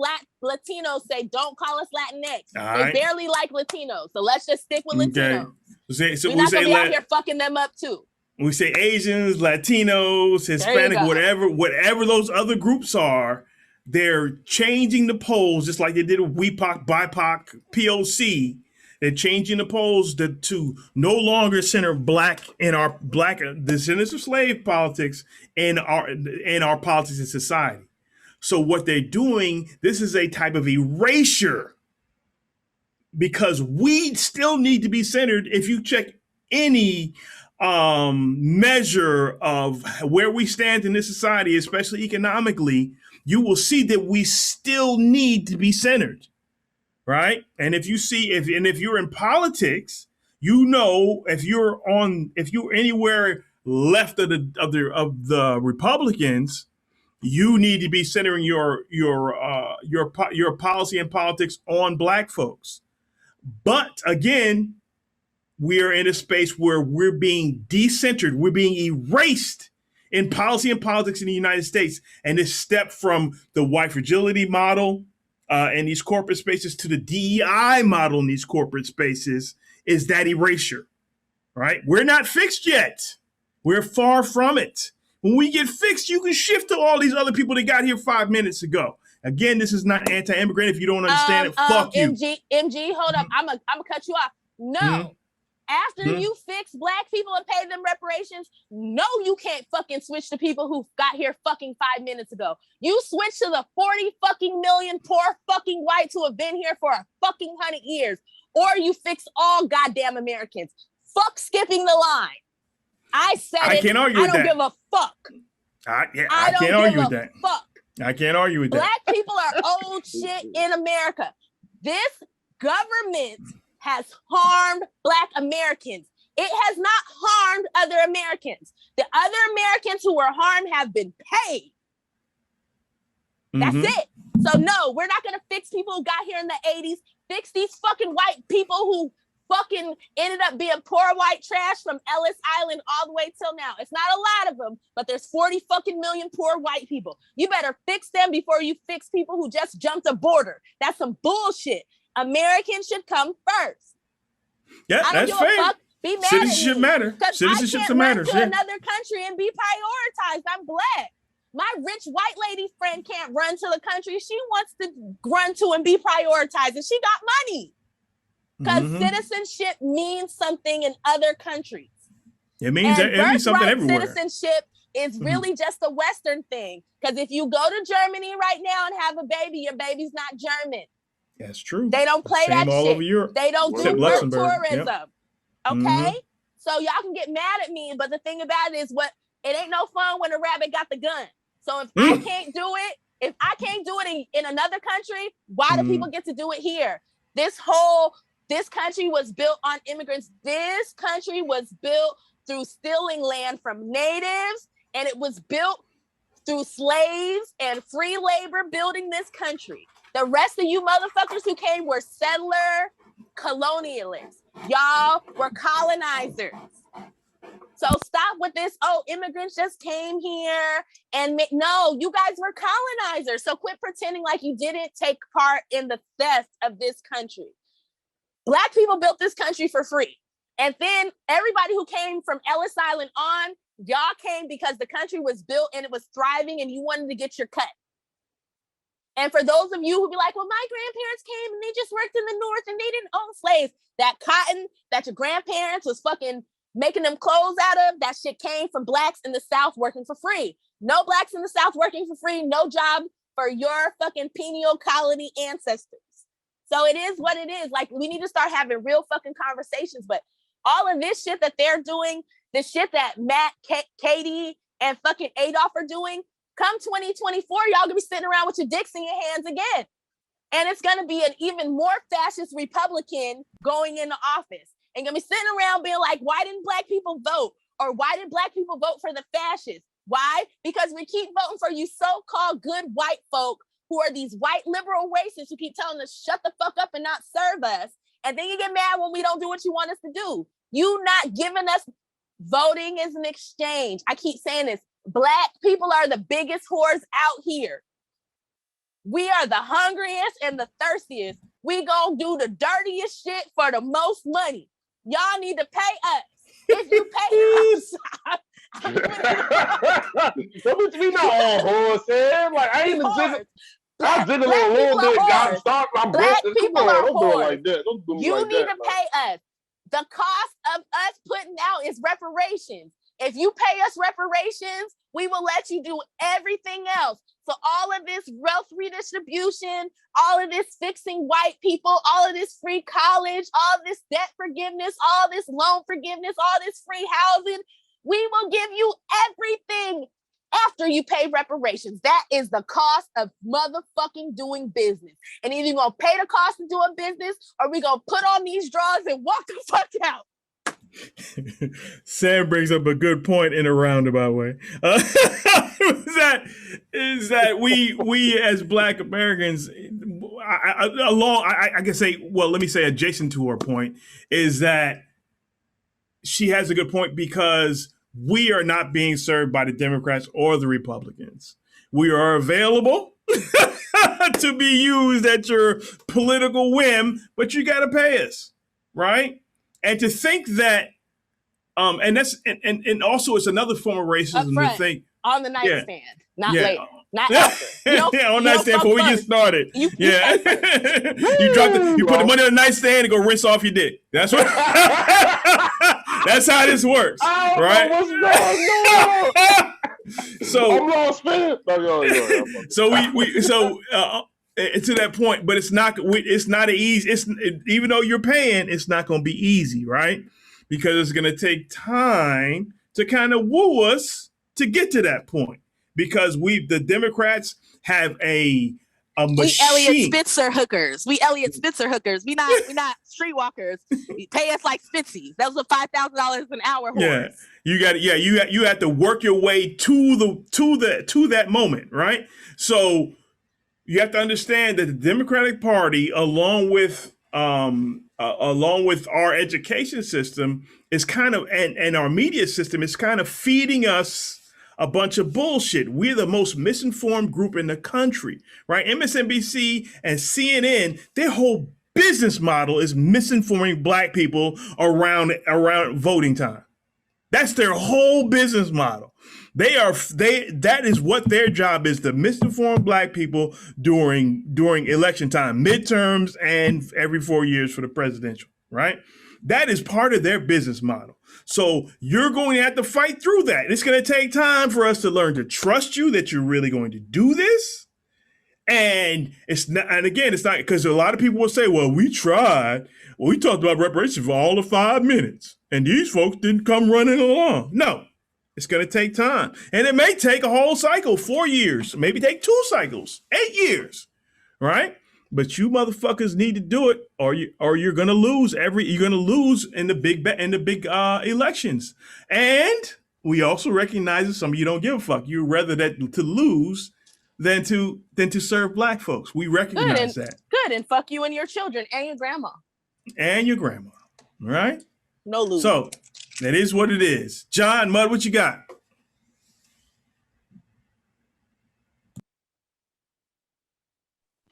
Latinos say, don't call us Latinx. They barely like Latinos. So let's just stick with Latinos. Okay. So we're not gonna be out here fucking them up too. We say Asians, Latinos, Hispanic, whatever those other groups are. They're changing the polls just like they did with WEPOC, BIPOC, POC. They're changing the polls to no longer center black in our black descendants of slave politics in our politics and society. So what they're doing, this is a type of erasure because we still need to be centered. If you check any measure of where we stand in this society, especially economically, you will see that we still need to be centered, right? And if you're in politics, you know, if you're anywhere left of the Republicans, you need to be centering your policy and politics on black folks. But again, we are in a space where we're being decentered, we're being erased in policy and politics in the United States. And this step from the white fragility model in these corporate spaces to the DEI model in these corporate spaces is that erasure, right? We're not fixed yet. We're far from it. When we get fixed, you can shift to all these other people that got here 5 minutes ago. Again, this is not anti-immigrant. If you don't understand it, fuck you. MG, hold up. I'm gonna cut you off. No. After you fix black people and pay them reparations, no, you can't fucking switch to people who got here fucking 5 minutes ago. You switch to the 40 fucking million poor fucking whites who have been here for a fucking 100 years. Or you fix all goddamn Americans. Fuck skipping the line. I said I can't argue with that. I don't give a fuck. I I can't don't argue give with a that. fuck. I can't argue with that. Black people are old shit in America. This government has harmed Black Americans. It has not harmed other Americans. The other Americans who were harmed have been paid. That's it. So no, we're not gonna fix people who got here in the 80s. Fix these fucking white people who fucking ended up being poor white trash from Ellis Island all the way till now. It's not a lot of them, but there's 40 fucking million poor white people. You better fix them before you fix people who just jumped a border. That's some bullshit. Americans should come first. Yeah, that's fair. Fuck. Be mad Citizenship at me, matter. Citizenship matters. I can't run to another country and be prioritized. I'm Black. My rich white lady friend can't run to the country she wants to run to and be prioritized, and she got money. Because citizenship means something in other countries. It means something everywhere. Citizenship is really just a Western thing. Because if you go to Germany right now and have a baby, your baby's not German. That's true. They don't play that all shit. Over Europe. They don't do work tourism. Yep. Okay? So y'all can get mad at me, but the thing about it is it ain't no fun when a rabbit got the gun. So if I can't do it, in another country, why do people get to do it here? This country was built on immigrants. This country was built through stealing land from natives, and it was built through slaves and free labor building this country. The rest of you motherfuckers who came were settler colonialists. Y'all were colonizers. So stop with this, immigrants just came here and no, you guys were colonizers. So quit pretending like you didn't take part in the theft of this country. Black people built this country for free. And then everybody who came from Ellis Island on, y'all came because the country was built and it was thriving and you wanted to get your cut. And for those of you who be like, well, my grandparents came and they just worked in the North and they didn't own slaves. That cotton that your grandparents was fucking making them clothes out of, that shit came from Blacks in the South working for free. No Blacks in the South working for free, no job for your fucking penal colony ancestors. So it is what it is. Like, we need to start having real fucking conversations. But all of this shit that they're doing, the shit that Matt, Katie, and fucking Adolph are doing, come 2024, y'all gonna be sitting around with your dicks in your hands again. And it's gonna be an even more fascist Republican going into office. And gonna be sitting around being like, why didn't Black people vote? Or why did Black people vote for the fascists? Why? Because we keep voting for you so-called good white folk who are these white liberal racists who keep telling us shut the fuck up and not serve us. And then you get mad when we don't do what you want us to do. You not giving us voting is an exchange. I keep saying this. Black people are the biggest whores out here. We are the hungriest and the thirstiest. We gonna do the dirtiest shit for the most money. Y'all need to pay us. If you pay us, don't be not all whores, Sam. Like, I ain't legit. I did a little bit. God, stop. I'm Black people are don't do it whores. like that. Don't do it You like need that, to pay us. The cost of us putting out is reparations. If you pay us reparations, we will let you do everything else. So all of this wealth redistribution, all of this fixing white people, all of this free college, all of this debt forgiveness, all this loan forgiveness, all this free housing, we will give you everything after you pay reparations. That is the cost of motherfucking doing business. And either you're going to pay the cost of doing business or we're going to put on these drawers and walk the fuck out. Sam brings up a good point in a roundabout way. Is that we as Black Americans, I can say, well, let me say adjacent to her point, is that she has a good point because we are not being served by the Democrats or the Republicans. We are available to be used at your political whim, but you got to pay us, right? And to think that, and that's and also it's another form of racism to think on the nightstand, not later, not after. On the nightstand before we get started. You put the money on the nightstand and go rinse off your dick. That's what. That's how this works, right? So I'm lost, man. So to that point, but it's not easy. Even though you're paying, it's not going to be easy, right? Because it's going to take time to kind of woo us to get to that point. because the Democrats have a machine. We Elliot Spitzer hookers. We not streetwalkers. You pay us like Spitzies. That was a $5,000 an hour horse. Yeah, you have to work your way to that moment, right? So you have to understand that the Democratic Party, along with our education system, is kind of and our media system is kind of feeding us a bunch of bullshit. We're the most misinformed group in the country, right? MSNBC and CNN, their whole business model is misinforming black people around voting time. That's their whole business model. That is what their job is, to misinform black people during election time, midterms, and every 4 years for the presidential, right? That is part of their business model. So you're going to have to fight through that. It's going to take time for us to learn to trust you that you're really going to do this. And it's not because a lot of people will say, well, we tried. Well, we talked about reparations for all of 5 minutes, and these folks didn't come running along. No, it's going to take time. And it may take a whole cycle, 4 years, maybe take 2 cycles, 8 years, right? But you motherfuckers need to do it, or you're gonna lose in the big elections. And we also recognize that some of you don't give a fuck. You'd rather that to lose than to serve black folks. We recognize that. Good, and fuck you and your children and your grandma. And your grandma, right? No lose. So that is what it is. John Mudd, what you got?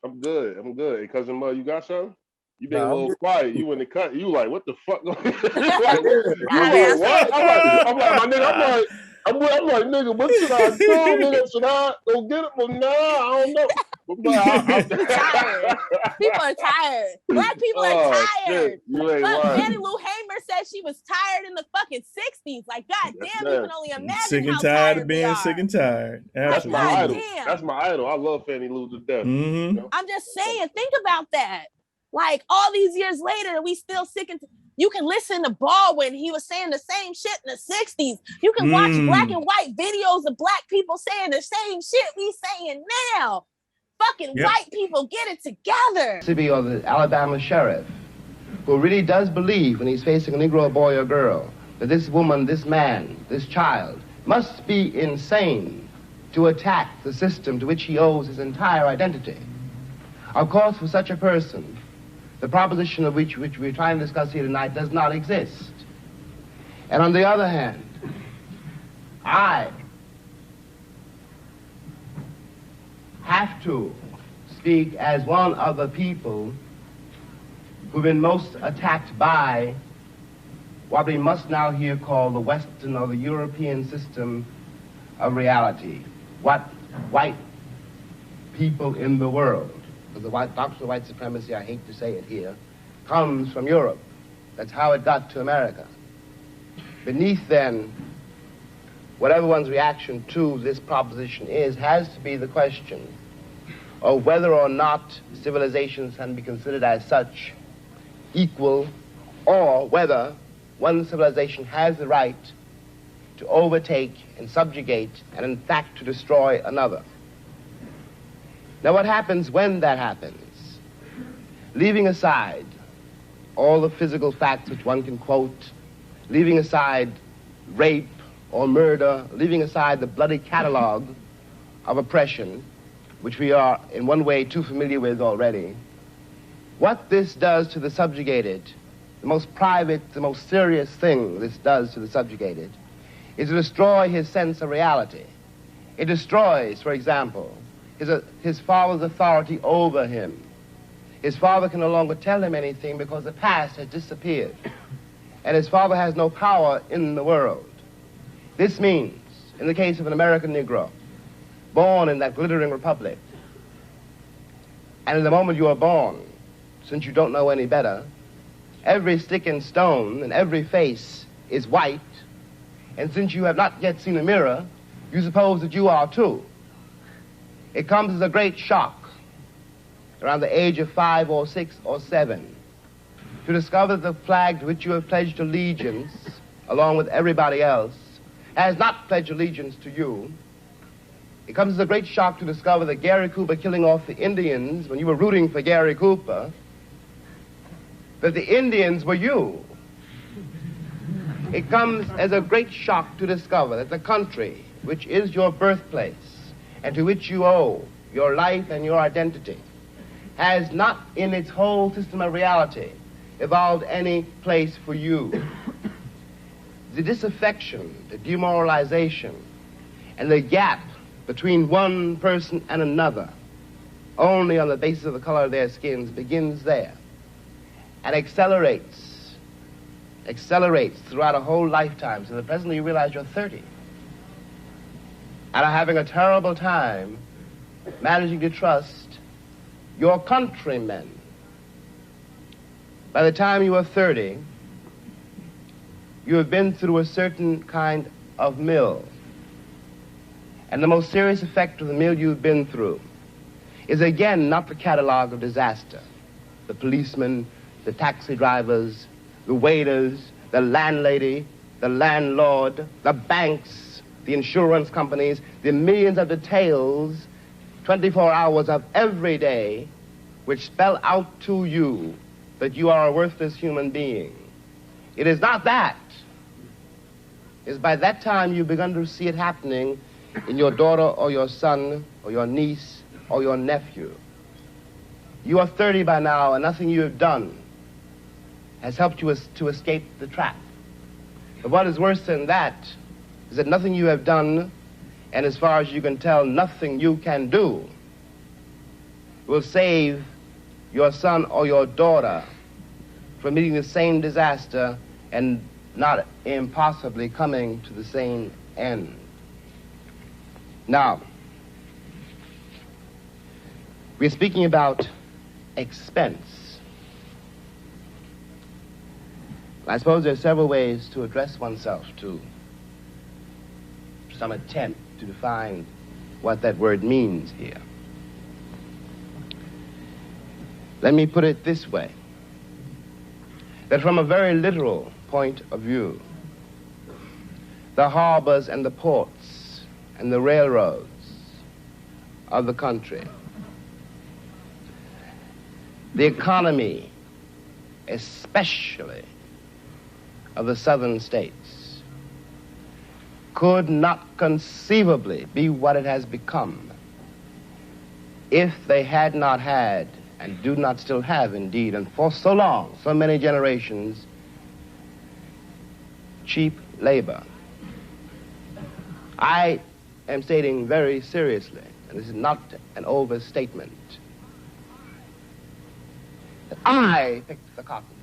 I'm good. Hey, Cousin Mud, you got something? You been a little quiet. You in the cut. You like, what the fuck? Like, what? I'm like, my nigga, I'm like, nigga, what should I do? Nigga, should I go get it? Well, nah, I don't know. Tired. People are tired. Black people are tired. Look, Annie Lou Hamer said she was tired in the fucking 60s. Like, goddamn, you can only imagine sick and how tired of being sick and tired. That's my idol. That's my idol. I love Fannie Lou to death. Mm-hmm. You know? I'm just saying, think about that. Like, all these years later, we still sick and you can listen to Baldwin. He was saying the same shit in the 60s. You can watch black and white videos of black people saying the same shit we saying now. Fucking white people, get it together. Mississippi or the Alabama sheriff, who really does believe when he's facing a Negro boy or girl that this woman, this man, this child must be insane to attack the system to which he owes his entire identity. Of course, for such a person, the proposition of which we're trying to discuss here tonight does not exist. And on the other hand, I have to speak as one of the people who've been most attacked by what we must now here call the Western or the European system of reality. What white people in the world, because the doctrine of white supremacy, I hate to say it here, comes from Europe. That's how it got to America. Beneath then, whatever one's reaction to this proposition is, has to be the question of whether or not civilizations can be considered as such equal, or whether one civilization has the right to overtake and subjugate and in fact to destroy another. Now what happens when that happens? Leaving aside all the physical facts which one can quote, leaving aside rape or murder, leaving aside the bloody catalog of oppression, which we are in one way too familiar with already, what this does to the subjugated, the most private, the most serious thing this does to the subjugated, is to destroy his sense of reality. It destroys, for example, his father's authority over him. His father can no longer tell him anything because the past has disappeared, and his father has no power in the world. This means, in the case of an American Negro, born in that glittering republic, and in the moment you are born, since you don't know any better, every stick and stone and every face is white, and since you have not yet seen a mirror, you suppose that you are too. It comes as a great shock around the age of 5 or 6 or 7 to discover that the flag to which you have pledged allegiance, along with everybody else, has not pledged allegiance to you, It comes as a great shock to discover that Gary Cooper killing off the Indians when you were rooting for Gary Cooper, that the Indians were you. It comes as a great shock to discover that the country, which is your birthplace and to which you owe your life and your identity, has not in its whole system of reality evolved any place for you. The disaffection, the demoralization, and the gap between one person and another, only on the basis of the color of their skins, begins there and accelerates throughout a whole lifetime, so that presently you realize you're 30 and are having a terrible time managing to trust your countrymen. By the time you are 30, you have been through a certain kind of mill. And the most serious effect of the mill you've been through is, again, not the catalog of disaster. The policemen, the taxi drivers, the waiters, the landlady, the landlord, the banks, the insurance companies, the millions of details, 24 hours of every day, which spell out to you that you are a worthless human being. It is not that. It is by that time you've begun to see it happening in your daughter or your son or your niece or your nephew. You are 30 by now, and nothing you have done has helped you to escape the trap. But what is worse than that is that nothing you have done, and as far as you can tell, nothing you can do, will save your son or your daughter from meeting the same disaster and not impossibly coming to the same end. Now, we're speaking about expense. I suppose there are several ways to address oneself to some attempt to define what that word means here. Let me put it this way, that from a very literal point of view, the harbors and the ports and the railroads of the country, the economy, especially of the southern states, could not conceivably be what it has become if they had not had, and do not still have indeed, and for so long, so many generations, cheap labor. I am stating very seriously, and this is not an overstatement, that I picked the cotton,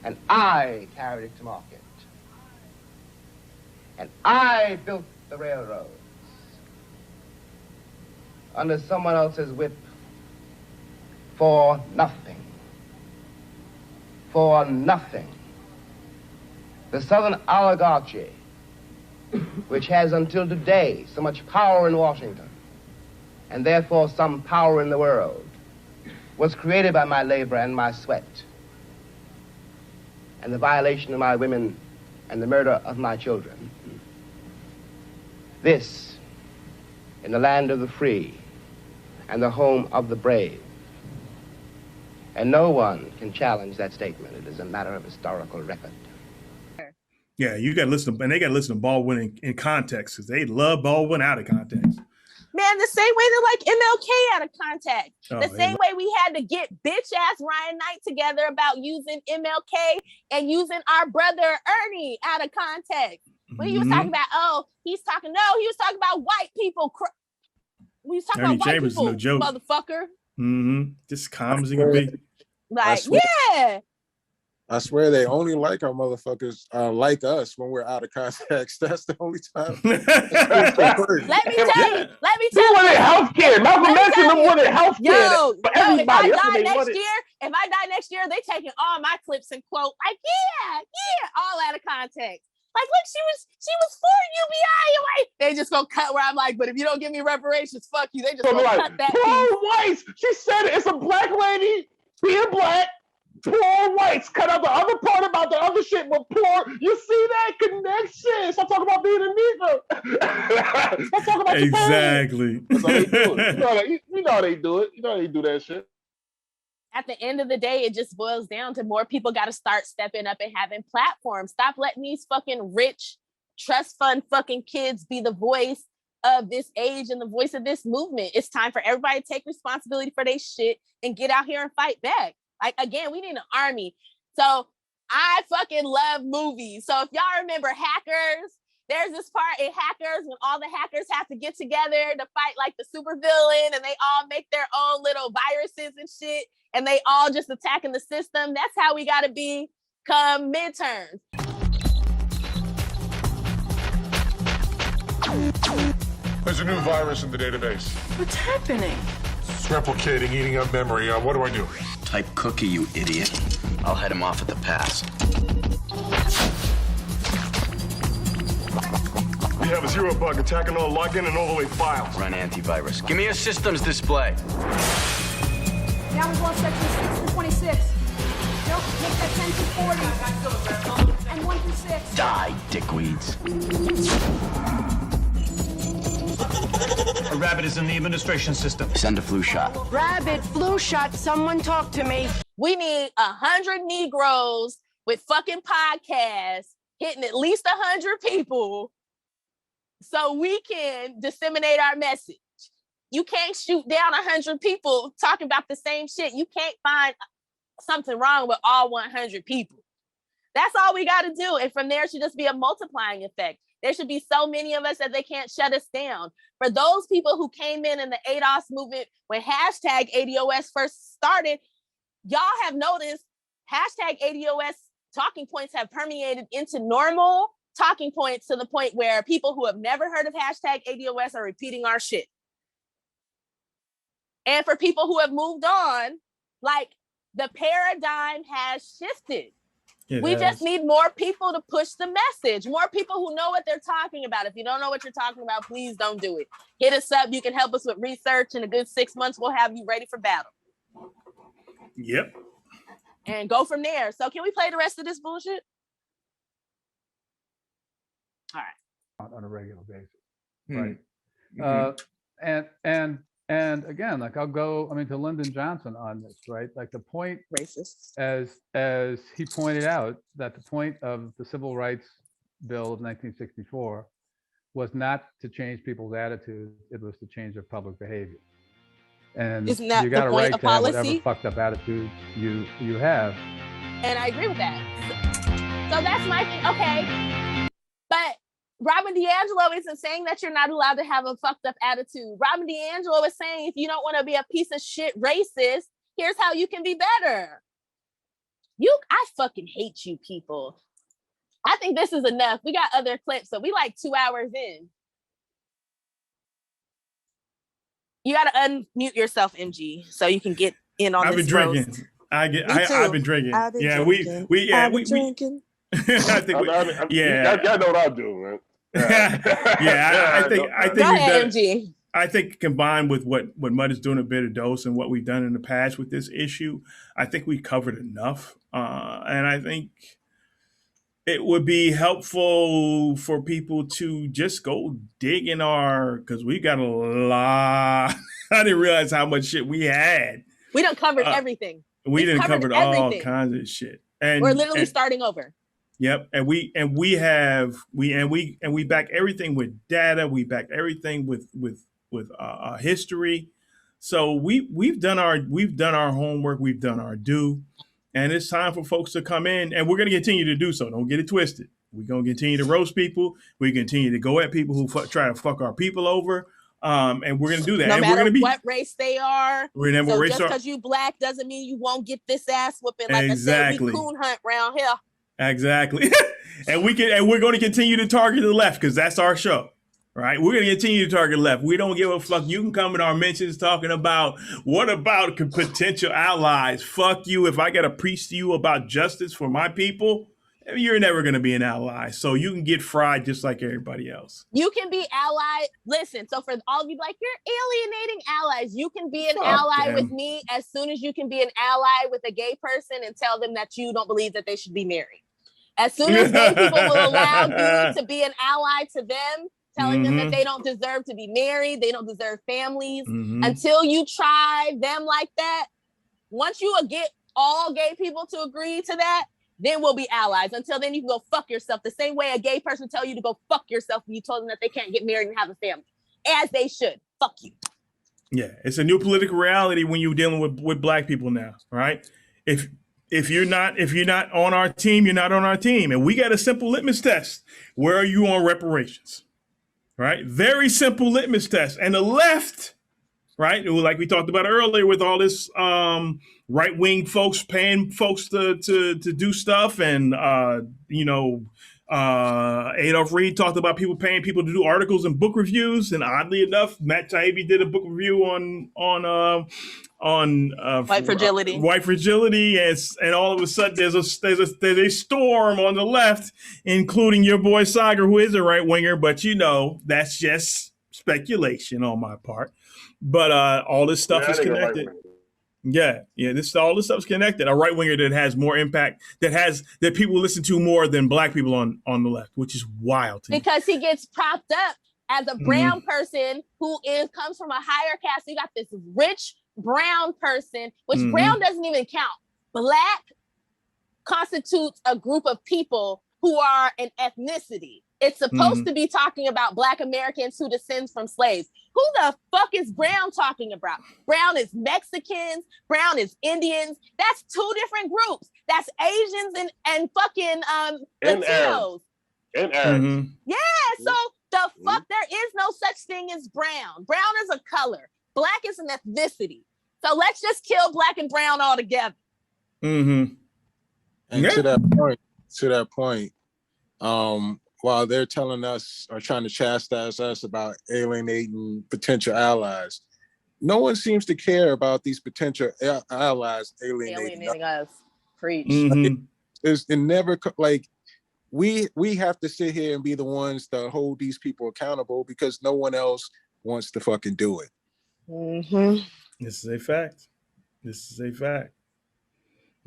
and I carried it to market, and I built the railroads under someone else's whip for nothing. For nothing. The Southern oligarchy, which has until today so much power in Washington, and therefore some power in the world, was created by my labor and my sweat, and the violation of my women and the murder of my children. This, in the land of the free and the home of the brave. And no one can challenge that statement. It is a matter of historical record. Yeah, you got to listen, and they got to listen to Baldwin in context, because they love Baldwin out of context. Man, the same way they like MLK out of context. The same way we had to get bitch-ass Ryan Knight together about using MLK and using our brother Ernie out of context. When he was talking about, he was talking about white people. We was talking Ernie about white Chambers people, is no joke. motherfucker. Just calm as he can be. Like, yeah. I swear they only like our motherfuckers like us when we're out of context. That's the only time. Let me tell you. They wanted healthcare. Malcolm mentioned them wanted healthcare for everybody. If I die next year, they taking all my clips and quote like, yeah, all out of context. Like, look, she was for UBI. Like, they just gonna cut where I'm like, but if you don't give me reparations, fuck you. They just gonna cut that piece. Pro-whites. She said it's a black lady being black poor whites cut out the other part about the other shit, but poor. You see that connection? Stop talking about being a Negro. Stop talking about exactly. That's how they do it. You know how they do it. You know how they do that shit. At the end of the day, it just boils down to more people got to start stepping up and having platforms. Stop letting these fucking rich trust fund fucking kids be the voice of this age and the voice of this movement. It's time for everybody to take responsibility for their shit and get out here and fight back. Like, again, we need an army. So I fucking love movies. So if y'all remember Hackers, there's this part in Hackers when all the hackers have to get together to fight like the supervillain, and they all make their own little viruses and shit, and they all just attacking the system. That's how we got to be come midterms. There's a new virus in the database. What's happening? It's replicating, eating up memory. What do I do? Type cookie, you idiot. I'll head him off at the pass. We have a zero bug attacking all login and overlay files. Run antivirus. Give me a systems display. Now we've lost section 6 through 26. Nope, make that 10 through 40. And 1 through 6. Die, dickweeds. A rabbit is in the administration system. Send a flu shot. Rabbit, flu shot, someone talk to me. We need 100 Negroes with fucking podcasts hitting at least 100 people so we can disseminate our message. You can't shoot down 100 people talking about the same shit. You can't find something wrong with all 100 people. That's all we got to do. And from there, it should just be a multiplying effect. There should be so many of us that they can't shut us down. For those people who came in the ADOS movement when hashtag ADOS first started, y'all have noticed hashtag ADOS talking points have permeated into normal talking points to the point where people who have never heard of hashtag ADOS are repeating our shit. And for people who have moved on, like, the paradigm has shifted. We just need more people to push the message, more people who know what they're talking about. If you don't know what you're talking about, please don't do it. Hit us up. You can help us with research. In a good 6 months, we'll have you ready for battle. Yep. And go from there. So can we play the rest of this bullshit? All right. On a regular basis. Right. Mm-hmm. And again, like I'll go, to Lyndon Johnson on this, right? Like the point, racist, as he pointed out, that the point of the Civil Rights Bill of 1964 was not to change people's attitudes; it was to change their public behavior. And isn't that you got a the point right of to have policy? whatever fucked up attitude you have. And I agree with that. So that's my thing. Okay, but Robin DiAngelo isn't saying that you're not allowed to have a fucked up attitude. Robin DiAngelo is saying if you don't want to be a piece of shit racist, here's how you can be better. I fucking hate you people. I think this is enough. We got other clips, so we like 2 hours in. You got to unmute yourself, MG, so you can get in on this. I've been drinking. I've been drinking. I've been drinking. We drinking. I think y'all know what I do, man. I think go ahead, MG. I think combined with what Mud is doing a bit of dose and what we've done in the past with this issue, I think we covered enough. And I think it would be helpful for people to just go dig in because we got a lot. I didn't realize how much shit we had. We done covered everything. We done covered all kinds of shit. And we're literally starting over. Yep, and we back everything with data. We back everything with history. So we've done our homework. We've done our due, and it's time for folks to come in, and we're going to continue to do so. Don't get it twisted. We're going to continue to roast people. We continue to go at people who try to fuck our people over. And we're going to do that. No and matter we're gonna what race they are. So just because you black doesn't mean you won't get this ass whooping. Like exactly. I said, we coon hunt around here. Exactly. and we're going to continue to target the left because that's our show. Right? We're going to continue to target left. We don't give a fuck. You can come in our mentions talking about what about potential allies. Fuck you. If I got to preach to you about justice for my people, you're never going to be an ally. So you can get fried just like everybody else. You can be ally. Listen, so for all of you like, you're alienating allies. You can be an ally with me as soon as you can be an ally with a gay person and tell them that you don't believe that they should be married. As soon as gay people will allow you to be an ally to them, telling them that they don't deserve to be married, they don't deserve families, until you try them like that, once you get all gay people to agree to that, then we'll be allies. Until then, you can go fuck yourself. The same way a gay person tell you to go fuck yourself when you told them that they can't get married and have a family. As they should. Fuck you. Yeah, it's a new political reality when you're dealing with black people now, right? If you're not on our team, you're not on our team. And we got a simple litmus test. Where are you on reparations? Right? Very simple litmus test. And the left, right, like we talked about earlier with all this right-wing folks paying folks to do stuff, and Adolph Reed talked about people paying people to do articles and book reviews, and oddly enough, Matt Taibbi did a book review on White Fragility. White Fragility, and all of a sudden there's a storm on the left, including your boy Sagar, who is a right winger, but that's just speculation on my part. But all this stuff is connected. All this stuff's connected. A right winger that has more impact, that people listen to more than black people on the left, which is wild to me. Because he gets propped up as a brown person who comes from a higher caste. You got this rich brown person, which brown doesn't even count. Black constitutes a group of people who are an ethnicity. It's supposed to be talking about Black Americans who descend from slaves. Who the fuck is brown talking about? Brown is Mexicans. Brown is Indians. That's two different groups. That's Asians and fucking Latinos. And Arabs. Yeah, so the fuck, there is no such thing as brown. Brown is a color. Black is an ethnicity. So let's just kill black and brown all together. And to that point, while they're telling us or trying to chastise us about alienating potential allies, no one seems to care about these potential allies alienating us. Preach. It never, like, we have to sit here and be the ones to hold these people accountable because no one else wants to fucking do it. This is a fact.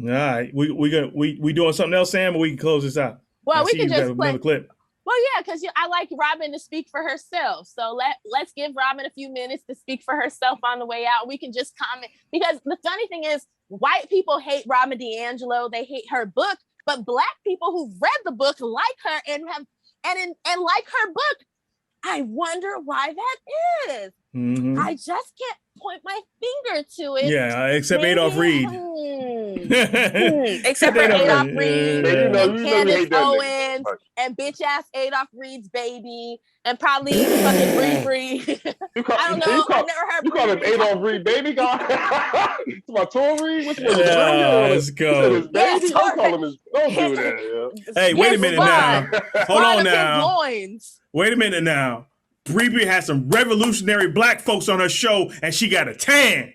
All right, we doing something else, Sam, or we can close this out? Well, we can just another clip. Well, yeah, because I like Robin to speak for herself. So let's give Robin a few minutes to speak for herself on the way out. We can just comment, because the funny thing is, white people hate Robin DiAngelo. They hate her book, but black people who've read the book like her and like her book. I wonder why that is. I just can't point my finger to it. Yeah, except Adolph Reed. Except for Adolph Reed and Candace Owens and bitch ass Adolph Reed's baby and probably fucking Bree. I don't know. I've never heard. You call him Adolph Reed baby guy? It's my Tor Reed. Which one? Let's go. His baby. Don't call him his. Don't do that. Yeah. Hey, wait a minute now. Hold on now. Wait a minute now. Bree has some revolutionary black folks on her show, and she got a tan.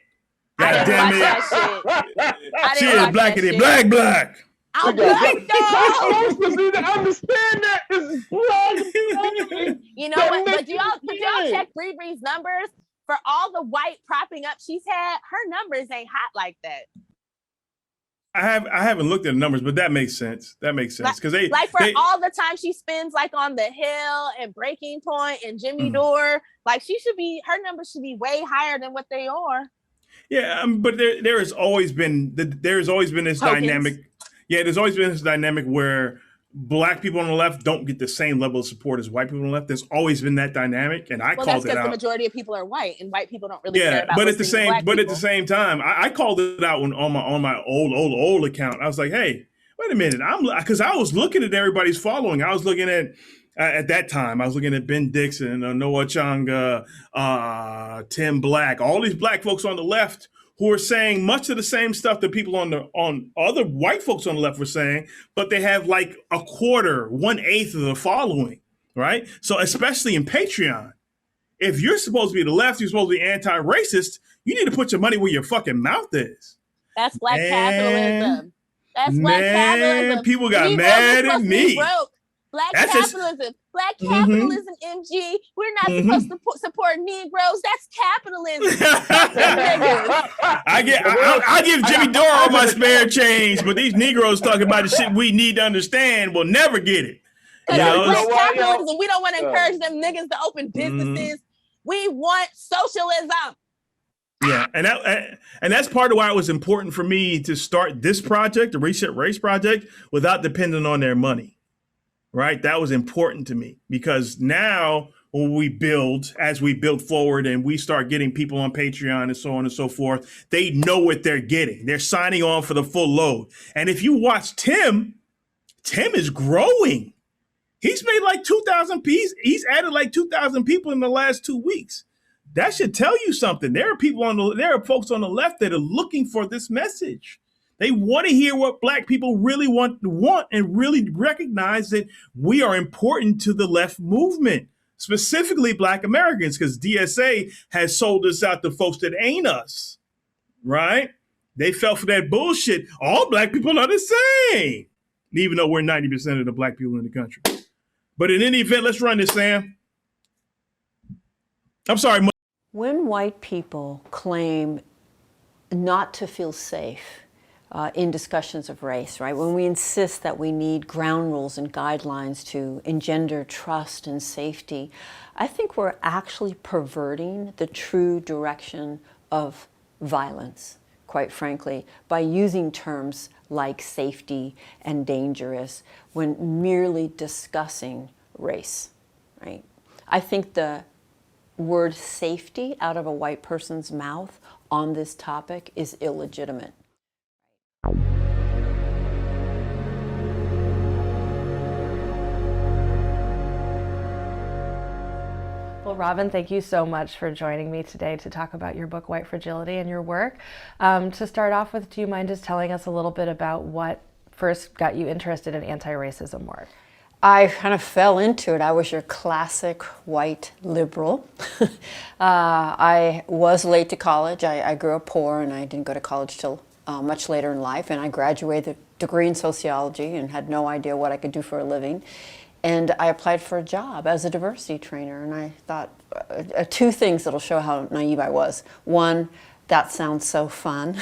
God damn it! She is blackity black. I'm black though. To understand that is black. You know what? But do y'all check Bree's numbers for all the white propping up she's had? Her numbers ain't hot like that. I haven't looked at the numbers, but that makes sense. Because all the time she spends like on The Hill and Breaking Point and Jimmy Dore, like her numbers should be way higher than what they are. Yeah, but there has always been this dynamic. Yeah, there's always been this dynamic where black people on the left don't get the same level of support as white people on the left. There's always been that dynamic, and I called it out. That's because the majority of people are white, and white people don't really care about. But at the same time, I called it out on my old account. I was like, hey, wait a minute, because I was looking at everybody's following. I was looking at that time, I was looking at Ben Dixon, Noah Changa, Tim Black, all these black folks on the left who are saying much of the same stuff that people on other white folks on the left were saying, but they have like a quarter, 1/8 of the following, right? So especially in Patreon, if you're supposed to be the left, you're supposed to be anti-racist, you need to put your money where your fucking mouth is. That's black capitalism. That's black capitalism. People got Negroes mad are at supposed to be me. broke. Black That's just- capitalism. Black capitalism, MG. We're not supposed to support Negroes. That's capitalism. Fuck them niggas. I give Jimmy Dore all my spare change, but these Negroes talking about the shit we need to understand will never get it. Because black capitalism, we don't want to encourage them niggas to open businesses. We want socialism. Yeah, and that's part of why it was important for me to start this project, the Reset Race project, without depending on their money. Right? That was important to me because now when we build, as we build forward and we start getting people on Patreon and so on and so forth, they know what they're getting. They're signing on for the full load. And if you watch Tim is growing. He's made like 2,000 pieces. He's added like 2,000 people in the last 2 weeks. That should tell you something. There are folks on the left that are looking for this message. They want to hear what Black people really want and really recognize that we are important to the left movement, specifically Black Americans, because DSA has sold us out to folks that ain't us, right? They fell for that bullshit. All Black people are the same, even though we're 90% of the Black people in the country. But in any event, let's run this, Sam. I'm sorry. When white people claim not to feel safe in discussions of race, right? When we insist that we need ground rules and guidelines to engender trust and safety, I think we're actually perverting the true direction of violence, quite frankly, by using terms like safety and dangerous when merely discussing race, right? I think the word safety out of a white person's mouth on this topic is illegitimate. Well, Robin, thank you so much for joining me today to talk about your book, White Fragility, and your work. To start off with, do you mind just telling us a little bit about what first got you interested in anti-racism work? I kind of fell into it. I was your classic white liberal. I was late to college. I grew up poor and I didn't go to college till much later in life. And I graduated with a degree in sociology and had no idea what I could do for a living. And I applied for a job as a diversity trainer. And I thought two things that'll show how naive I was. One, that sounds so fun.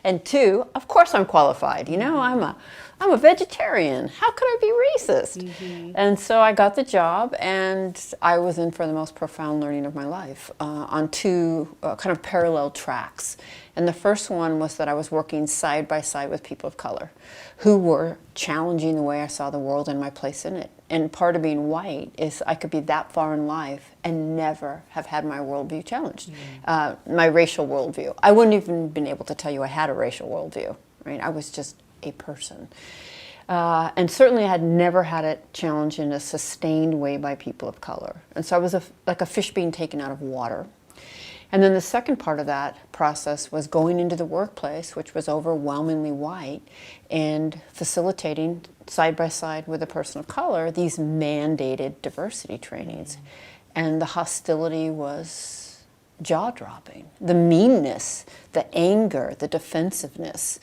And two, of course I'm qualified. You know, I'm a vegetarian. How could I be racist? Mm-hmm. And so I got the job, and I was in for the most profound learning of my life on two kind of parallel tracks. And the first one was that I was working side by side with people of color who were challenging the way I saw the world and my place in it. And part of being white is I could be that far in life and never have had my worldview challenged, my racial worldview. I wouldn't even been able to tell you I had a racial worldview, right? I was just a person. And certainly I had never had it challenged in a sustained way by people of color. And so I was like a fish being taken out of water. And then the second part of that process was going into the workplace, which was overwhelmingly white, and facilitating side by side with a person of color these mandated diversity trainings. And the hostility was jaw-dropping. The meanness, the anger, the defensiveness.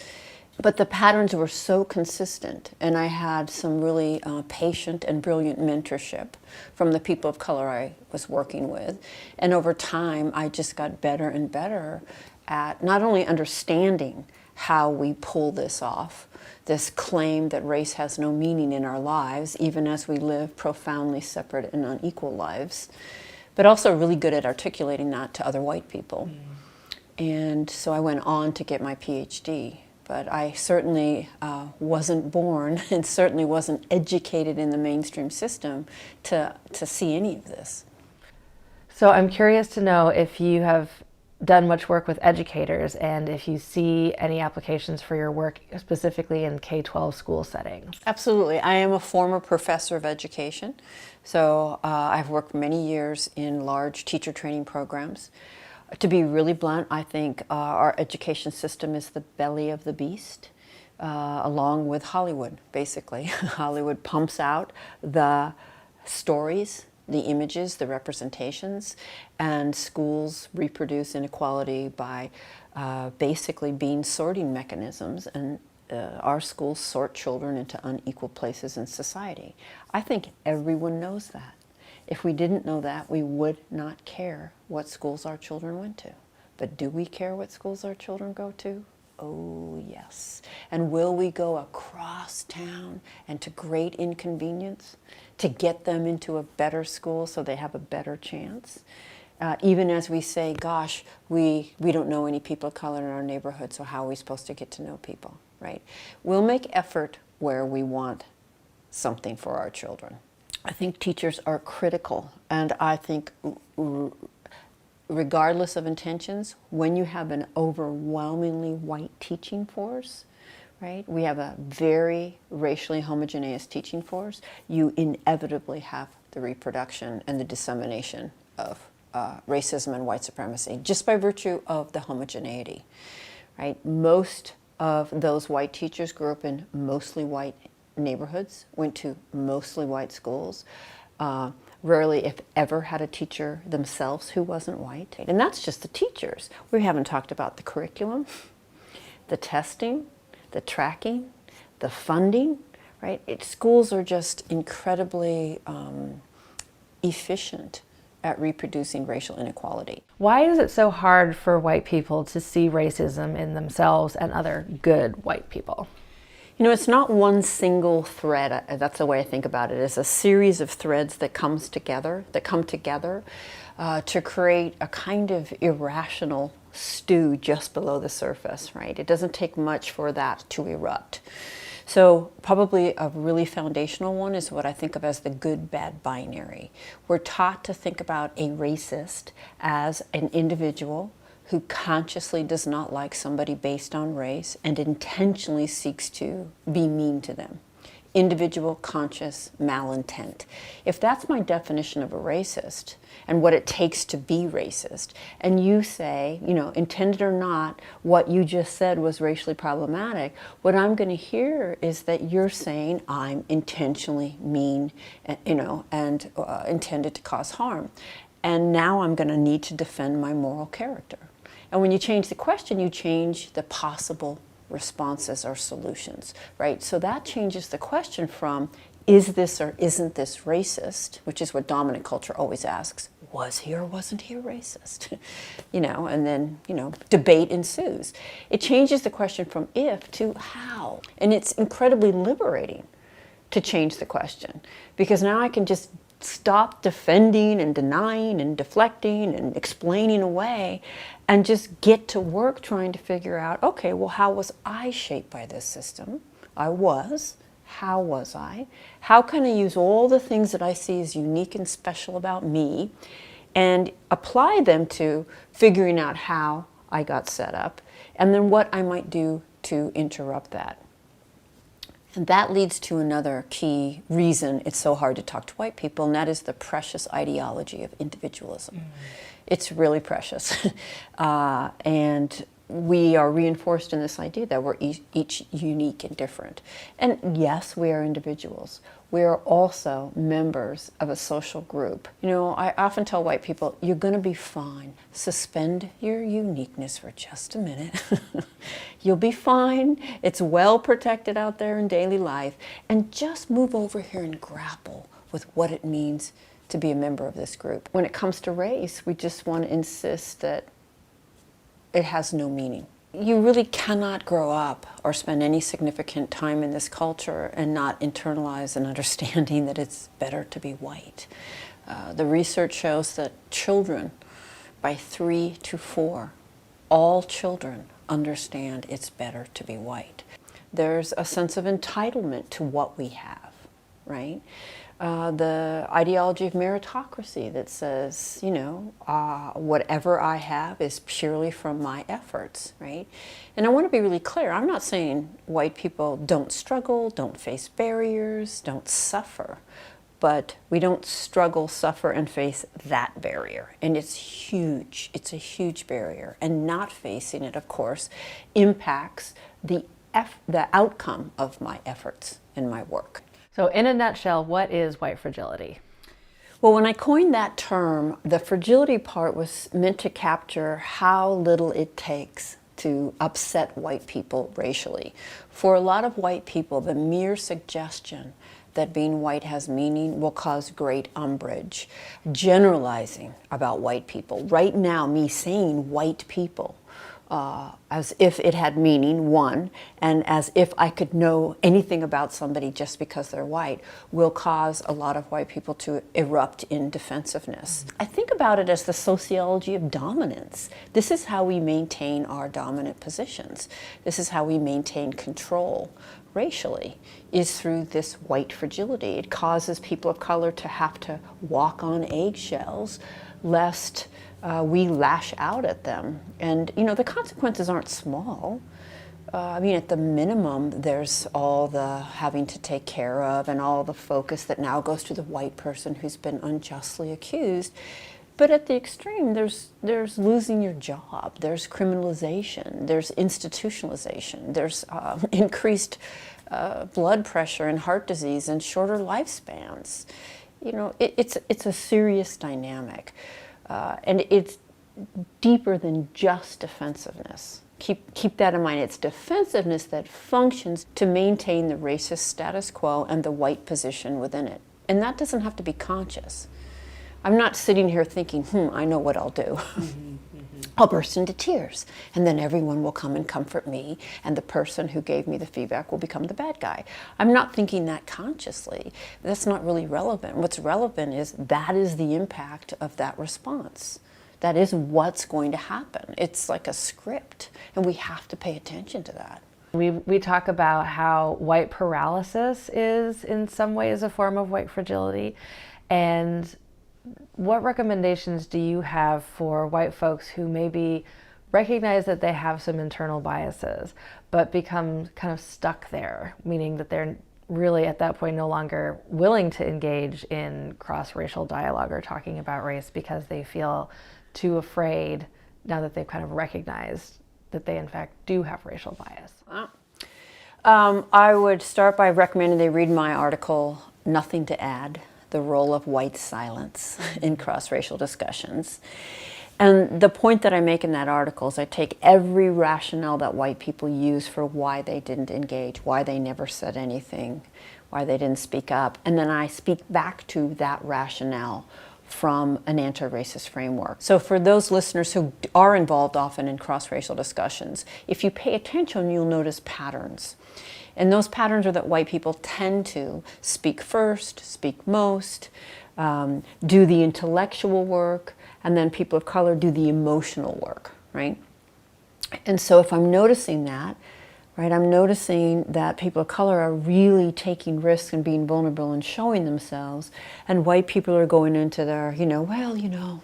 But the patterns were so consistent, and I had some really patient and brilliant mentorship from the people of color I was working with. And over time, I just got better and better at not only understanding how we pull this off, this claim that race has no meaning in our lives, even as we live profoundly separate and unequal lives, but also really good at articulating that to other white people. And so I went on to get my PhD. But I certainly wasn't born and certainly wasn't educated in the mainstream system to see any of this. So I'm curious to know if you have done much work with educators and if you see any applications for your work specifically in K-12 school settings. Absolutely. I am a former professor of education. So I've worked many years in large teacher training programs. To be really blunt, I think our education system is the belly of the beast, along with Hollywood, basically. Hollywood pumps out the stories, the images, the representations, and schools reproduce inequality by basically being sorting mechanisms and our schools sort children into unequal places in society. I think everyone knows that. If we didn't know that, we would not care what schools our children went to. But do we care what schools our children go to? Oh, yes. And will we go across town and to great inconvenience to get them into a better school so they have a better chance? Even as we say, gosh, we don't know any people of color in our neighborhood, so how are we supposed to get to know people, right? We'll make effort where we want something for our children. I think teachers are critical, and I think regardless of intentions, when you have an overwhelmingly white teaching force, right? We have a very racially homogeneous teaching force. You inevitably have the reproduction and the dissemination of racism and white supremacy just by virtue of the homogeneity, right? Most of those white teachers grew up in mostly white neighborhoods, went to mostly white schools, rarely, if ever, had a teacher themselves who wasn't white. And that's just the teachers. We haven't talked about the curriculum, the testing, the tracking, the funding, right? Schools are just incredibly efficient at reproducing racial inequality. Why is it so hard for white people to see racism in themselves and other good white people? You know, it's not one single thread. That's the way I think about it. It's a series of threads that come together to create a kind of irrational stew just below the surface, right? It doesn't take much for that to erupt. So probably a really foundational one is what I think of as the good-bad binary. We're taught to think about a racist as an individual who consciously does not like somebody based on race and intentionally seeks to be mean to them. Individual, conscious malintent. If that's my definition of a racist and what it takes to be racist, and you say, you know, intended or not, what you just said was racially problematic, what I'm going to hear is that you're saying I'm intentionally mean, you know, and intended to cause harm. And now I'm going to need to defend my moral character. And when you change the question, you change the possible responses or solutions, right? So that changes the question from, is this or isn't this racist, which is what dominant culture always asks. Was he or wasn't he a racist? You know, and then, you know, debate ensues. It changes the question from if to how. And it's incredibly liberating to change the question, because now I can just stop defending and denying and deflecting and explaining away and just get to work trying to figure out, okay, well, how was I shaped by this system? I was. How was I? How can I use all the things that I see as unique and special about me and apply them to figuring out how I got set up and then what I might do to interrupt that? And that leads to another key reason it's so hard to talk to white people, and that is the precious ideology of individualism. It's really precious. And we are reinforced in this idea that we're each unique and different. And yes, we are individuals. We are also members of a social group. You know, I often tell white people, you're going to be fine. Suspend your uniqueness for just a minute. You'll be fine. It's well protected out there in daily life. And just move over here and grapple with what it means to be a member of this group. When it comes to race, we just want to insist that it has no meaning. You really cannot grow up or spend any significant time in this culture and not internalize an understanding that it's better to be white. The research shows that children, by 3 to 4, all children understand it's better to be white. There's a sense of entitlement to what we have, right? The ideology of meritocracy that says, you know, whatever I have is purely from my efforts, right? And I want to be really clear. I'm not saying white people don't struggle, don't face barriers, don't suffer. But we don't struggle, suffer, and face that barrier. And it's huge. It's a huge barrier. And not facing it, of course, impacts the outcome of my efforts and my work. So in a nutshell, what is white fragility? Well, when I coined that term, the fragility part was meant to capture how little it takes to upset white people racially. For a lot of white people, the mere suggestion that being white has meaning will cause great umbrage. Generalizing about white people. Right now, me saying white people, as if it had meaning, one, and as if I could know anything about somebody just because they're white, will cause a lot of white people to erupt in defensiveness. I think about it as the sociology of dominance. This is how we maintain our dominant positions. This is how we maintain control racially, is through this white fragility. It causes people of color to have to walk on eggshells lest we lash out at them. And, you know, the consequences aren't small. I mean, at the minimum, there's all the having to take care of and all the focus that now goes to the white person who's been unjustly accused. But at the extreme, there's losing your job, there's criminalization, there's institutionalization, there's increased blood pressure and heart disease and shorter lifespans. You know, it's a serious dynamic. And it's deeper than just defensiveness. Keep that in mind. It's defensiveness that functions to maintain the racist status quo and the white position within it. And that doesn't have to be conscious. I'm not sitting here thinking, I know what I'll do. I'll burst into tears, and then everyone will come and comfort me, and the person who gave me the feedback will become the bad guy. I'm not thinking that consciously. That's not really relevant. What's relevant is that is the impact of that response. That is what's going to happen. It's like a script, and we have to pay attention to that. We talk about how white paralysis is in some ways a form of white fragility, and what recommendations do you have for white folks who maybe recognize that they have some internal biases, but become kind of stuck there, meaning that they're really at that point no longer willing to engage in cross-racial dialogue or talking about race because they feel too afraid now that they've kind of recognized that they in fact do have racial bias? I would start by recommending they read my article, Nothing to Add: The Role of White Silence in Cross-Racial Discussions. And the point that I make in that article is I take every rationale that white people use for why they didn't engage, why they never said anything, why they didn't speak up, and then I speak back to that rationale from an anti-racist framework. So for those listeners who are involved often in cross-racial discussions, if you pay attention, you'll notice patterns. And those patterns are that white people tend to speak first, speak most, do the intellectual work, and then people of color do the emotional work, right? And so if I'm noticing that, right, I'm noticing that people of color are really taking risks and being vulnerable and showing themselves, and white people are going into their,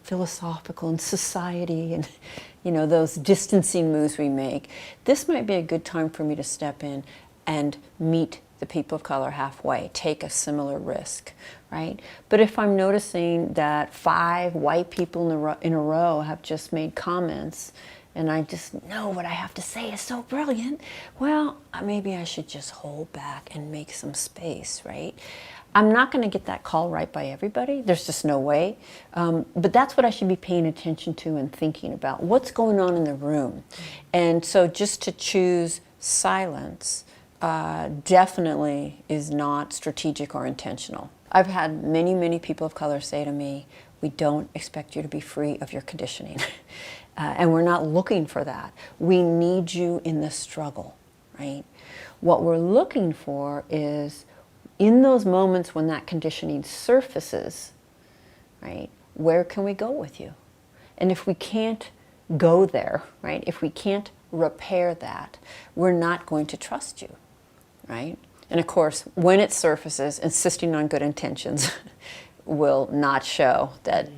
philosophical and society and, those distancing moves we make. This might be a good time for me to step in and meet the people of color halfway, take a similar risk, right? But if I'm noticing that 5 white people in a row have just made comments and I just know what I have to say is so brilliant, well, maybe I should just hold back and make some space, right? I'm not going to get that call right by everybody. There's just no way. But that's what I should be paying attention to and thinking about. What's going on in the room? And so just to choose silence definitely is not strategic or intentional. I've had many, many people of color say to me, we don't expect you to be free of your conditioning. And we're not looking for that. We need you in the struggle, right? What we're looking for is in those moments when that conditioning surfaces, right, where can we go with you? And if we can't go there, right, if we can't repair that, we're not going to trust you, right? And of course, when it surfaces, insisting on good intentions will not show that,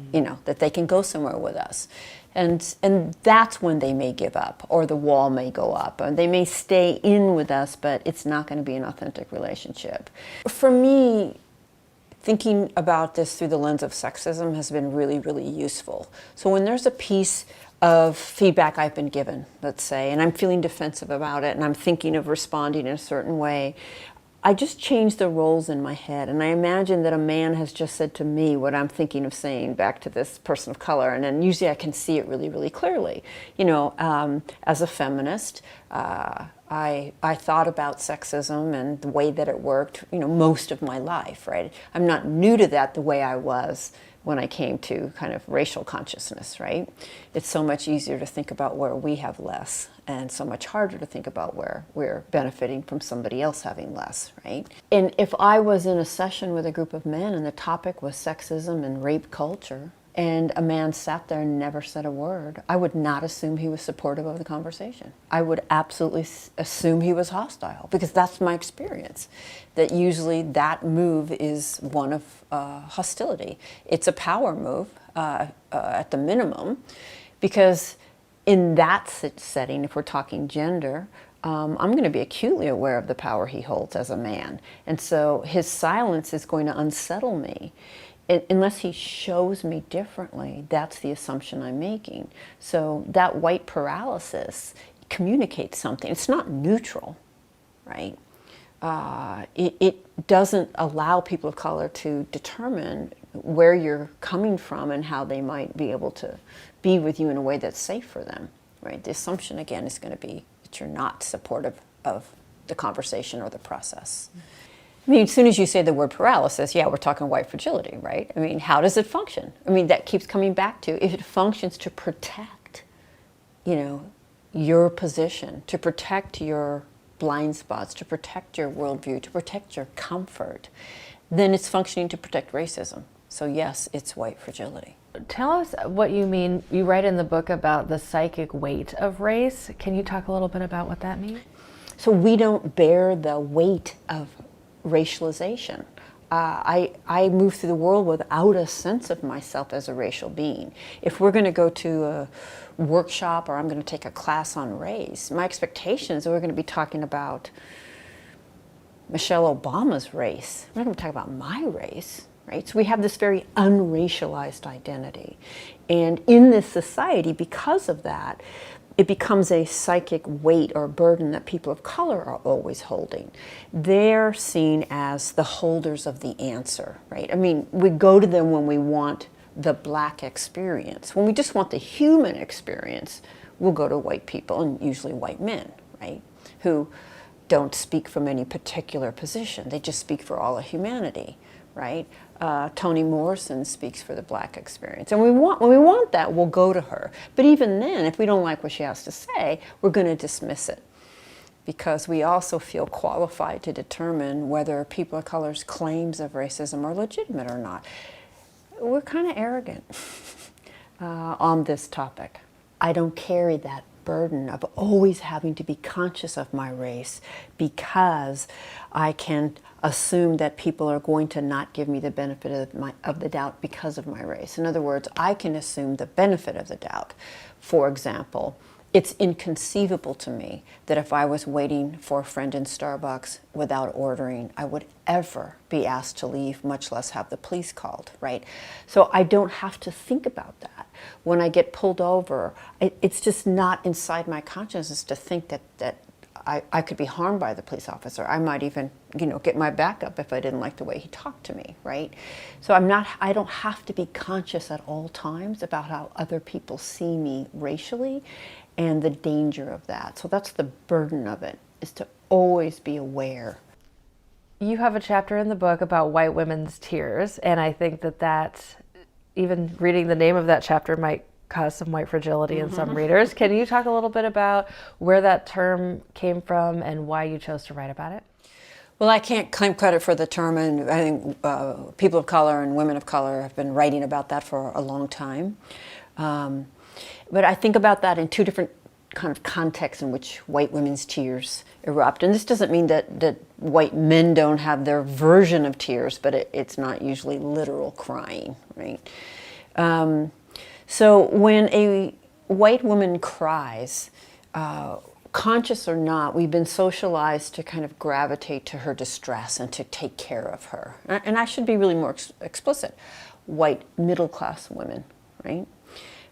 that they can go somewhere with us. And that's when they may give up, or the wall may go up, or they may stay in with us, but it's not going to be an authentic relationship. For me, thinking about this through the lens of sexism has been really, really useful. So when there's a piece of feedback I've been given, let's say, and I'm feeling defensive about it, and I'm thinking of responding in a certain way, I just changed the roles in my head, and I imagine that a man has just said to me what I'm thinking of saying back to this person of color, and then usually I can see it really, really clearly. You know, as a feminist, I thought about sexism and the way that it worked, you know, most of my life, right? I'm not new to that the way I was when I came to kind of racial consciousness, right? It's so much easier to think about where we have less and so much harder to think about where we're benefiting from somebody else having less, right? And if I was in a session with a group of men and the topic was sexism and rape culture, and a man sat there and never said a word, I would not assume he was supportive of the conversation. I would absolutely assume he was hostile, because that's my experience, that usually that move is one of hostility. It's a power move at the minimum, because in that setting, if we're talking gender, I'm going to be acutely aware of the power he holds as a man. And so his silence is going to unsettle me. Unless he shows me differently, that's the assumption I'm making. So that white paralysis communicates something. It's not neutral, right? It doesn't allow people of color to determine where you're coming from and how they might be able to be with you in a way that's safe for them, right? The assumption, again, is going to be that you're not supportive of the conversation or the process. I mean, as soon as you say the word paralysis, yeah, we're talking white fragility, right? I mean, how does it function? I mean, that keeps coming back to, if it functions to protect, you know, your position, to protect your blind spots, to protect your worldview, to protect your comfort, then it's functioning to protect racism. So yes, it's white fragility. Tell us what you mean. You write in the book about the psychic weight of race. Can you talk a little bit about what that means? So we don't bear the weight of racialization. I move through the world without a sense of myself as a racial being. If we're going to go to a workshop or I'm going to take a class on race, my expectation is that we're going to be talking about Michelle Obama's race. We're not going to talk about my race, right? So we have this very unracialized identity. And in this society, because of that, it becomes a psychic weight or burden that people of color are always holding. They're seen as the holders of the answer, right? I mean, we go to them when we want the Black experience. When we just want the human experience, we'll go to white people, and usually white men, right? Who don't speak from any particular position. They just speak for all of humanity, right? Toni Morrison speaks for the Black experience. And when we want that, we'll go to her. But even then, if we don't like what she has to say, we're going to dismiss it, because we also feel qualified to determine whether people of color's claims of racism are legitimate or not. We're kind of arrogant on this topic. I don't carry that burden of always having to be conscious of my race, because I can assume that people are going to not give me the benefit of the doubt because of my race. In other words, I can assume the benefit of the doubt. For example, it's inconceivable to me that if I was waiting for a friend in Starbucks without ordering, I would ever be asked to leave, much less have the police called, right? So I don't have to think about that. When I get pulled over, it's just not inside my consciousness to think that I could be harmed by the police officer. I might even, you know, get my back up if I didn't like the way he talked to me, right? So I don't have to be conscious at all times about how other people see me racially and the danger of that. So that's the burden of it, is to always be aware. You have a chapter in the book about white women's tears, and I think that even reading the name of that chapter might cause some white fragility in some readers. Can you talk a little bit about where that term came from and why you chose to write about it? Well, I can't claim credit for the term, and I think people of color and women of color have been writing about that for a long time. But I think about that in two different kind of contexts in which white women's tears erupt. And this doesn't mean that white men don't have their version of tears, but it's not usually literal crying, right? So when a white woman cries, conscious or not, we've been socialized to kind of gravitate to her distress and to take care of her. And I should be really more explicit. White middle-class women, right?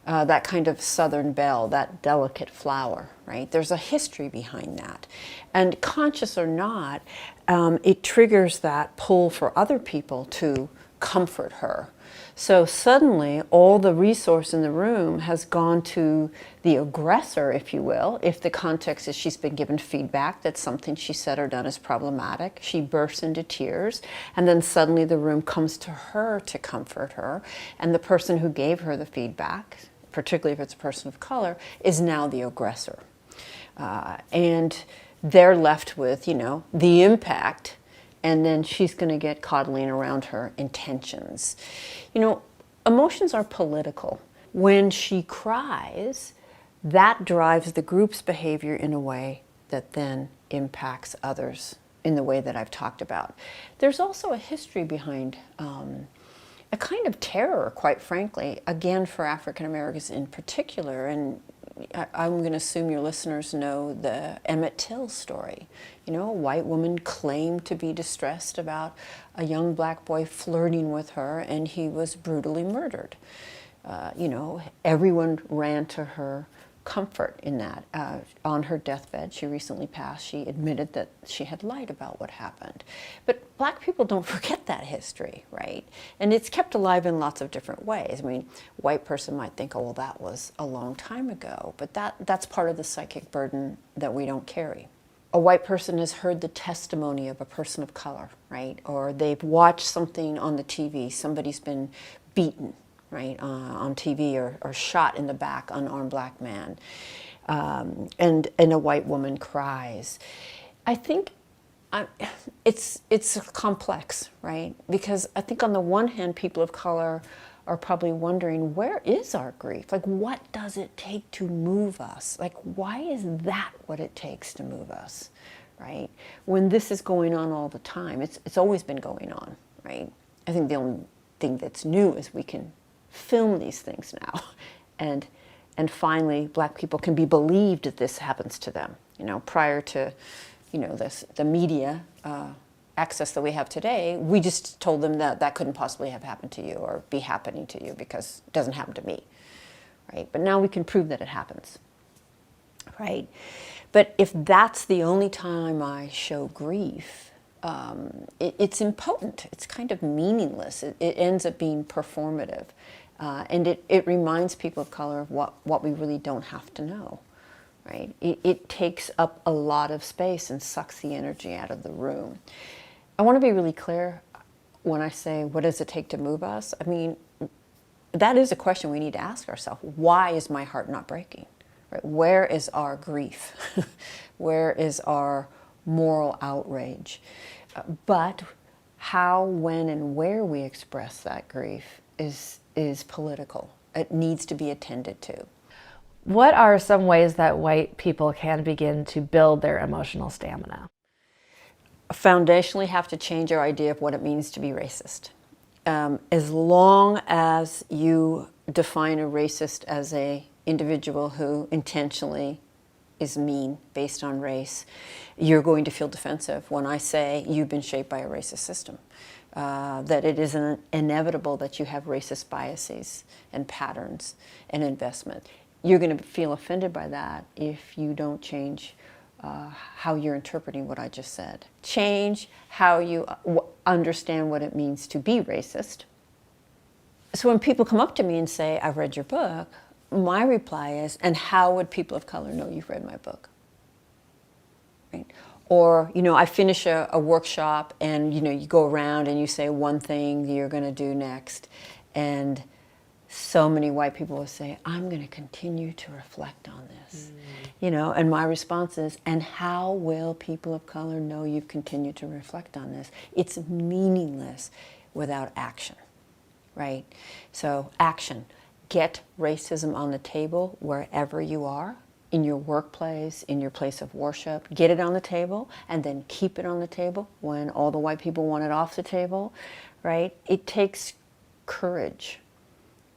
that kind of Southern belle, that delicate flower, right? There's a history behind that. And conscious or not, it triggers that pull for other people to comfort her. So suddenly, all the resource in the room has gone to the aggressor, if you will. If the context is she's been given feedback that something she said or done is problematic, she bursts into tears, and then suddenly the room comes to her to comfort her, and the person who gave her the feedback, particularly if it's a person of color, is now the aggressor. And they're left with, the impact, and then she's going to get coddling around her intentions. Emotions are political. When she cries, that drives the group's behavior in a way that then impacts others in the way that I've talked about. There's also a history behind a kind of terror, quite frankly, again for African Americans in particular, and I'm going to assume your listeners know the Emmett Till story. A white woman claimed to be distressed about a young black boy flirting with her, and he was brutally murdered. Everyone ran to her comfort in that. On her deathbed, she recently passed, she admitted that she had lied about what happened. But black people don't forget that history, right? And it's kept alive in lots of different ways. A white person might think, oh, well, that was a long time ago, but that's part of the psychic burden that we don't carry. A white person has heard the testimony of a person of color, right? Or they've watched something on the TV, somebody's been beaten, right, on TV, or shot in the back, unarmed black man, and a white woman cries. I think it's complex, right? Because I think on the one hand, people of color are probably wondering, where is our grief? Like, what does it take to move us? Like, why is that what it takes to move us, right? When this is going on all the time, it's always been going on, right? I think the only thing that's new is we can film these things now, and finally black people can be believed that this happens to them. Prior to the media access that we have today, we just told them that couldn't possibly have happened to you or be happening to you because it doesn't happen to me, right? But now we can prove that it happens, right? But if that's the only time I show grief, it's impotent. It's kind of meaningless. It ends up being performative. And it reminds people of color of what we really don't have to know, right? It takes up a lot of space and sucks the energy out of the room. I want to be really clear when I say, what does it take to move us? That is a question we need to ask ourselves. Why is my heart not breaking? Right? Where is our grief? Where is our moral outrage? But how, when, and where we express that grief is political. It needs to be attended to. What are some ways that white people can begin to build their emotional stamina? Foundationally have to change our idea of what it means to be racist. As long as you define a racist as an individual who intentionally is mean based on race, you're going to feel defensive when I say you've been shaped by a racist system. That it is inevitable that you have racist biases and patterns and investment. You're going to feel offended by that if you don't change how you're interpreting what I just said. Change how you understand what it means to be racist. So when people come up to me and say, I've read your book, my reply is, and how would people of color know you've read my book? Right? Or, I finish a workshop and, you go around and you say one thing you're going to do next. And so many white people will say, I'm going to continue to reflect on this. And my response is, and how will people of color know you've continued to reflect on this? It's meaningless without action, right? So action. Get racism on the table wherever you are. In your workplace, in your place of worship, get it on the table, and then keep it on the table when all the white people want it off the table, right? It takes courage,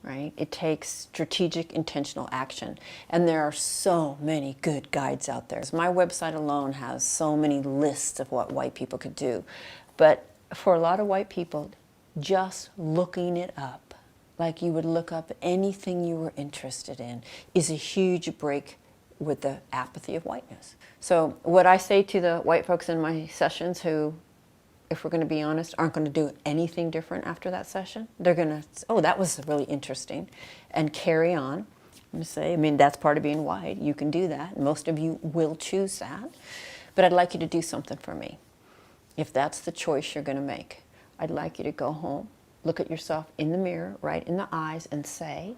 right? It takes strategic, intentional action. And there are so many good guides out there. My website alone has so many lists of what white people could do. But for a lot of white people, just looking it up, like you would look up anything you were interested in, is a huge break with the apathy of whiteness. So what I say to the white folks in my sessions who, if we're going to be honest, aren't going to do anything different after that session, they're going to, oh, that was really interesting, and carry on. And say, I mean, that's part of being white. You can do that. Most of you will choose that. But I'd like you to do something for me. If that's the choice you're going to make, I'd like you to go home, look at yourself in the mirror, right in the eyes, and say,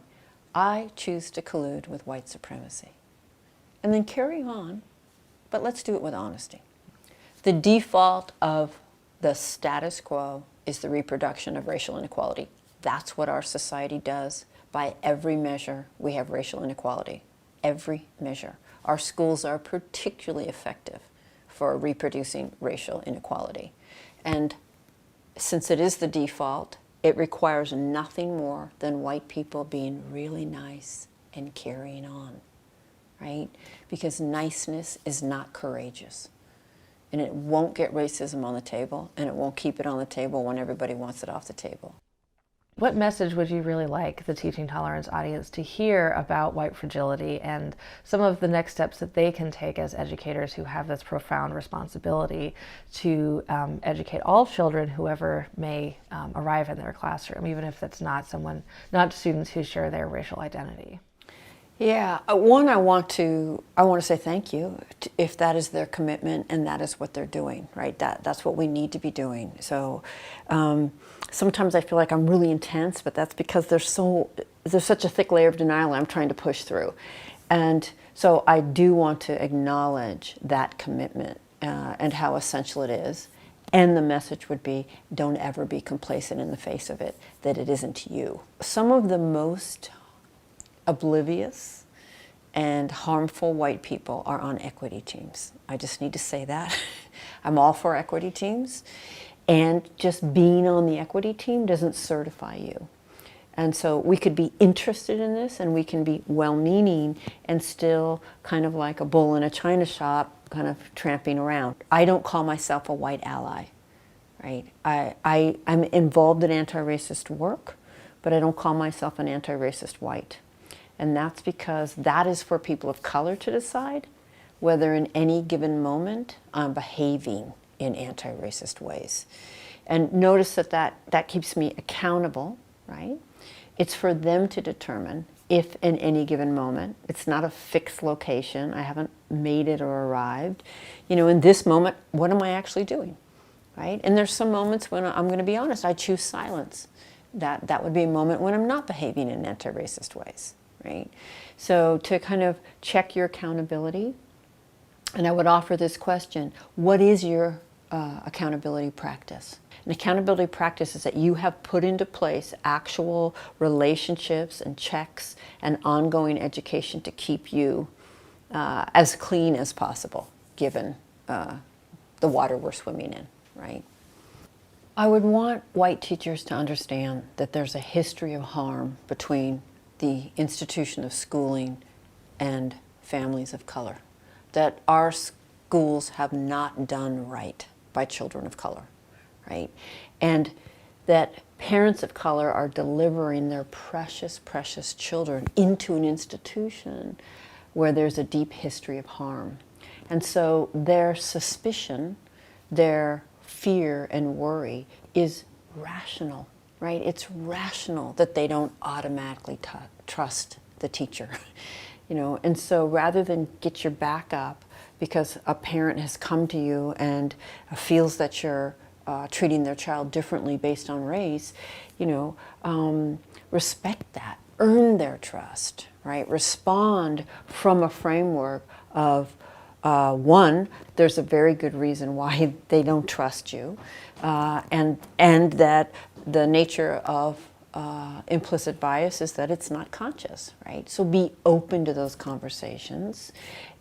I choose to collude with white supremacy. And then carry on, but let's do it with honesty. The default of the status quo is the reproduction of racial inequality. That's what our society does. By every measure, we have racial inequality. Every measure. Our schools are particularly effective for reproducing racial inequality. And since it is the default, it requires nothing more than white people being really nice and carrying on, right? Because niceness is not courageous. And it won't get racism on the table, and it won't keep it on the table when everybody wants it off the table. What message would you really like the Teaching Tolerance audience to hear about white fragility and some of the next steps that they can take as educators who have this profound responsibility to educate all children, whoever may arrive in their classroom, even if that's not students who share their racial identity? Yeah, one, I want to say thank you if that is their commitment and that is what they're doing, right? That's what we need to be doing. So sometimes I feel like I'm really intense, but that's because there's such a thick layer of denial I'm trying to push through. And so I do want to acknowledge that commitment and how essential it is. And the message would be, don't ever be complacent in the face of it, that it isn't you. Some of the most oblivious and harmful white people are on equity teams. I just need to say that. I'm all for equity teams, and just being on the equity team doesn't certify you. And so we could be interested in this, and we can be well-meaning and still kind of like a bull in a china shop, kind of tramping around. I don't call myself a white ally, right? I'm involved in anti-racist work, but I don't call myself an anti-racist white. And that's because that is for people of color to decide whether in any given moment I'm behaving in anti-racist ways. And notice that keeps me accountable, right? It's for them to determine if in any given moment, it's not a fixed location, I haven't made it or arrived. You know, in this moment, what am I actually doing, right? And there's some moments when I'm going to be honest, I choose silence. That would be a moment when I'm not behaving in anti-racist ways. Right? So to kind of check your accountability, and I would offer this question, what is your accountability practice? An accountability practice is that you have put into place actual relationships and checks and ongoing education to keep you as clean as possible, given the water we're swimming in, right? I would want white teachers to understand that there's a history of harm between the institution of schooling and families of color, that our schools have not done right by children of color, right? And that parents of color are delivering their precious, precious children into an institution where there's a deep history of harm. And so their suspicion, their fear and worry is rational, right? It's rational that they don't automatically trust the teacher, you know. And so rather than get your back up because a parent has come to you and feels that you're treating their child differently based on race, you know, respect that, earn their trust, right? Respond from a framework of one, there's a very good reason why they don't trust you, and that the nature of implicit bias is that it's not conscious, right? So be open to those conversations.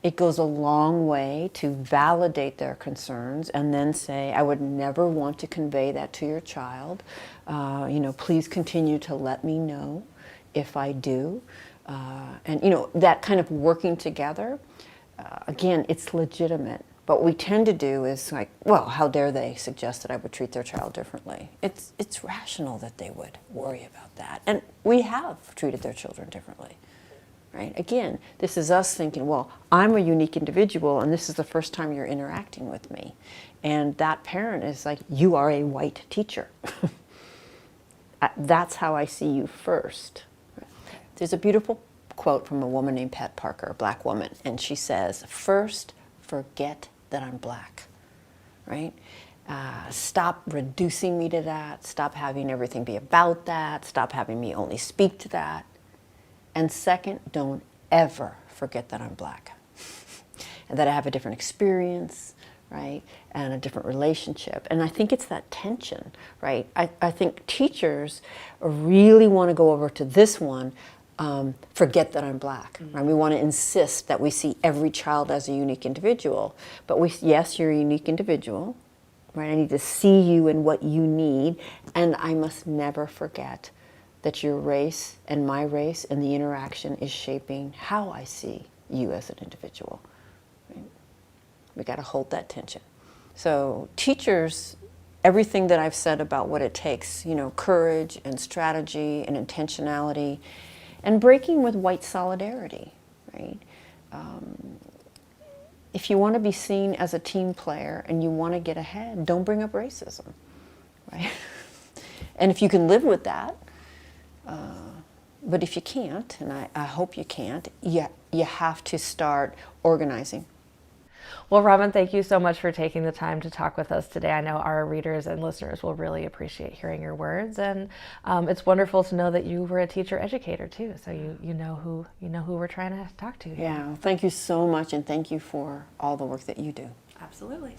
It goes a long way to validate their concerns and then say, I would never want to convey that to your child. You know, please continue to let me know if I do. And, you know, that kind of working together, again, it's legitimate. What we tend to do is like, well, how dare they suggest that I would treat their child differently? It's rational that they would worry about that. And we have treated their children differently, right? Again, this is us thinking, well, I'm a unique individual and this is the first time you're interacting with me. And that parent is like, you are a white teacher. That's how I see you first. There's a beautiful quote from a woman named Pat Parker, a black woman, and she says, first, forget that I'm black, right? Stop reducing me to that. Stop having everything be about that. Stop having me only speak to that. And second, don't ever forget that I'm black and that I have a different experience, right? And a different relationship. And I think it's that tension, right? I think teachers really want to go over to this one, forget that I'm black. Right? We want to insist that we see every child as a unique individual. But yes, you're a unique individual, right? I need to see you and what you need. And I must never forget that your race and my race and the interaction is shaping how I see you as an individual. Right? We got to hold that tension. So teachers, everything that I've said about what it takes, you know, courage and strategy and intentionality, and breaking with white solidarity, right? If you want to be seen as a team player and you want to get ahead, don't bring up racism, right? And if you can live with that, but if you can't, and I hope you can't, you have to start organizing. Well, Robin, thank you so much for taking the time to talk with us today. I know our readers and listeners will really appreciate hearing your words, and it's wonderful to know that you were a teacher educator too. So you know who we're trying to talk to here. Yeah, well, thank you so much, and thank you for all the work that you do. Absolutely.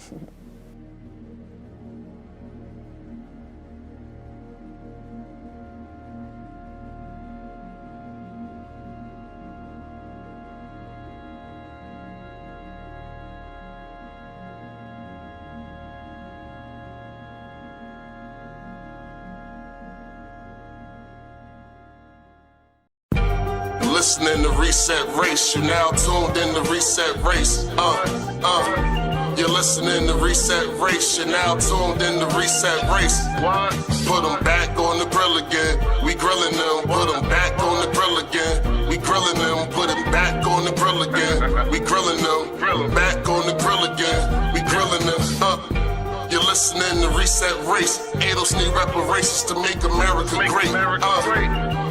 Listening to Reset Race, you're now tuned in to Reset Race. You're listening to Reset Race, you're now tuned in to Reset Race. What? Put them back on the grill again. We grilling them. Put them back on the grill again. We grilling them. Put them back on the grill again. We grilling them. Back on the grill again. We grilling them. You're listening to Reset Race. Adolph need reparations to make America great.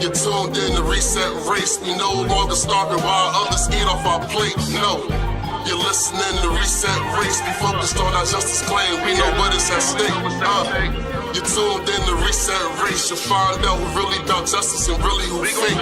You're tuned in to Reset Race. We no longer starving while others eat off our plate. No. You're listening to Reset Race. We focused on our justice claim. We know what is at stake. You're tuned in to Reset Race. You'll find out who really about justice and really who fake.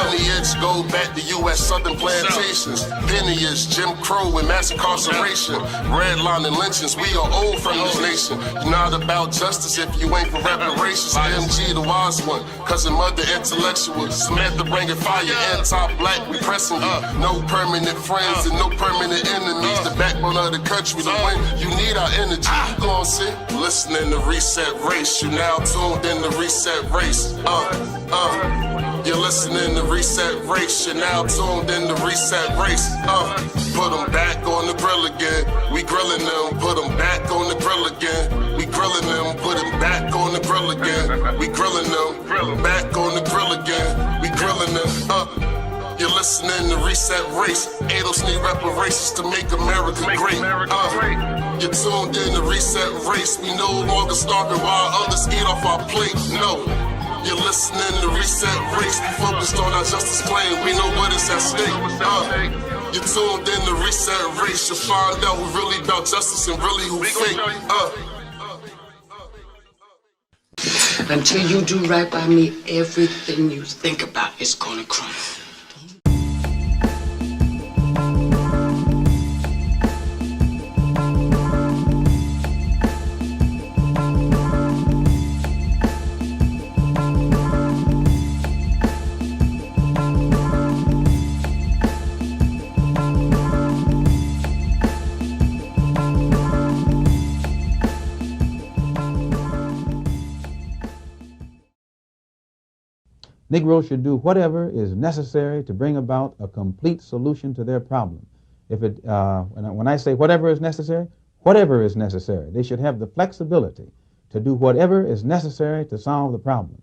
Lineage go back to US Southern plantations. Lineage, Jim Crow and mass incarceration. Redlining lynchings. We are old from this nation. You're not about justice if you ain't for reparations. MG the wise one. Cousin mother intellectual. Samantha bringing fire. Anti-black we pressing you. No permanent friends and no permanent enemies. The backbone of the country. To win you need our energy. Go on, sit. Listening to Reset Race. You're now tuned in to Reset Race. You're listening to Reset Race. You're now tuned in to Reset Race. Put them back on the grill again. We grilling them. Put them back on the grill again. We grilling them. Put them back on the grill again. We grilling them. Back on the grill again. We grilling them. You're listening to Reset Race. Adolph need reparations to make America great. You're tuned in to Reset Race. We no longer starving while others eat off our plate. No. You're listening to Reset Race. We focused on our justice claim. We know what is at stake. You're tuned in to Reset Race. You'll find out who really about justice and really who fake. Until you do right by me, everything you think about is gonna crumble. Negroes should do whatever is necessary to bring about a complete solution to their problem. If it, when I say whatever is necessary, whatever is necessary. They should have the flexibility to do whatever is necessary to solve the problem.